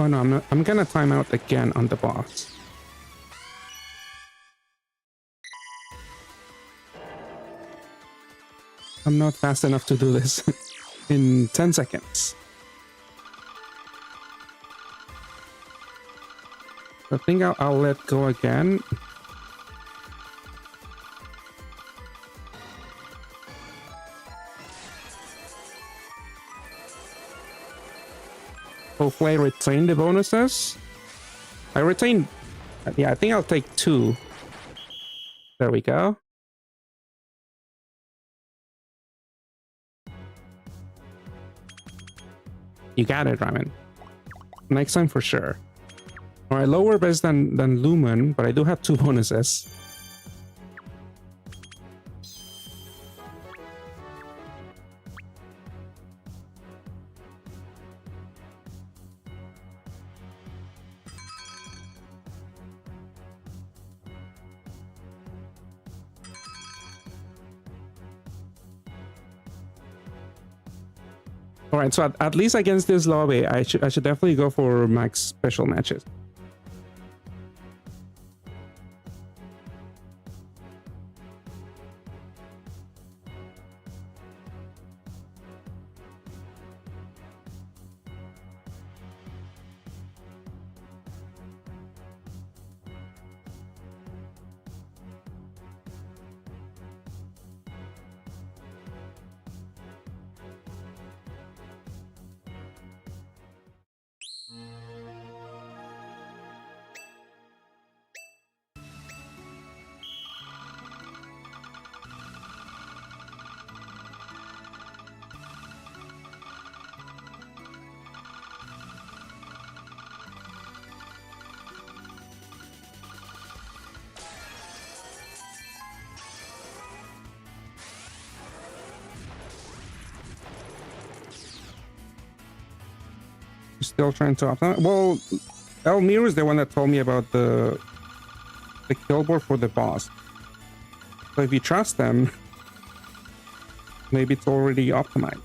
Speaker 1: Oh no, I'm not. I'm gonna time out again on the boss. I'm not fast enough to do this in 10 seconds. I think I'll let go again. Hopefully I retain the bonuses. I retained... Yeah, I think I'll take 2. There we go. You got it, Ramen. Next time for sure. Alright, lower base than Lumen, but I do have 2 bonuses. All right, so at least against this lobby, I should definitely go for max special matches. Still trying to optimize. Well, Elmir is the one that told me about the kill board for the boss. So if you trust them, maybe it's already optimized.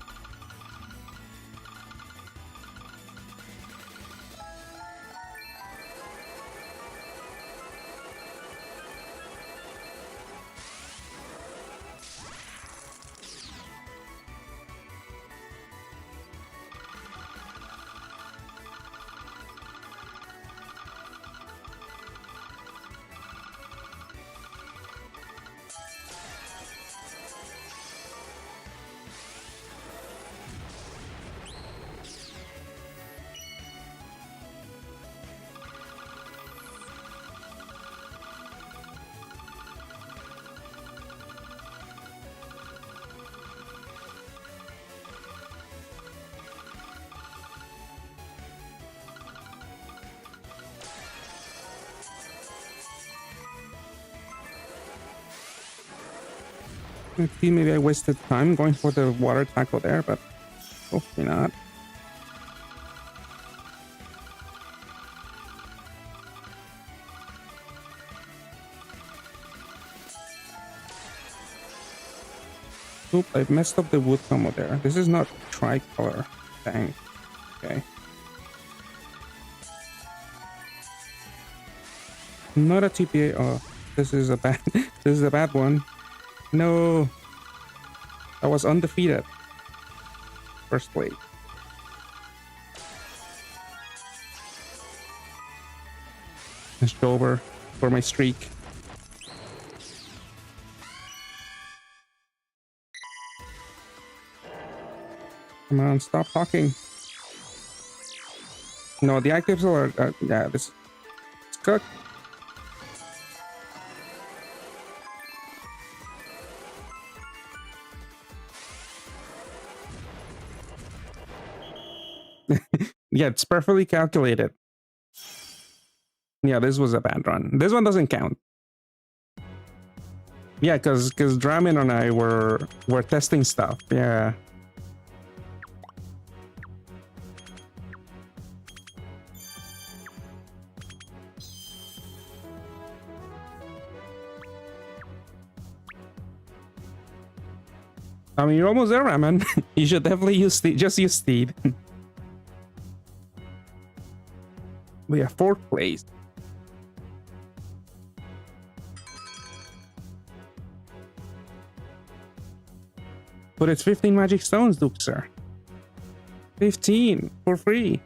Speaker 1: Maybe I wasted time going for the water tackle there, but hopefully not. Oop, I've messed up the wood combo there. This is not tricolor. Dang. Okay. Not a TPA. Oh, this is a bad this is a bad one. No, I was undefeated. First play. Let's go over for my streak. Come on, stop talking. No, the actives are yeah, this it's cooked. Yeah, it's perfectly calculated. Yeah, this was a bad run. This one doesn't count. Yeah, because Dramin and I were testing stuff. Yeah. I mean, you're almost there, Ramen. You should definitely use Steed. Just use Steed. We have 4th place. But it's 15 magic stones, Duke, sir. 15 for free.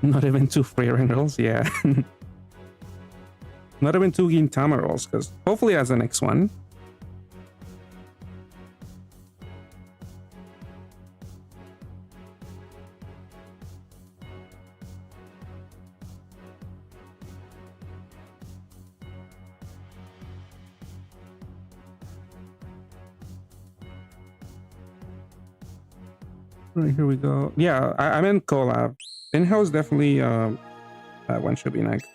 Speaker 1: Not even 2 free rolls, yeah. Not even 2 Gintama rolls, because hopefully that's the next one. Right, here we go. Yeah, I meant collab. In-house definitely that one should be next.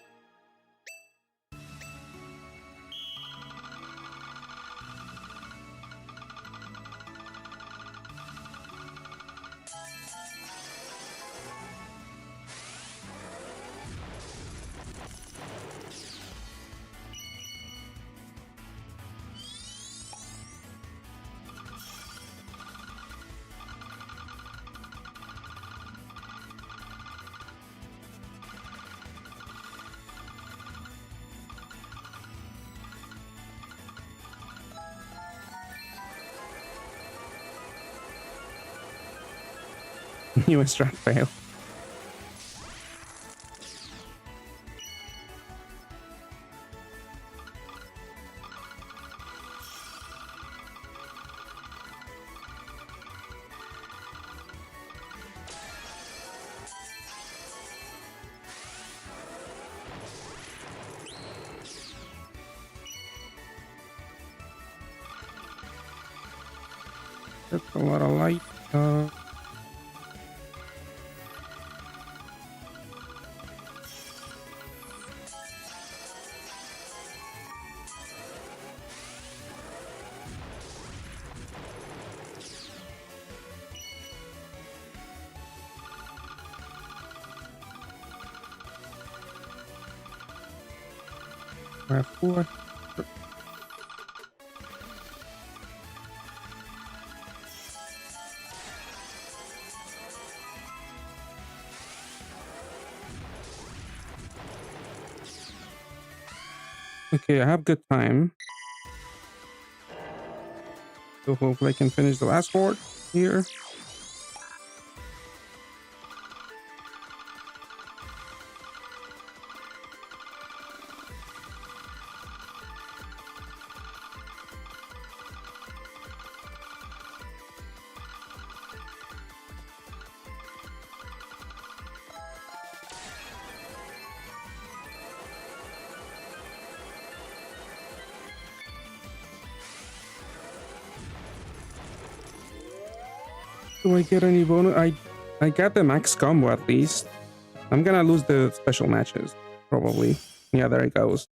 Speaker 1: US strat fail. That's a lot of light. Four. Okay, I have good time. So hopefully I can finish the last board here. Do I get any bonus? I got the max combo at least. I'm gonna lose the special matches, probably. Yeah, there it goes.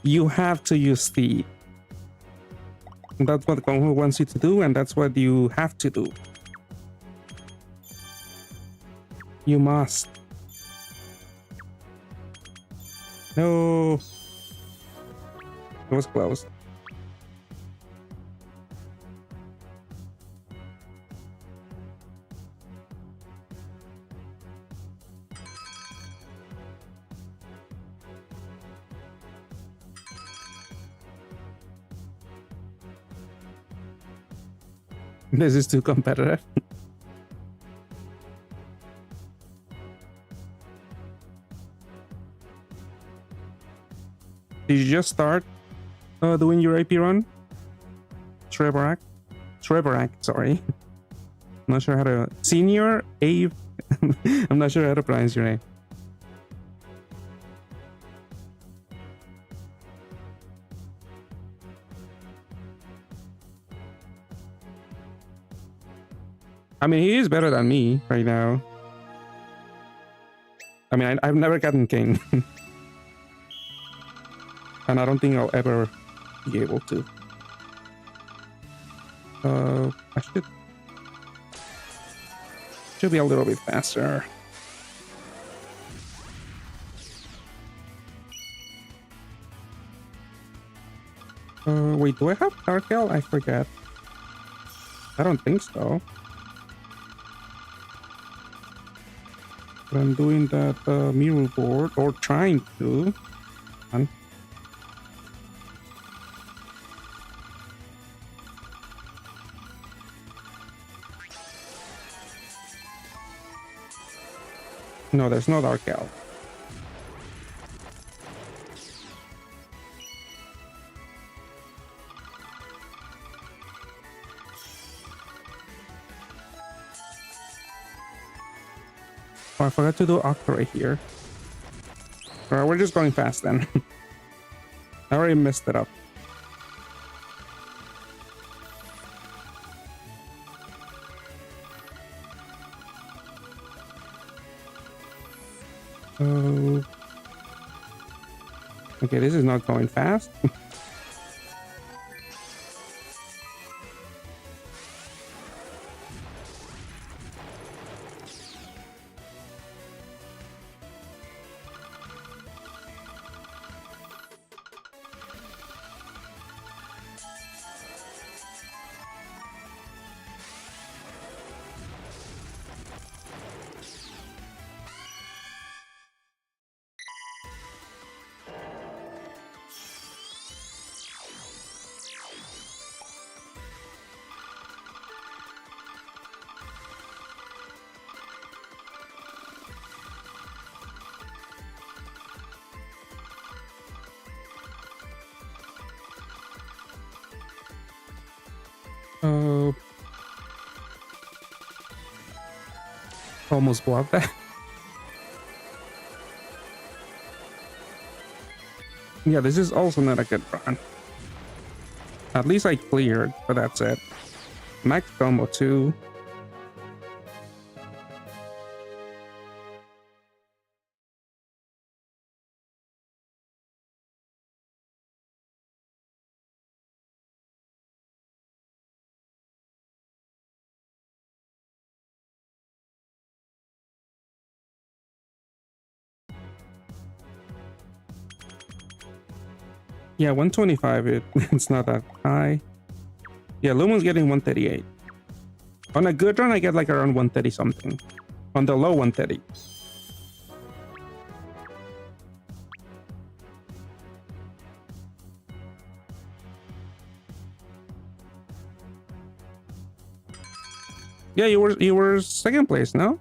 Speaker 1: You have to use speed. That's what Kung wants you to do, and that's what you have to do. You must. No. It was close. This is too competitive. Did you just start doing your AP run? Trevorak? Trevorak, sorry. I'm not sure how to... Senior Ave? I'm not sure how to pronounce your name. I mean, he is better than me right now. I mean, I've never gotten king. And I don't think I'll ever be able to. I should be a little bit faster. Wait, do I have Dark Elf? I forget. I don't think so. But I'm doing that mirror board, or trying to. No, there's no Dark Elf. Oh, I forgot to do Octa right here. Alright, we're just going fast then. I already messed it up. Okay, this is not going fast. Almost blocked that. Yeah, this is also not a good run. At least I cleared, but that's it. Max combo too. Yeah, 125, it's not that high. Yeah, Lumen's getting 138. On a good run, I get like around 130 something. On the low, 130. Yeah, you were second place, no?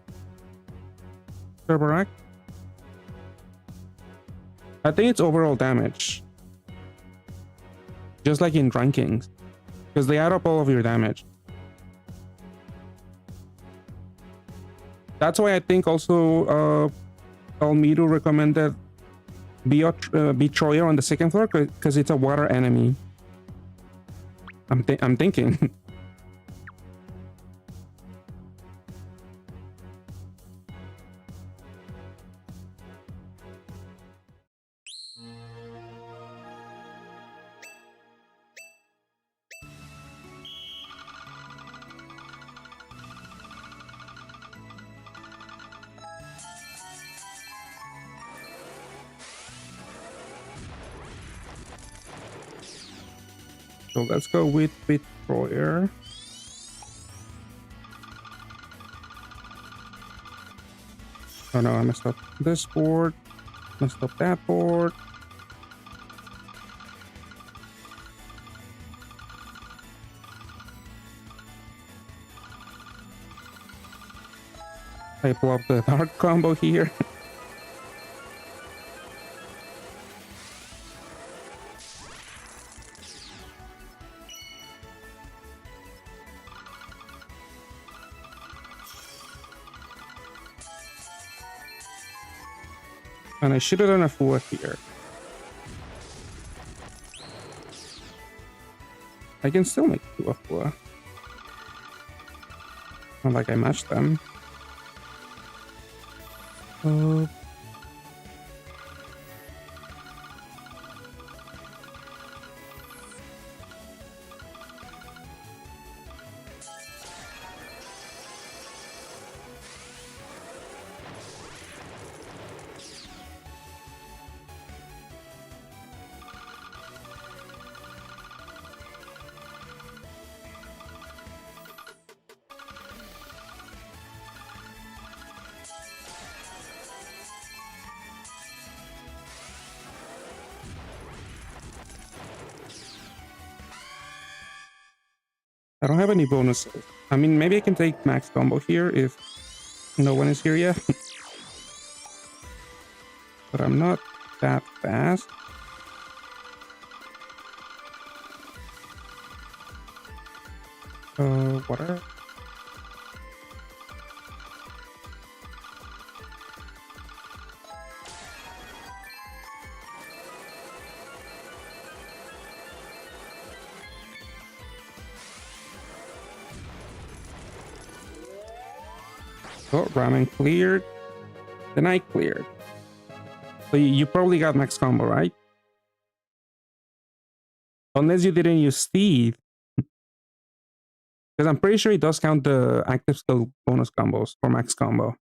Speaker 1: Turborack? I think it's overall damage. Just like in rankings. Because they add up all of your damage. That's why I think also Almido recommended Betrayer on the second floor, because it's a water enemy. I'm thinking. So let's go with Betrayer. Oh no, I messed up this board. Messed up that board. I pull up the dark combo here. And I should have done a Fua here. I can still make two of Fua. Not like I matched them. I don't have any bonuses. I mean, maybe I can take max combo here if no one is here yet. But I'm not that fast. Water. Oh, ramen cleared. Then I cleared. So you probably got max combo, right? Unless you didn't use Steve. Because I'm pretty sure it does count the active skill bonus combos for max combo.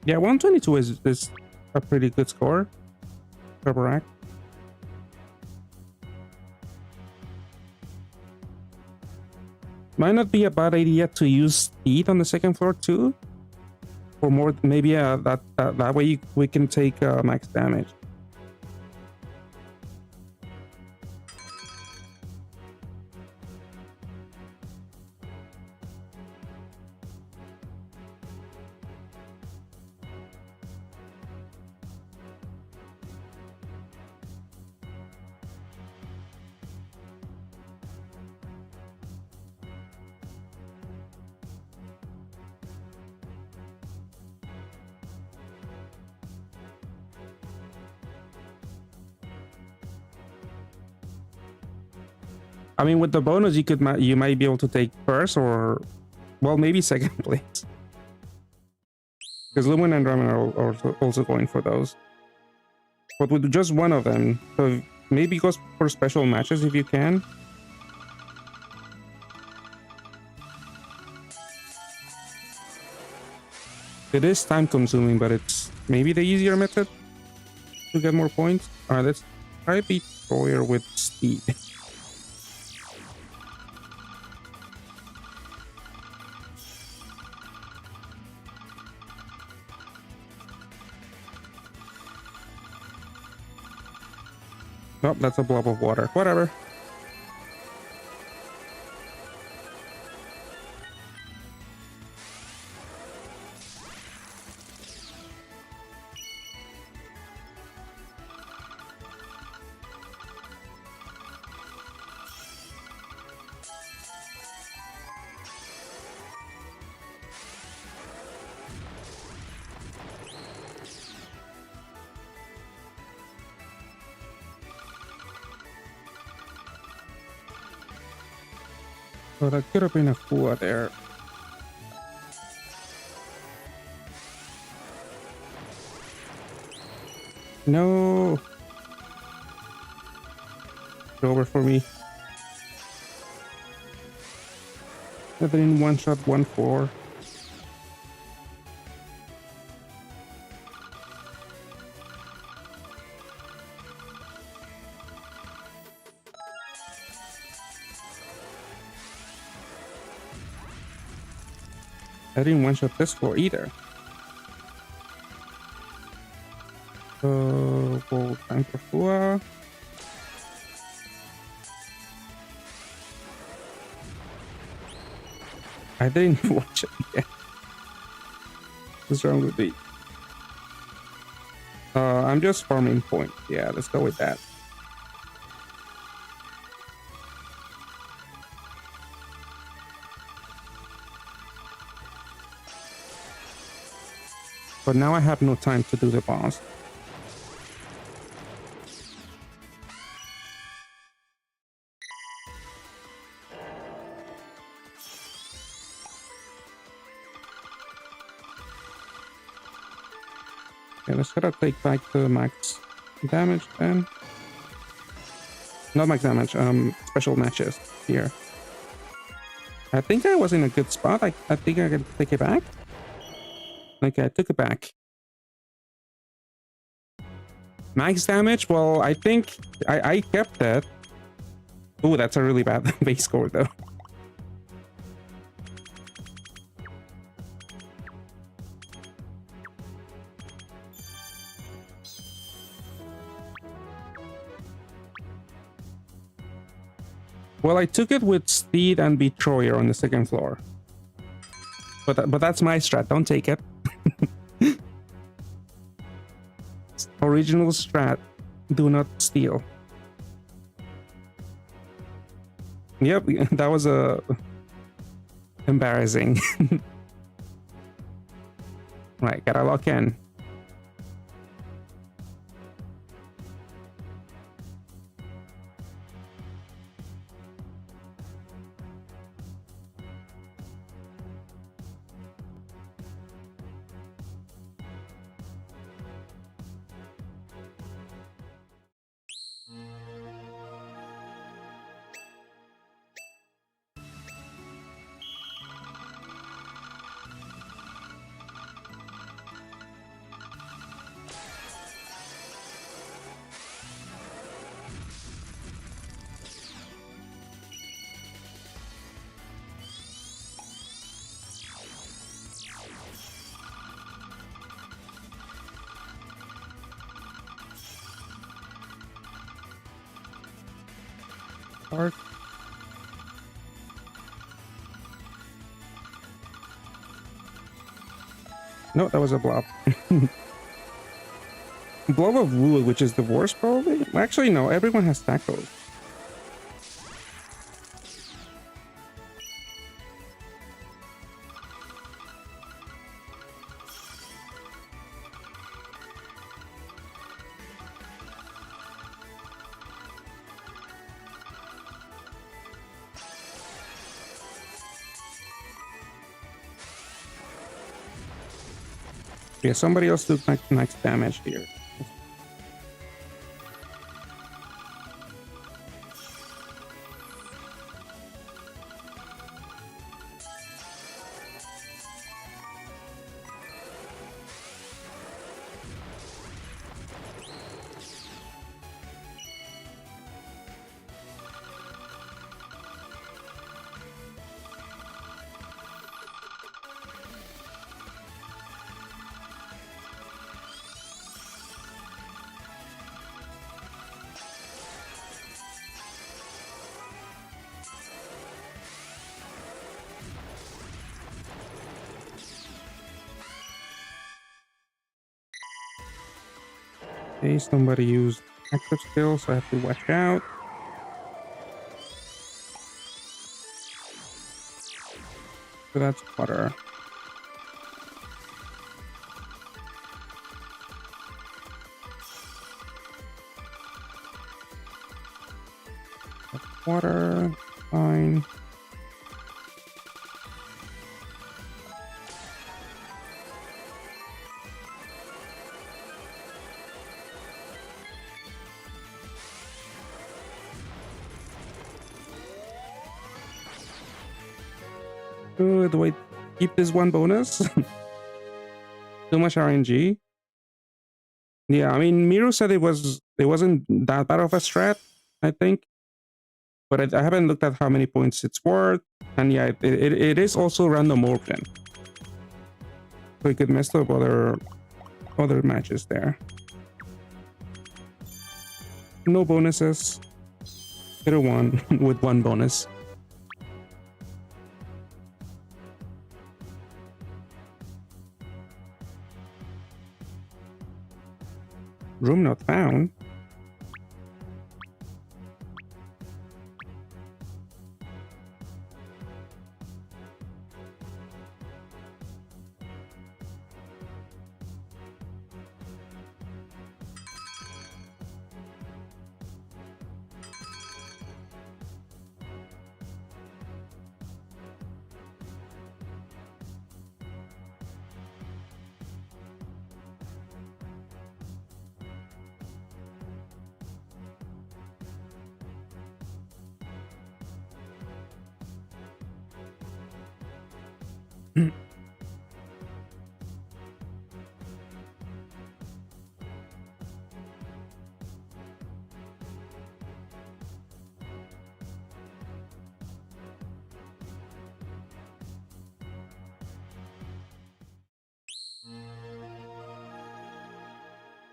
Speaker 1: Yeah, 122 is a pretty good score. Correct. Might not be a bad idea to use speed on the second floor too, for more. Maybe that way we can take max damage. I mean, with the bonus, you might be able to take first or, well, maybe second place. Because Lumen and Ramen are also going for those. But with just one of them, so maybe go for special matches if you can. It is time consuming, but it's maybe the easier method to get more points. Alright, let's try beat Troyer with speed. Oh, that's a blob of water. Whatever. So that could have been a Fua there. No. It's over for me. And then one shot, 1-4. I didn't one-shot this floor either. So, go time for Fua. I didn't watch it yet. What's wrong with me? I'm just farming points. Yeah, let's go with that. But now I have no time to do the boss. Okay, let's try to take back the max damage then. Not max damage, special matches here. I think I was in a good spot. I think I can take it back. Okay, I took it back. Max damage? Well, I think I kept that. Oh, that's a really bad base score though. Well, I took it with Steed and Betrayer on the second floor. But that's my strat. Don't take it. Original strat. Do not steal. Yep, that was embarrassing. Right, gotta lock in. Park. No, that was a blob. Blob of wood, which is the worst probably. Actually, no, everyone has tacos. Yeah, somebody else took max damage here. Okay, somebody used active skill, so I have to watch out. So that's water. That's water, fine. Do I keep this one bonus? Too much RNG. Yeah, I mean, Miru said it wasn't that bad of a strat, I think. But I haven't looked at how many points it's worth. And yeah, it is also random orphan. So it could mess up other matches there. No bonuses. Hit a one with one bonus. Room not found.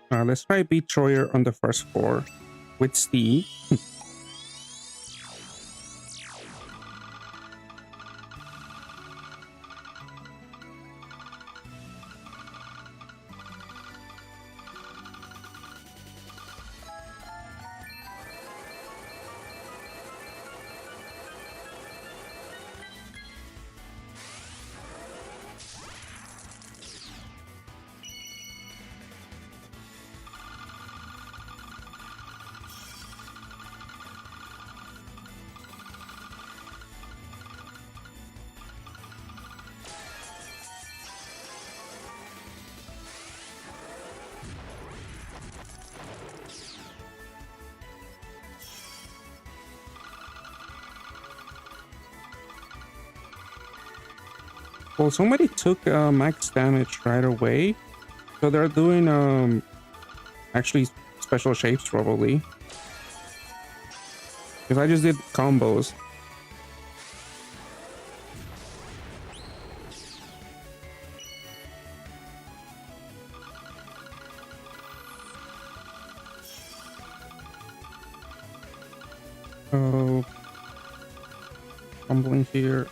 Speaker 1: Let's try Beat Troyer on the first floor with Steve. Well, somebody took max damage right away, so they're doing actually special shapes probably. Because I just did combos. Oh, fumbling here.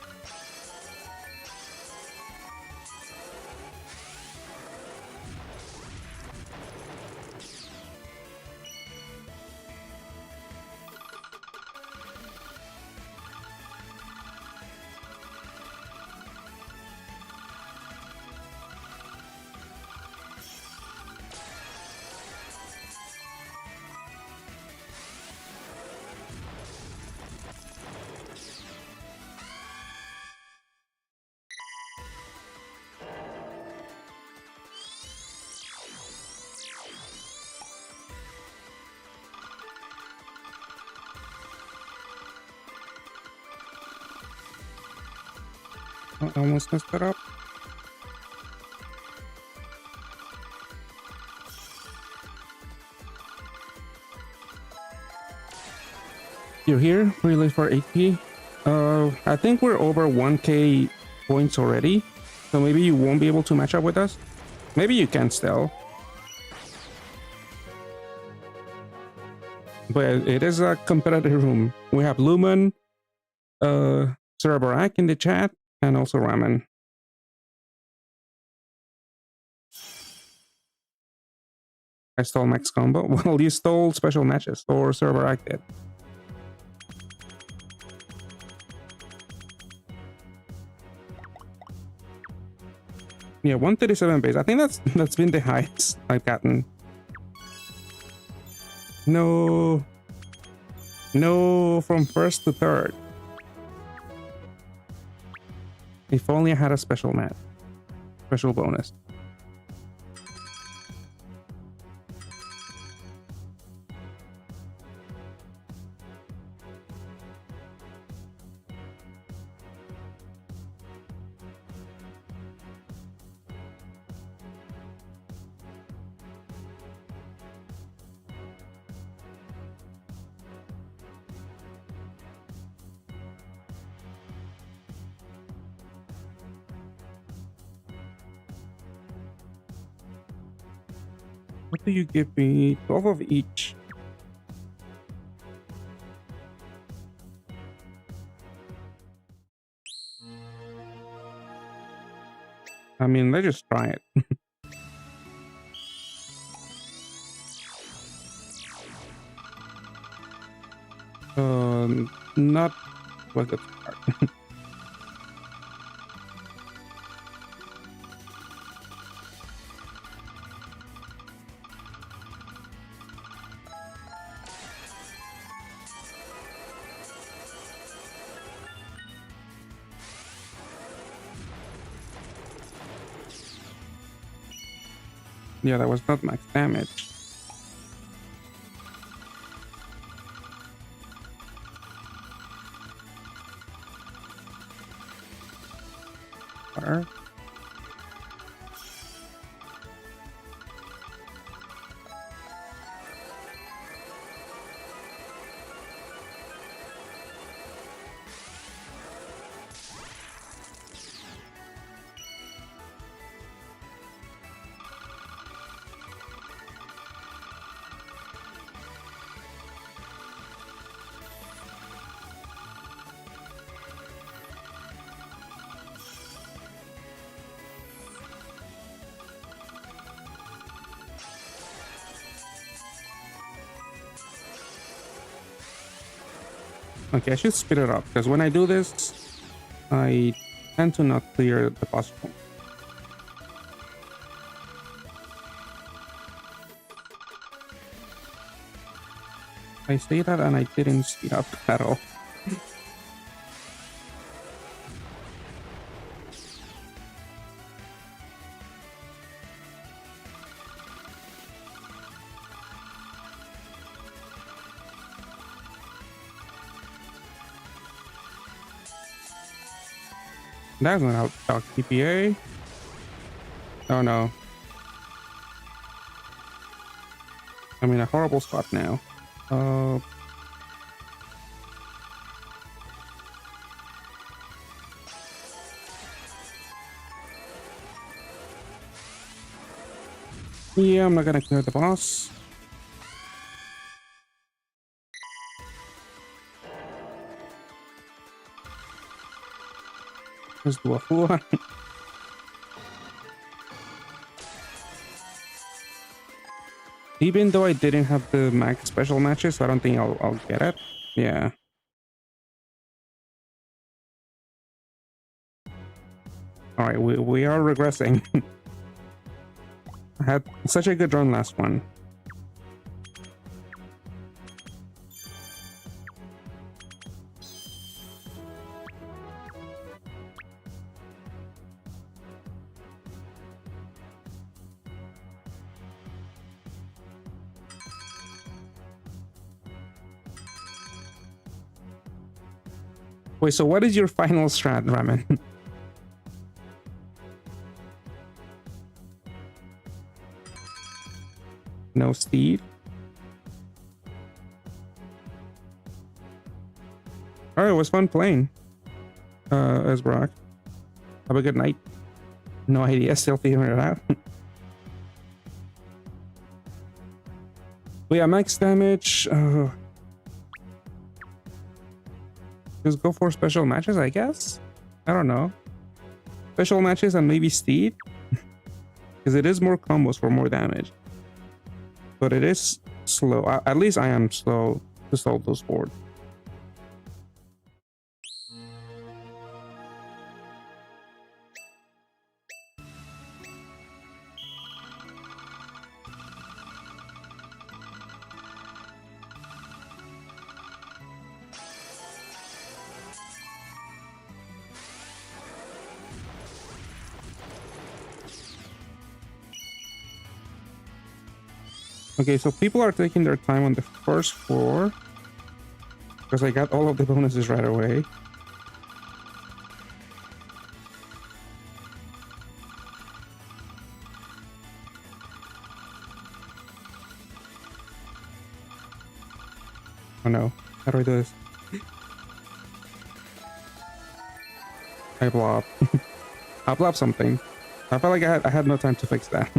Speaker 1: I almost messed that up. You're here, really for 8P. I think we're over 1k points already, so maybe you won't be able to match up with us. Maybe you can still. But it is a competitive room. We have Lumen, Cerebrak in the chat, and also Ramen. I stole max combo. Well, you stole special matches, or Cerebrak did. Yeah, 137 base. I think that's been the highest I've gotten. No, from first to third. If only I had a special match, special bonus. What do you give me? 12 of each. I mean, let's just try it. Not what the start. Yeah, that was not max damage. Water. Okay, I should speed it up because when I do this, I tend to not clear the puzzle. I say that and I didn't speed up at all. That's not out TPA. Oh no. I'm in a horrible spot now. Yeah, I'm not gonna clear the boss. Let's do a full one. Even though I didn't have the max special matches, so I don't think I'll get it. Yeah. All right, we are regressing. I had such a good run last one. Wait, so what is your final strat, Ramen? No Steve? Alright, it was fun playing. As Brock. Have a good night. No idea, still figuring it out. But yeah, max damage. Just go for special matches, I guess? I don't know. Special matches and maybe Steed? Because it is more combos for more damage. But it is slow. At least I am slow to solve those boards. Okay, so people are taking their time on the first floor because I got all of the bonuses right away. Oh no, how do I do this? I blob. I blob something. I felt like I had no time to fix that.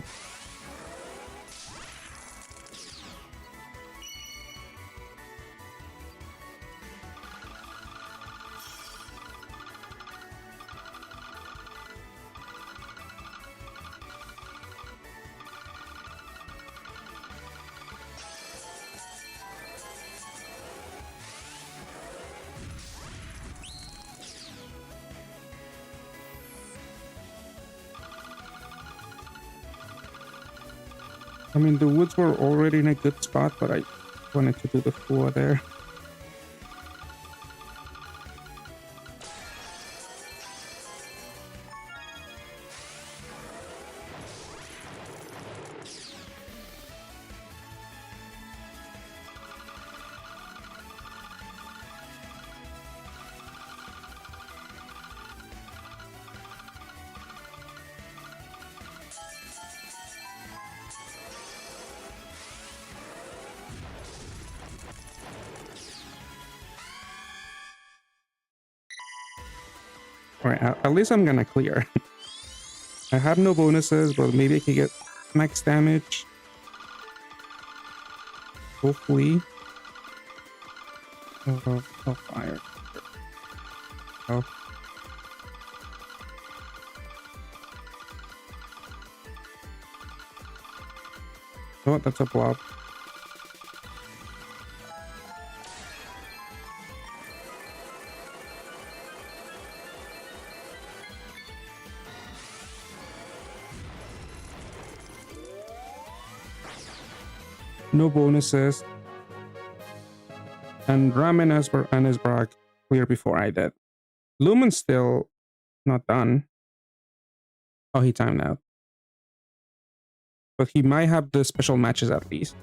Speaker 1: I mean, the woods were already in a good spot, but I wanted to do the floor there. Alright, at least I'm gonna clear. I have no bonuses, but maybe I can get max damage. Hopefully. Oh, fire. Oh. Oh, that's a blob. no bonuses. And Ramen and Esbrak clear before I did. Lumen's still not done. Oh, he timed out. But he might have the special matches at least.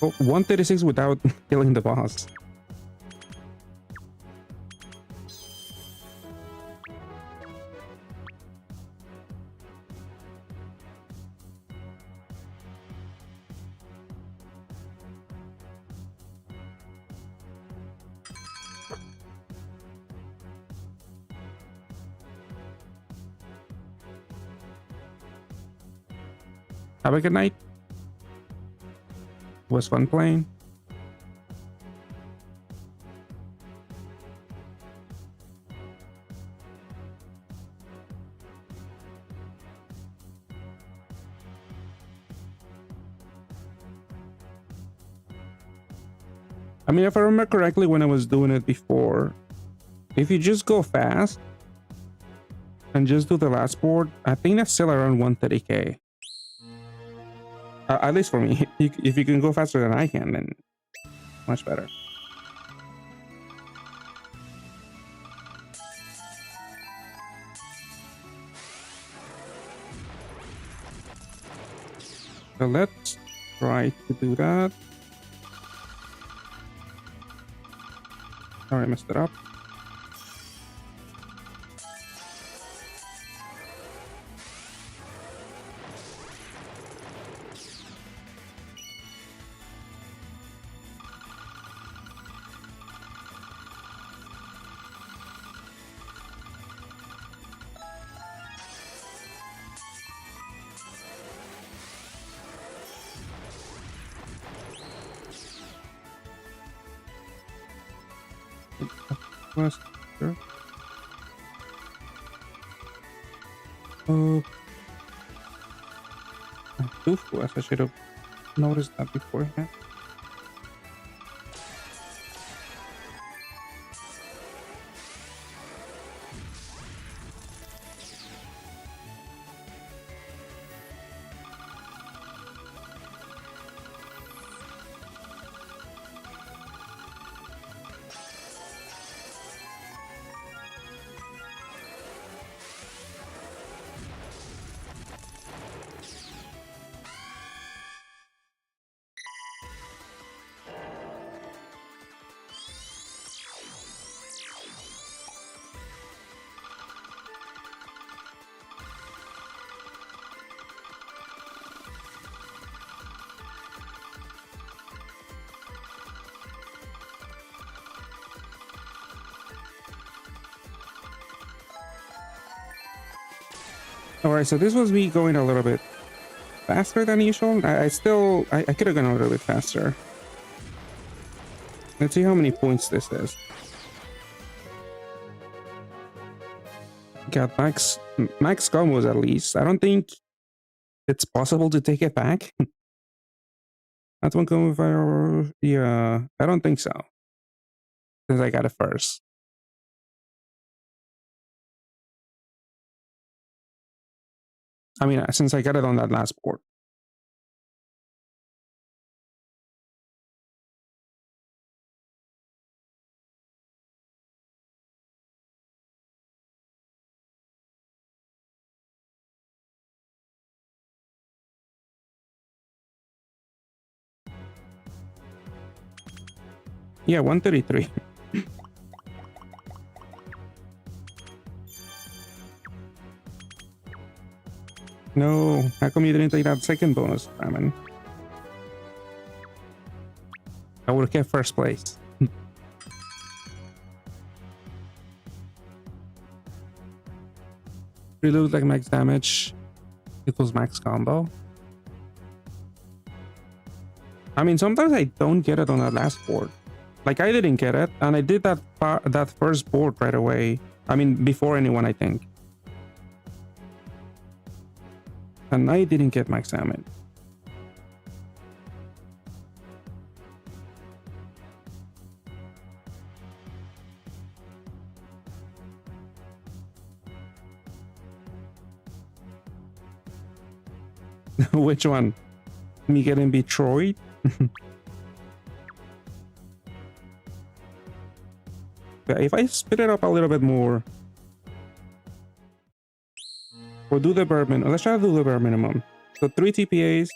Speaker 1: Oh, 136 without killing the boss. Have a good night. It was fun playing. I mean, if I remember correctly, when I was doing it before, if you just go fast and just do the last board, I think that's still around 130k. At least for me. If you can go faster than I can, then much better. So let's try to do that. Sorry, I messed it up. Sure. Oh, too fast. I should have noticed that beforehand. All right, so this was me going a little bit faster than usual. I could have gone a little bit faster. Let's see how many points this is. Got max combos at least. I don't think it's possible to take it back. That's one combo fire. Yeah, I don't think so. Since I got it first. I mean, since I got it on that last board. Yeah, 133. No, how come you didn't take that second bonus, Ramen? I would have kept first place. Reload like max damage equals max combo. I mean, sometimes I don't get it on that last board. Like, I didn't get it, and I did that first board right away. I mean, before anyone, I think. And I didn't get max damage. Which one? Me getting betrayed? If I speed it up a little bit more, or do the bare minimum. Let's try to do the bare minimum. So 3 TPAs.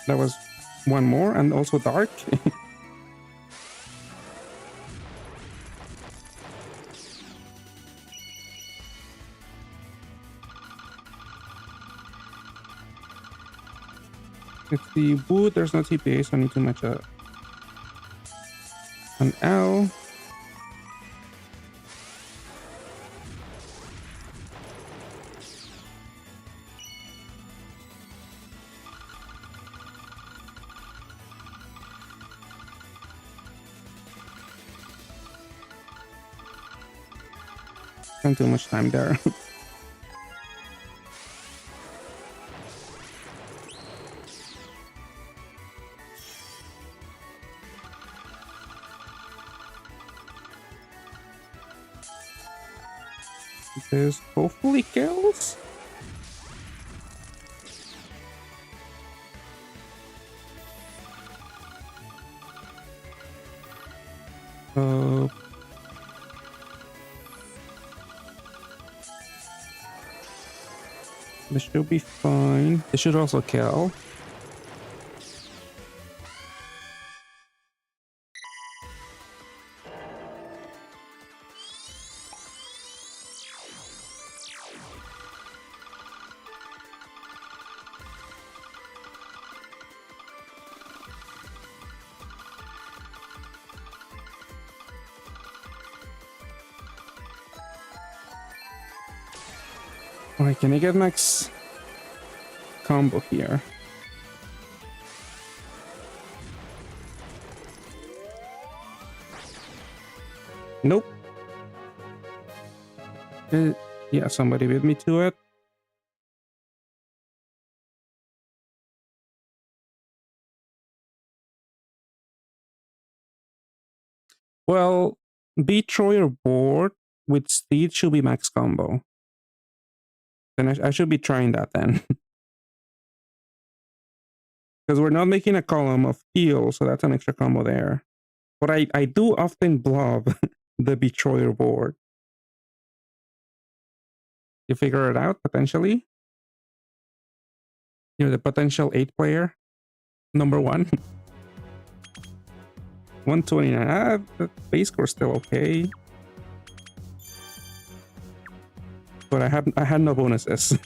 Speaker 1: That was one more, and also dark. It's the wood, there's no TPA, so I need to match an L. Spend too much time there. This hopefully kills. This should be fine. This should also kill. Alright, can I get max combo here? Nope. Yeah, somebody beat me to it. Well, beat Troyer board with Steed should be max combo. Then I should be trying that then. Because we're not making a column of heal, so that's an extra combo there. But I do often blob the Betrayer board. You figure it out, potentially? You're the potential 8 player. Number 1. 129. The base score still okay. But I had no bonuses.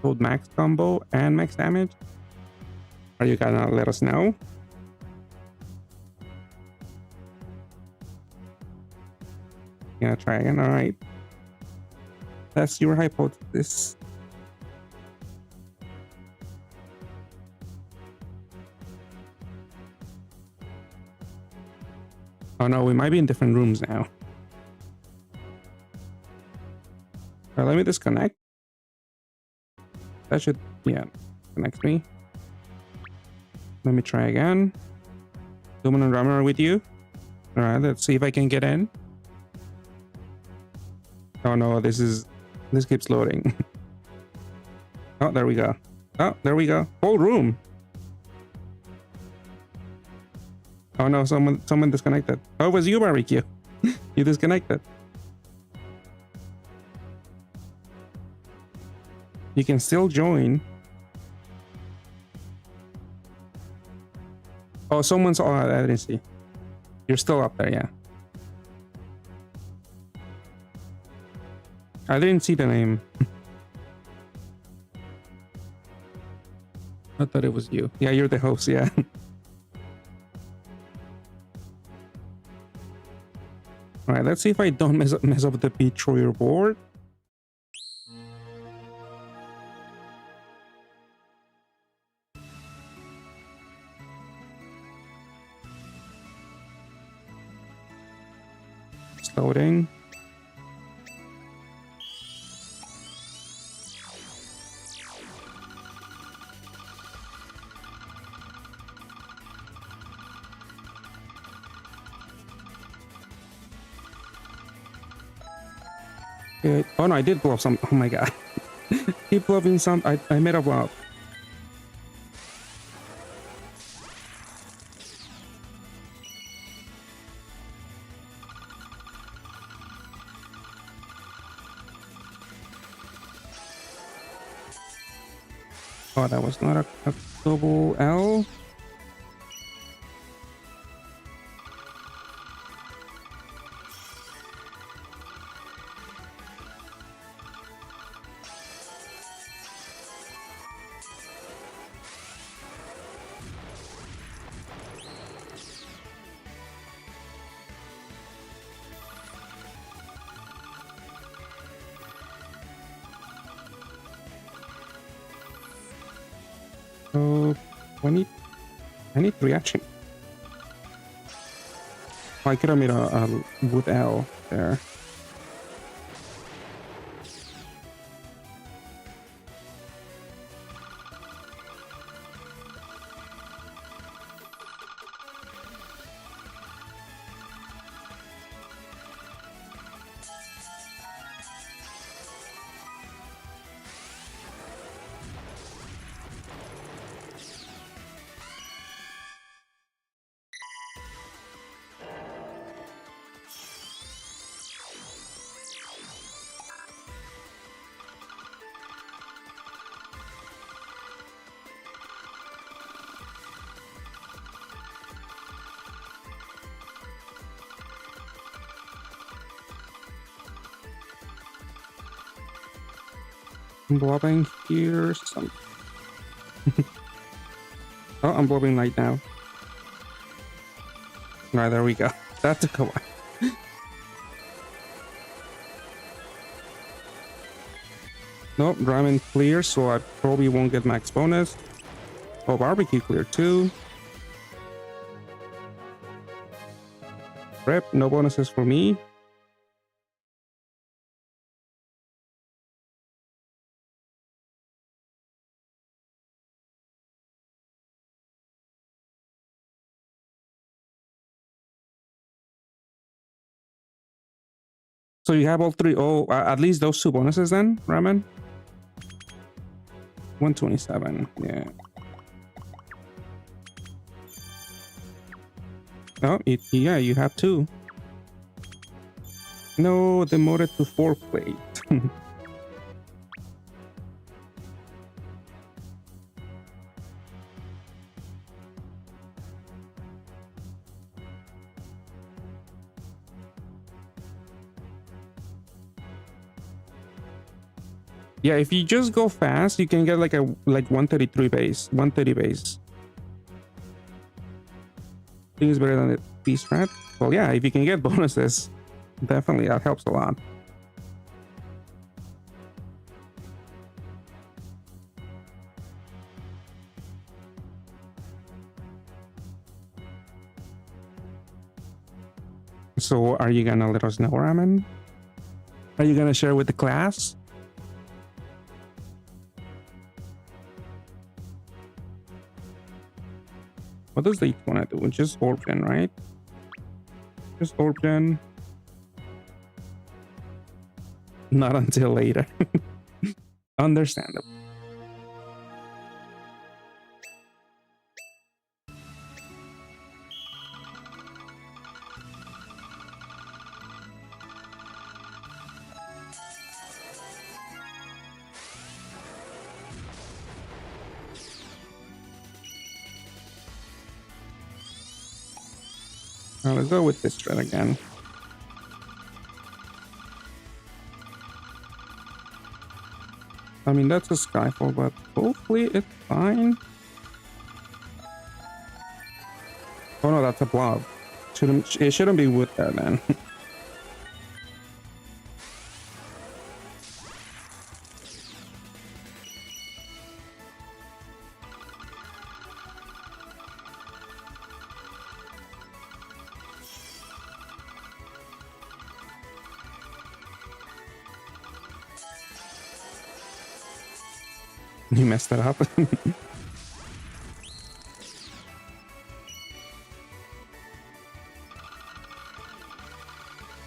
Speaker 1: Hold max combo and max damage. Are you gonna let us know? Yeah, try again. All right. That's your hypothesis. Oh no, we might be in different rooms now. Let me disconnect. That should, yeah, connect me. Let me try again. Lumen and Rammer are with you. All right, let's see if I can get in. Oh no, this keeps loading. Oh, there we go. Oh, there we go. Whole room. Oh no, someone disconnected. Oh, it was you, Barbecue. You disconnected. You can still join. Oh, someone's. Oh, I didn't see. You're still up there, yeah. I didn't see the name. I thought it was you. Yeah, you're the host, yeah. Alright, let's see if I don't mess up the Betrayer board. It's loading. Okay. Oh no, I did blow up some. Oh my god. Keep blowing some. I made a blow. Oh, that was not a double L. So, 20, I need 3 actually. Oh, I could have made a wood L there. I'm blobbing here. Some. Oh, I'm blobbing right now. Alright, there we go. That took a while. Nope, ramen clear, so I probably won't get max bonus. Oh, barbecue clear too. Rip, no bonuses for me. So you have all 3. Oh, at least those 2 bonuses then, ramen. 127. Yeah. Oh, yeah, you have 2. No, demoted to 4 plate. Yeah, if you just go fast, you can get like 133 base, 130 base. I think it's better than the beast strat. Well, yeah, if you can get bonuses, definitely that helps a lot. So, are you gonna let us know, Ramen? Are you gonna share with the class? What does the want to do? Just orphan, right? Just orphan. Not until later. Understandable. Now let's go with this thread again. I mean, that's a Skyfall, but hopefully it's fine. Oh no, that's a blob. It shouldn't be wood there then. You messed that up.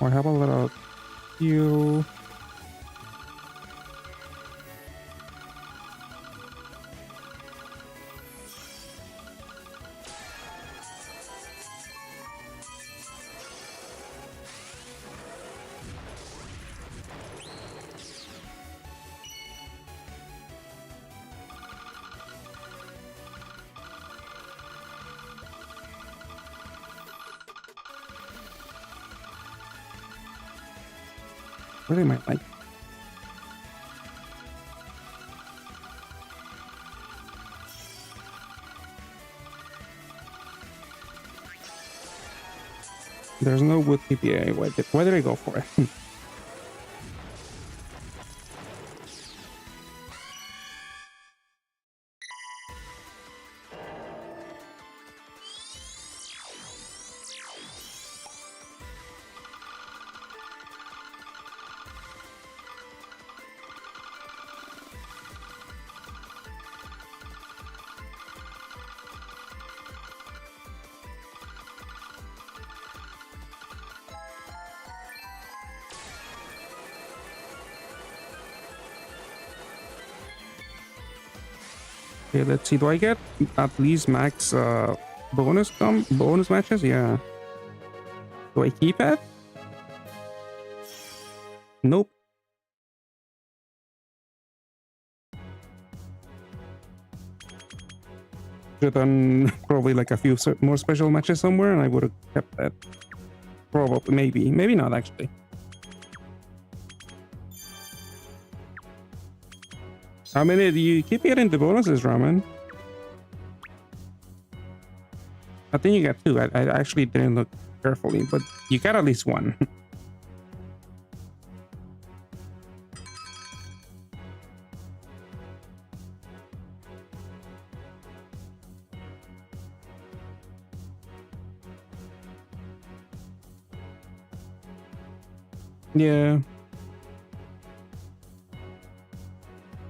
Speaker 1: I have a little heal. really might like. There's no wood PPA. Why did I go for it? Okay, let's see. Do I get at least max bonus matches? Yeah. Do I keep it? Nope. Should done probably like a few more special matches somewhere, and I would have kept that. Probably, maybe not actually. How many do you keep getting the bonuses, Ramen? I think you got 2. I actually didn't look carefully, but you got at least 1. Yeah.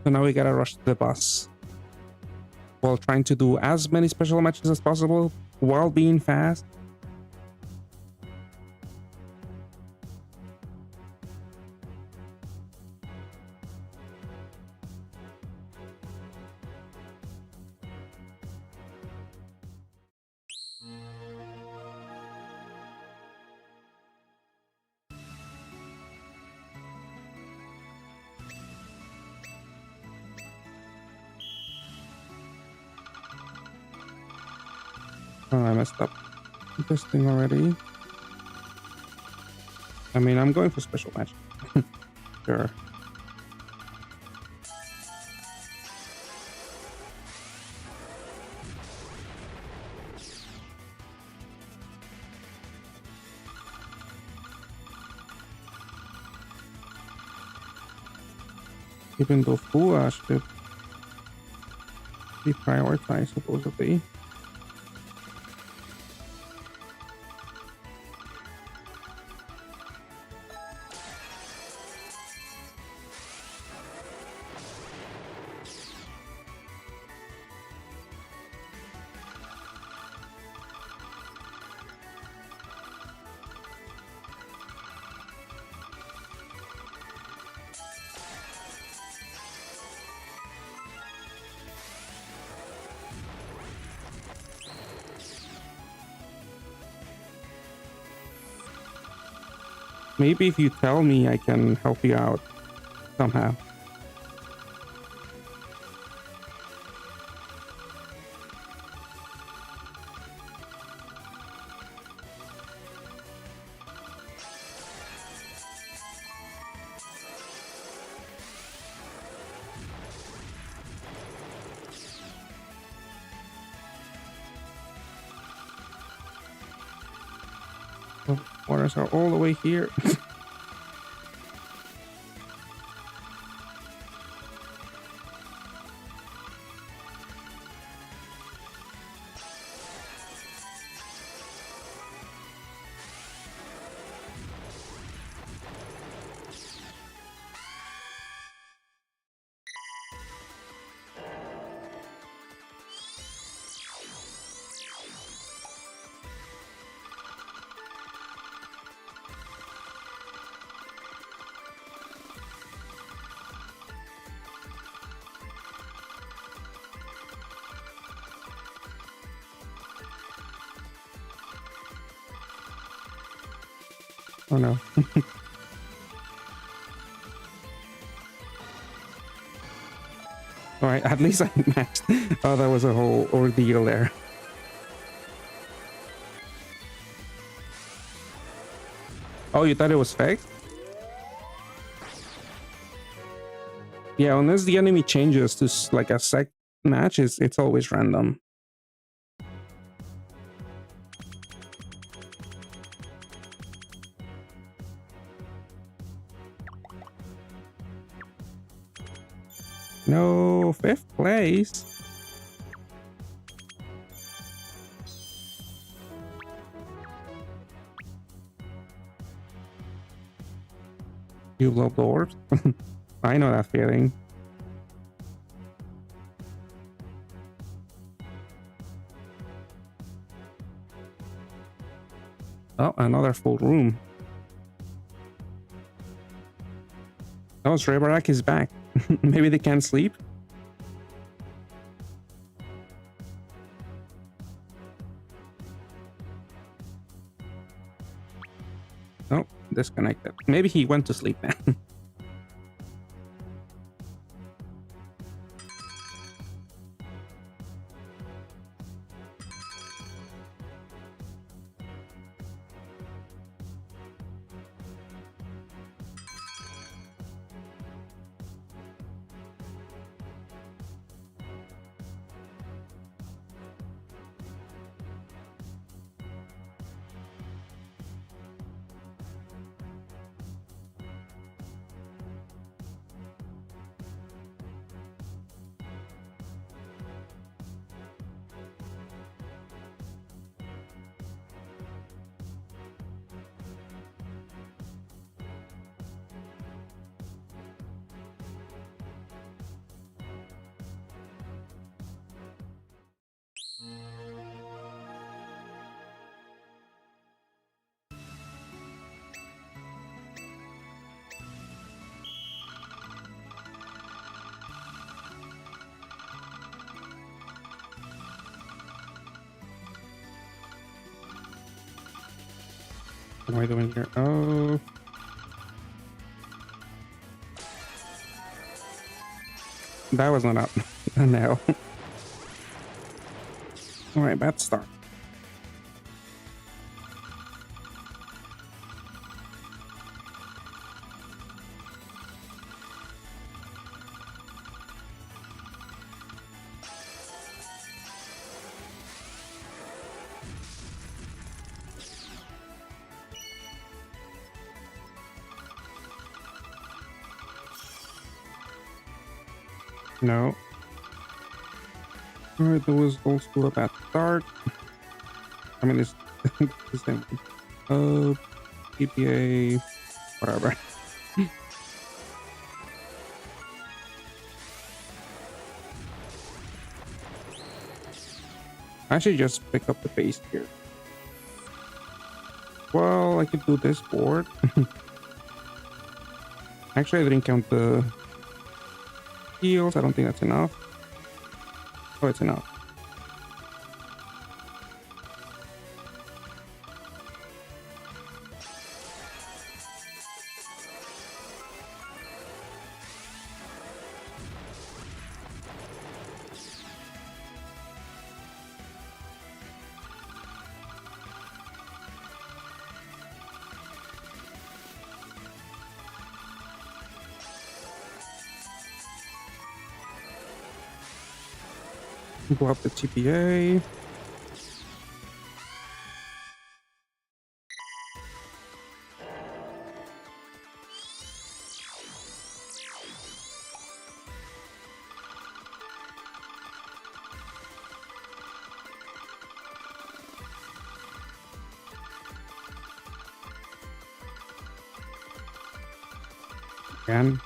Speaker 1: So now we gotta rush to the bus while trying to do as many special matches as possible while being fast. Oh, I messed up this thing already. I mean, I'm going for special match. Sure. Even though Fua should be prioritized, supposedly. Maybe if you tell me, I can help you out somehow. Waters are all the way here. Oh no. Alright, at least I matched. Oh, that was a whole ordeal there. Oh, you thought it was fake? Yeah, unless the enemy changes to like a sec match, it's always random. No, 5th place. You love dwarves? I know that feeling. Oh, another full room. Oh, Srebarak is back. Maybe they can't sleep? Oh, disconnected. Maybe he went to sleep then. What am I doing here? Oh. That was not up. No. Alright, bad start. No. Alright, there was also a bad start. I mean, it's the same. PPA, whatever. I should just pick up the pace here. Well, I could do this board. Actually, I didn't count the heals. I don't think that's enough. Oh, it's enough. Go up the TPA. Again.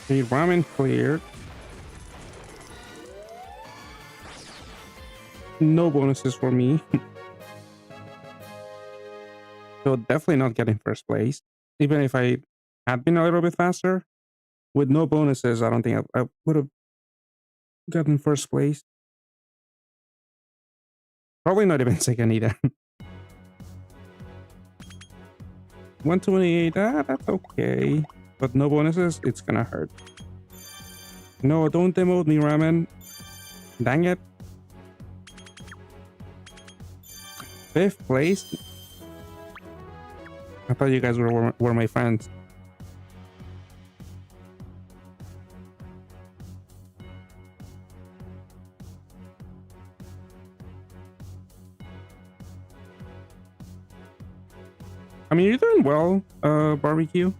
Speaker 1: The ramen cleared. No bonuses for me. So definitely not getting first place. Even if I had been a little bit faster, with no bonuses, I don't think I would have gotten first place. Probably not even second either. 128, that's okay. But no bonuses, it's gonna hurt. No, don't demote me, ramen. Dang it. 5th place? I thought you guys were my friends. I mean, you're doing well, barbecue.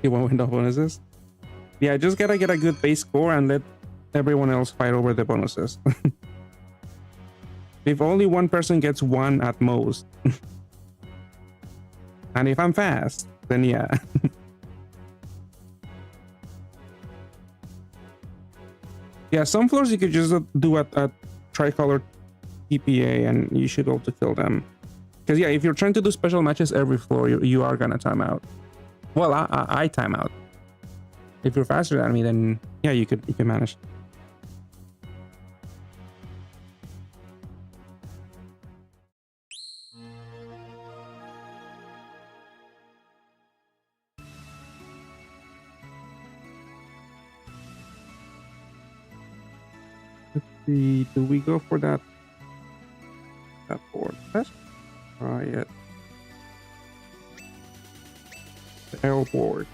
Speaker 1: You won't win the bonuses. Yeah, just gotta get a good base score and let everyone else fight over the bonuses. If only one person gets one at most. And if I'm fast, then yeah. Yeah, some floors you could just do a tricolor TPA and you should be able to kill them. Because yeah, if you're trying to do special matches every floor, you are gonna time out. Well, I time out. If you're faster than me, then yeah, you can manage. Let's see, do we go for that board? Let's try it. The L board.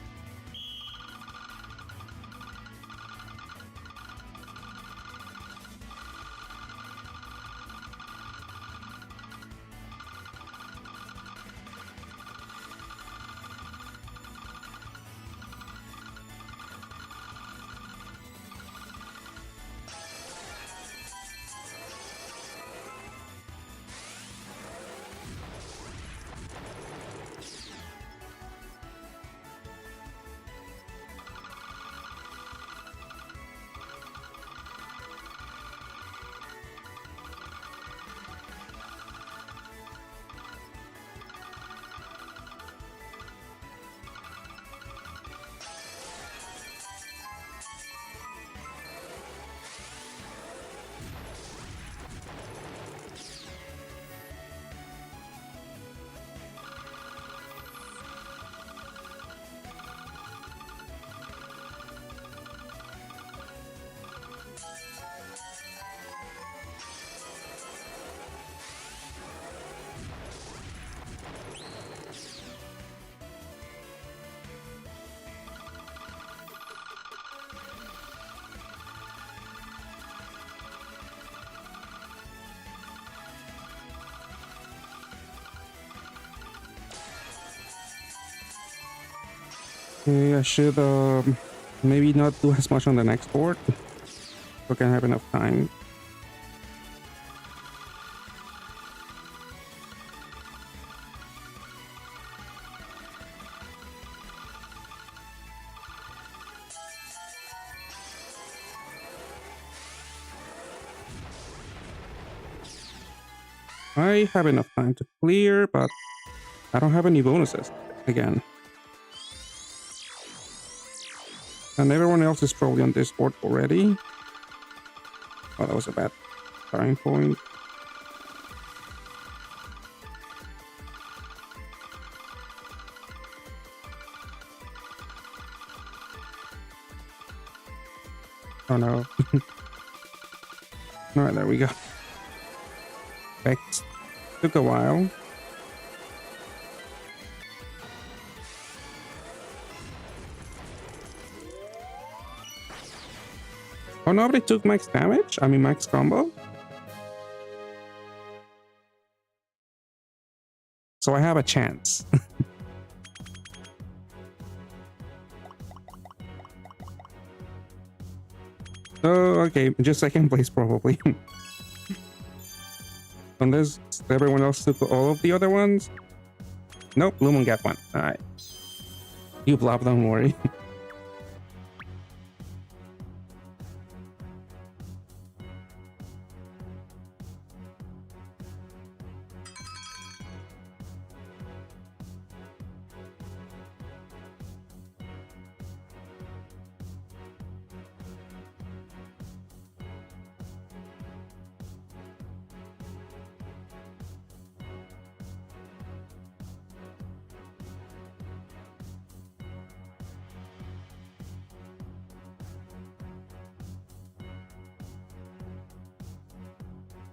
Speaker 1: Okay, I should maybe not do as much on the next board, so I can have enough time. I have enough time to clear, but I don't have any bonuses again. And everyone else is probably on this board already. Oh, that was a bad starting point. Oh no. Alright, there we go. Perfect. Took a while. Oh, nobody took max damage? I mean, max combo? So I have a chance. Oh, okay. Just second place, probably. Unless everyone else took all of the other ones. Nope, Lumon got one. Alright. You flop, don't worry.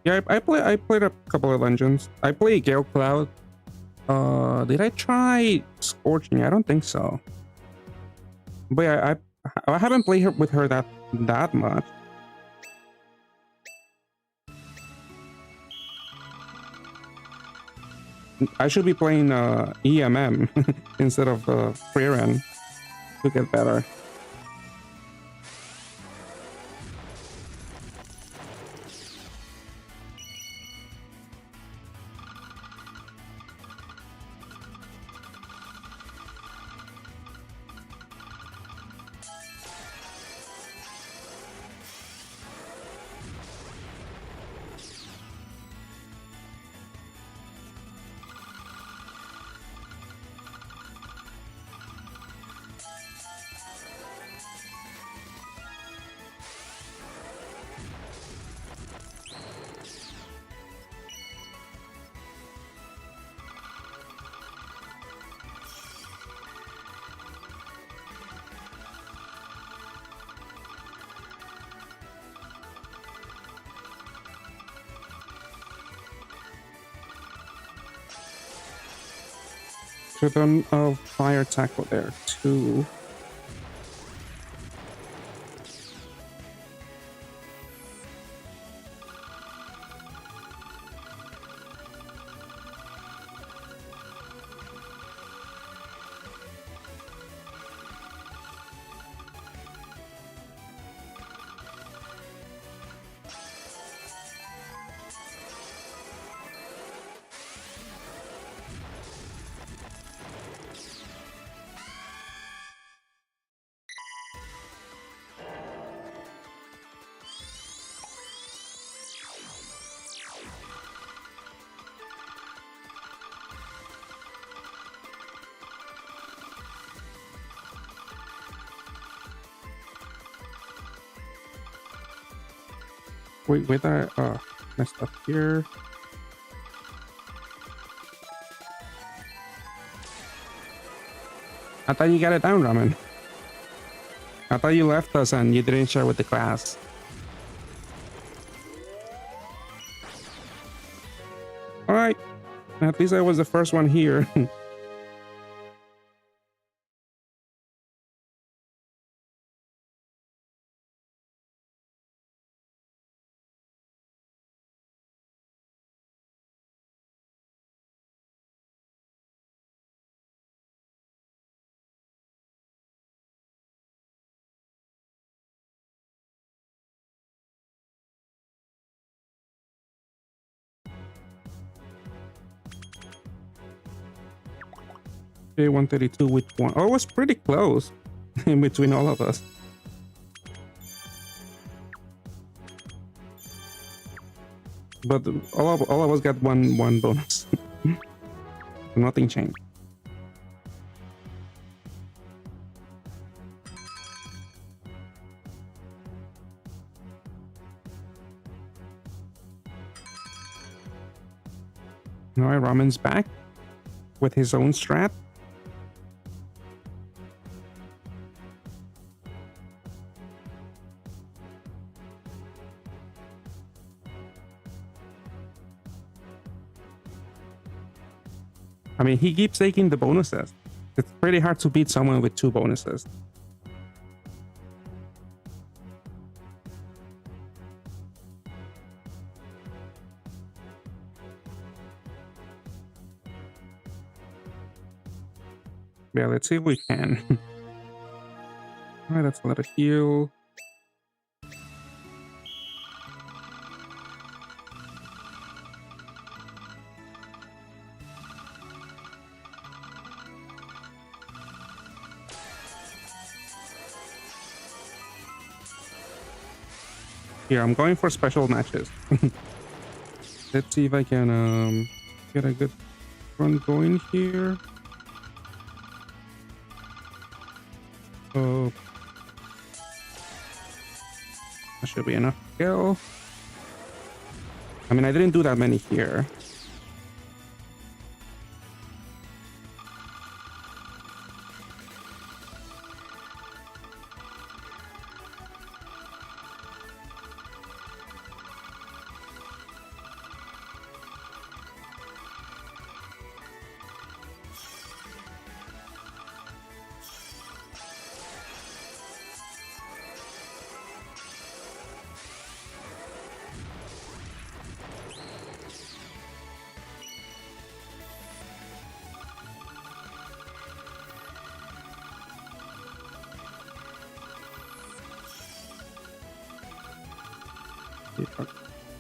Speaker 1: Yeah, I played a couple of dungeons. I played Gale Cloud. Did I try Scorching? I don't think so. But yeah, I haven't played her with her that much. I should be playing EMM instead of Freeren to get better. Rhythm of fire tackle there too. Wait, I messed up here. I thought you got it down, Ramen. I thought you left us and you didn't share with the class. Alright. At least I was the first one here. Okay, 132 with one. Oh, it was pretty close in between all of us. But all of us got one bonus. Nothing changed. Alright, Ramen's back with his own strat. I mean, he keeps taking the bonuses. It's pretty hard to beat someone with 2 bonuses. Yeah, let's see if we can. Alright, that's a lot of heal. Here, I'm going for special matches. Let's see if I can get a good run going here. Oh, that should be enough to go. I mean, I didn't do that many here.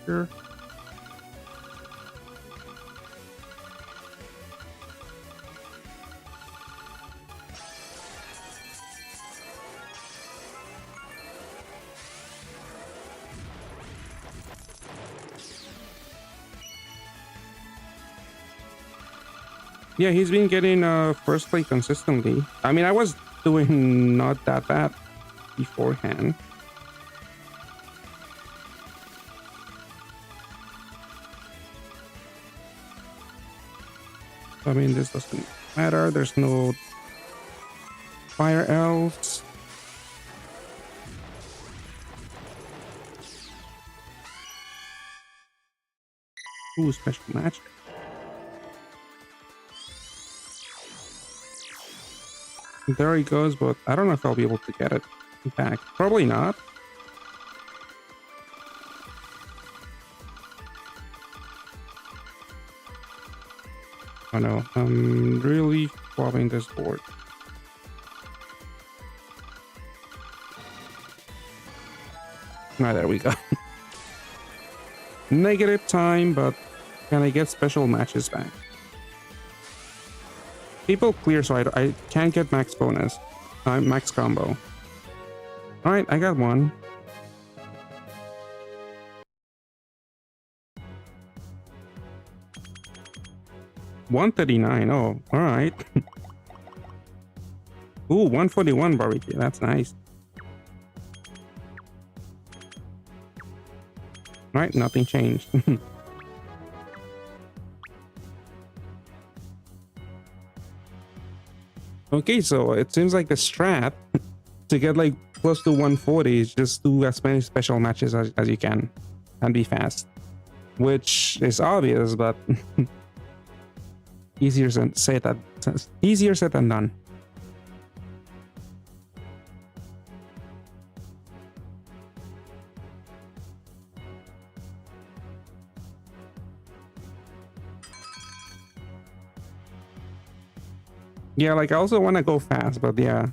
Speaker 1: Here. Yeah, he's been getting first play consistently. I mean, I was doing not that bad beforehand. I mean, this doesn't matter. There's no fire elves. Ooh, special magic. There he goes, but I don't know if I'll be able to get it back. Probably not. Oh no, I'm really swapping this board. Ah, there we go. Negative time, but can I get special matches back? People clear, so I can't get max bonus. Max combo. Alright, I got one. $139. Oh, alright. Ooh, 141 barbecue. That's nice. Alright, nothing changed. Okay, so it seems like the strat to get like close to 140 is just do as many special matches as you can and be fast, which is obvious, but easier said than done. Yeah, like I also want to go fast, but yeah,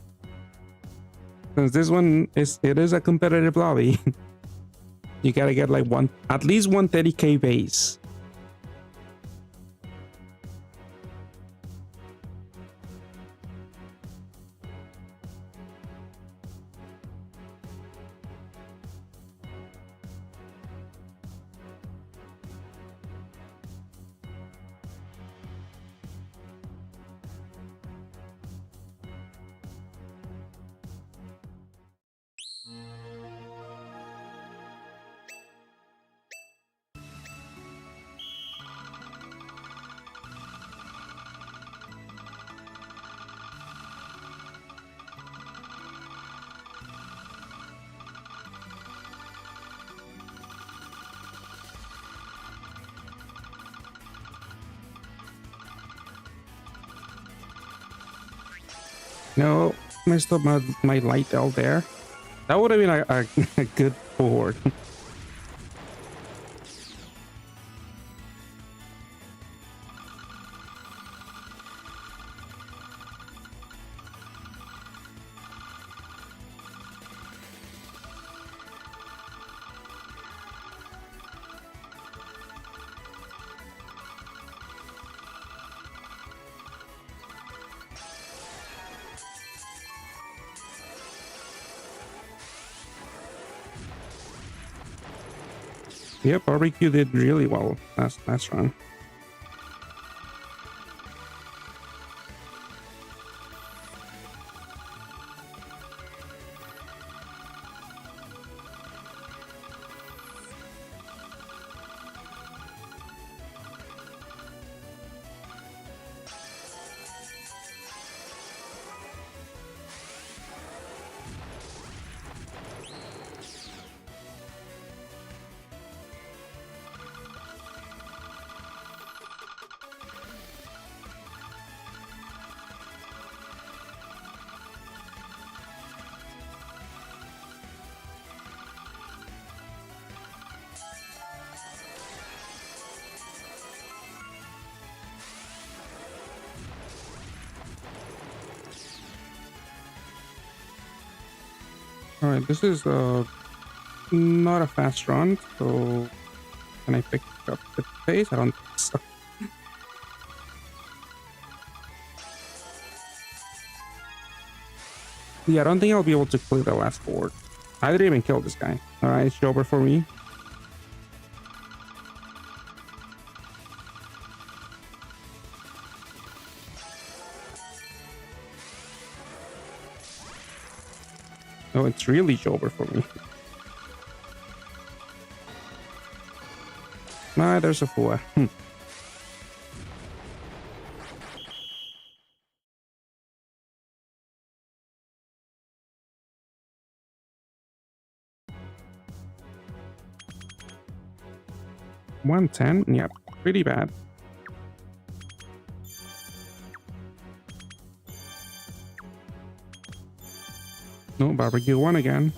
Speaker 1: since this one is a competitive lobby, you gotta get like at least 130k base. No, messed up my light out there. That would have been a good board. Yeah, barbecue did really well last run. All right, this is not a fast run, so can I pick up the pace? I don't think so. Yeah, I don't think I'll be able to clear the last board. I didn't even kill this guy. Alright, it's over for me. No, it's really over for me. Ah, there's a four. 110? Yeah, pretty bad. No, barbecue 1 again.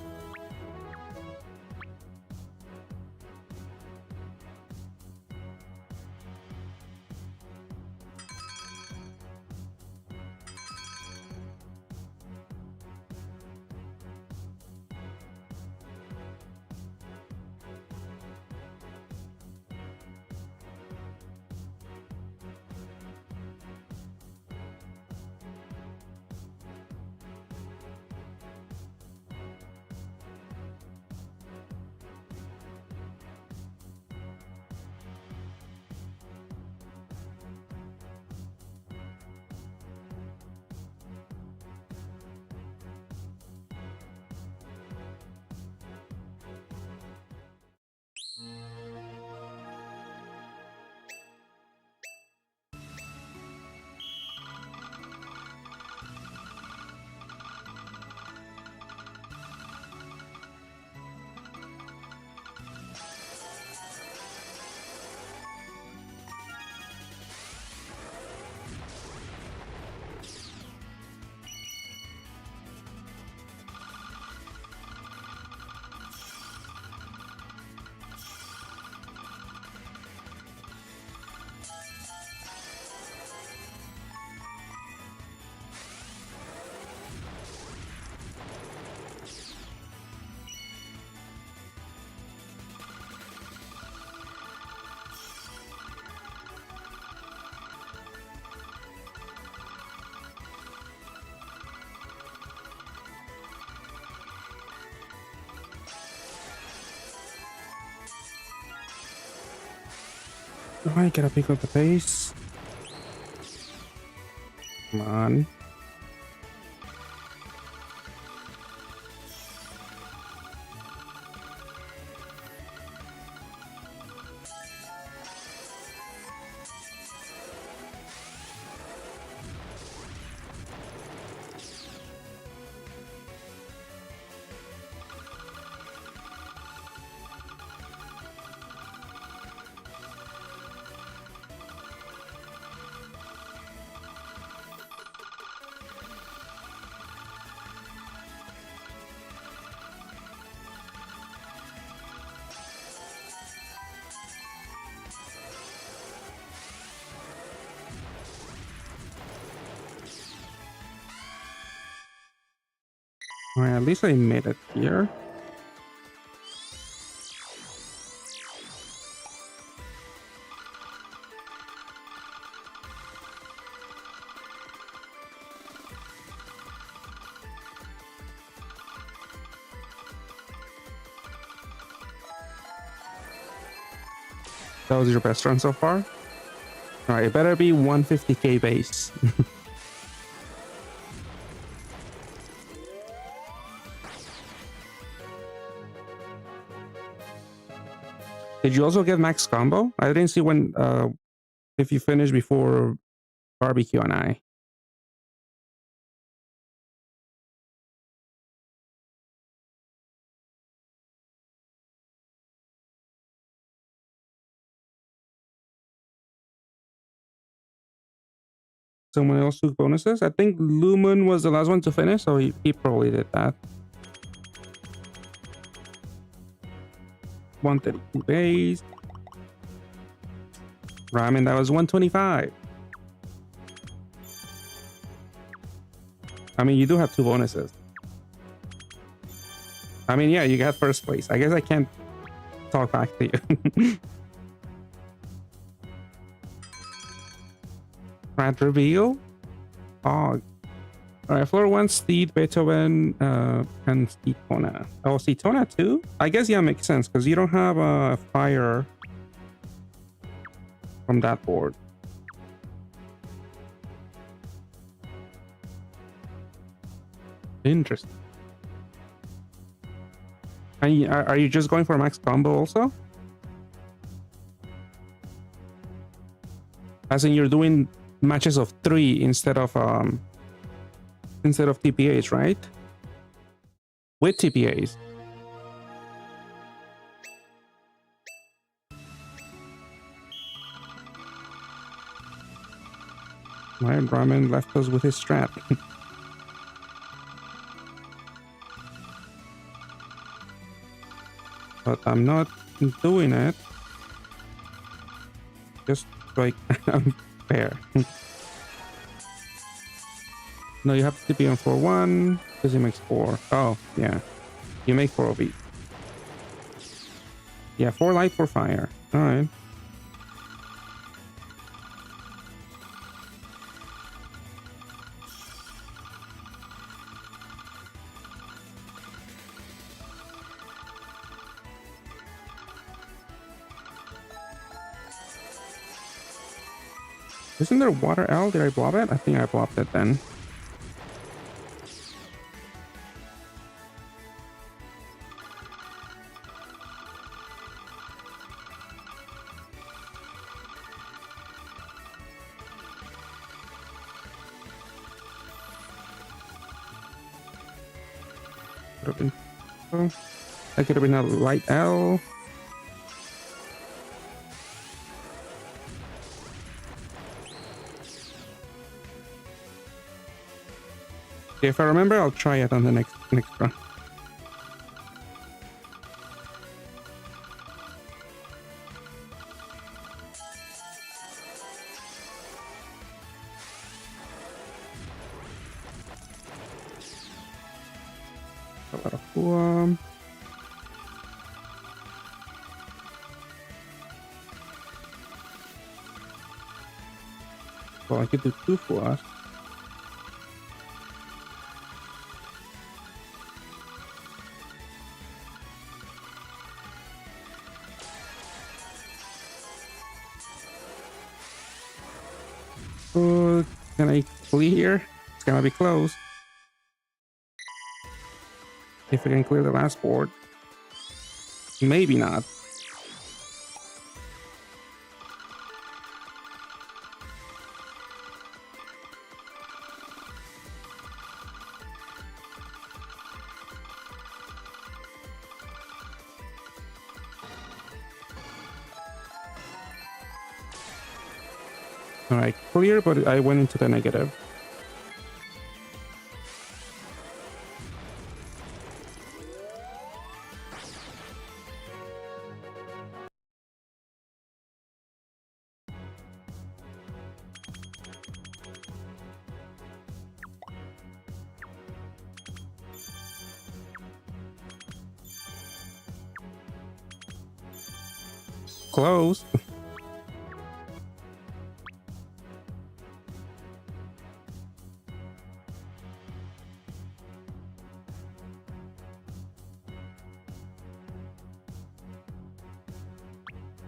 Speaker 1: I gotta pick up the pace. Come on. Alright, at least I made it here. That was your best run so far? Alright, it better be 150k base. Did you also get max combo? I didn't see when if you finish before barbecue and I. Someone else took bonuses? I think Lumen was the last one to finish, so he probably did that. 132 days. Ramen, that was 125. I mean, you do have 2 bonuses. I mean, yeah, you got first place. I guess I can't talk back to you. Strat reveal. Oh. Alright, floor 1, Steed, Beethoven, and Steed Tona. Oh, Steed Tona too? I guess, yeah, makes sense, because you don't have a fire from that board. Interesting. And are you just going for max combo also? As in you're doing matches of 3 instead of TPAs, right? With TPAs. My Ramen left us with his strat. But I'm not doing it. Just like fair. No, you have to TP on 4-1 because he makes 4. Oh, yeah. You make 4 OB. Yeah, 4 light, 4 fire. Alright. Isn't there water L? Did I blob it? I think I blobbed it then. Could have been. Oh, that could have been a light L. If I remember, I'll try it on the next run. Well, I could do 2 for us. Can I clear? It's gonna be close. If we can clear the last board. Maybe not. Alright, clear, but I went into the negative. Close.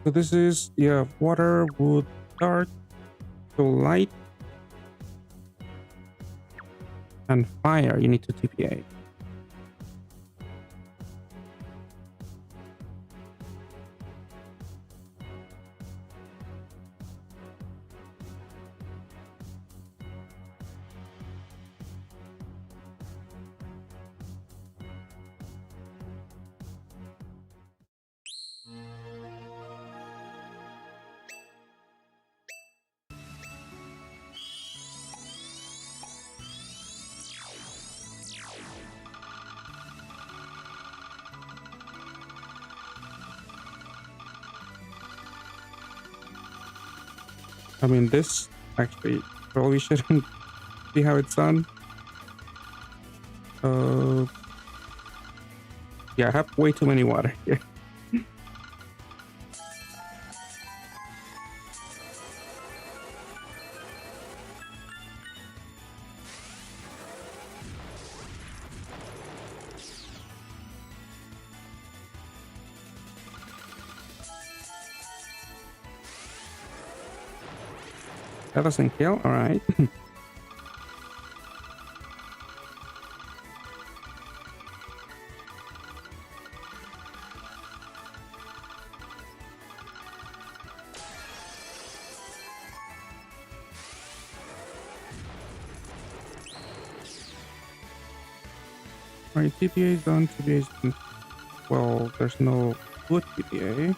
Speaker 1: So this is, yeah, water, wood, dark, so light, and fire. You need to TPA. I mean, this actually probably shouldn't see how it's done. Yeah, I have way too many water here. That doesn't kill? Alright. Alright, TPA is done, TPA is done. Well, there's no good TPA.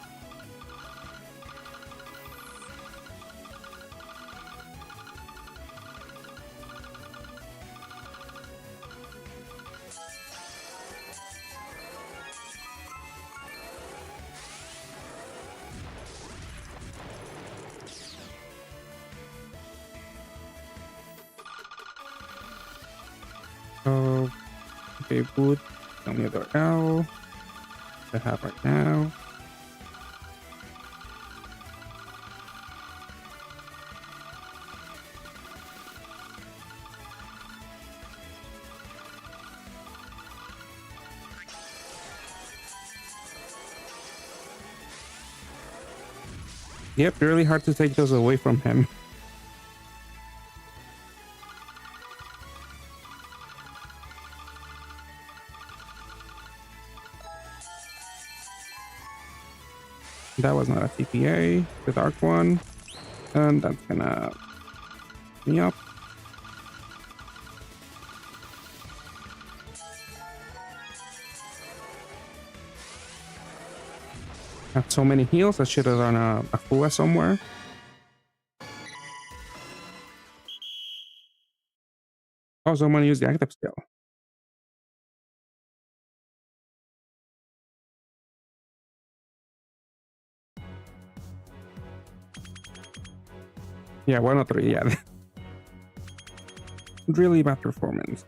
Speaker 1: Okay, boot on the other L. I have right now. Yep, really hard to take those away from him. That was not a TPA, the dark one. And that's gonna me up. Have so many heals, I should have done a Fua somewhere. Also, I'm gonna use the active skill. Yeah, 103, yeah. Really bad performance.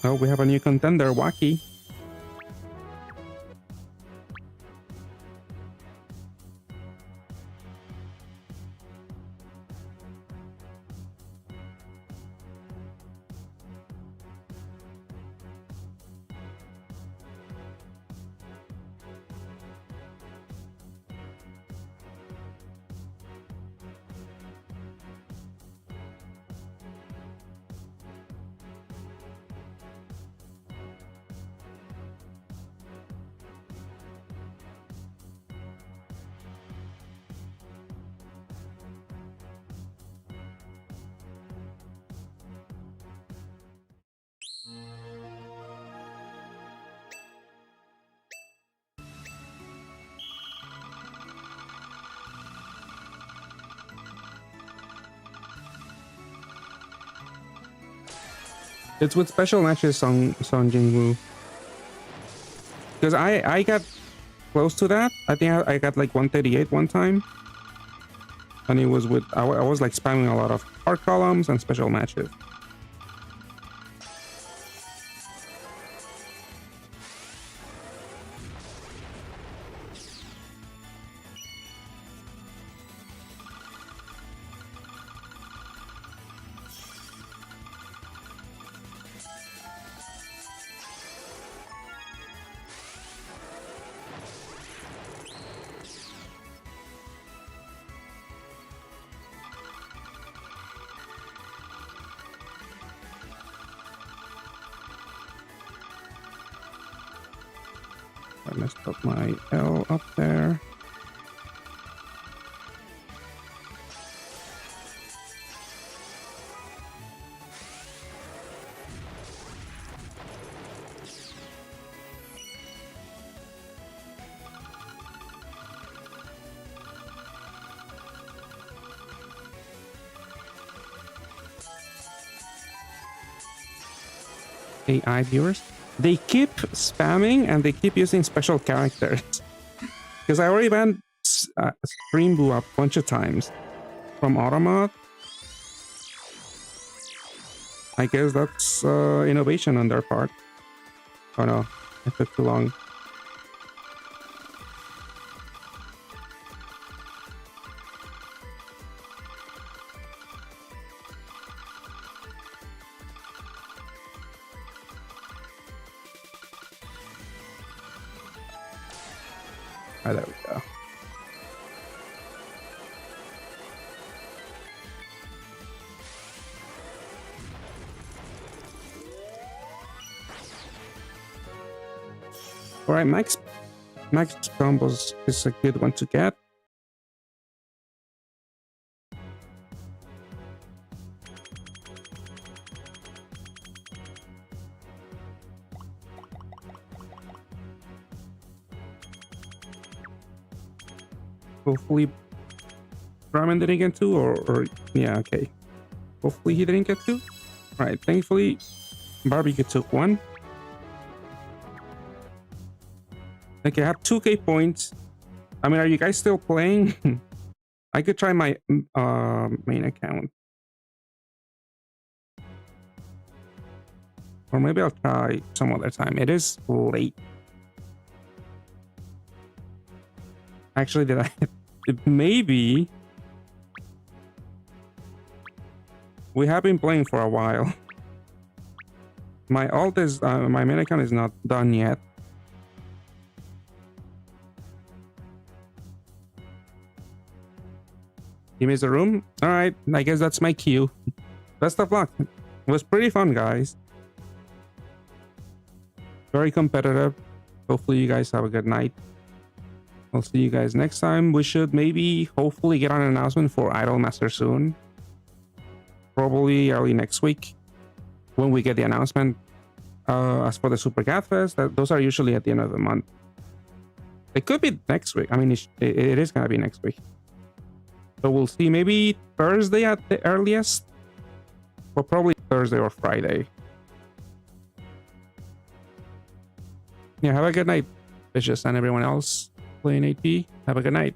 Speaker 1: Oh, we have a new contender, Wacky. It's with special matches Song Jingwoo. Because I got close to that. I think I got like 138 one time. And it was with, I was like spamming a lot of hard columns and special matches. I messed up my L up there. AI viewers, they keep spamming and they keep using special characters. Because I already banned Stream Boo a bunch of times from Automod. I guess that's innovation on their part. Oh no, it took too long. Ah, there we go. All right, max combos is a good one to get. Hopefully Ramen didn't get two, or yeah, okay. Hopefully he didn't get two. All right, thankfully Barbecue took one. Okay, I have 2k points. I mean, are you guys still playing? I could try my main account. Or maybe I'll try some other time. It is late. Actually, did I? Maybe. We have been playing for a while. My alt is, my main account is not done yet. He missed the room. All right, I guess that's my cue. Best of luck. It was pretty fun, guys. Very competitive. Hopefully you guys have a good night. I'll see you guys next time. We should maybe hopefully get an announcement for Idolmaster soon. Probably early next week when we get the announcement. As for the Super Gatfest, those are usually at the end of the month. It could be next week. I mean, it is going to be next week. So we'll see, maybe Thursday at the earliest, or probably Thursday or Friday. Yeah, have a good night, Vicious, and everyone else playing AT. Have a good night.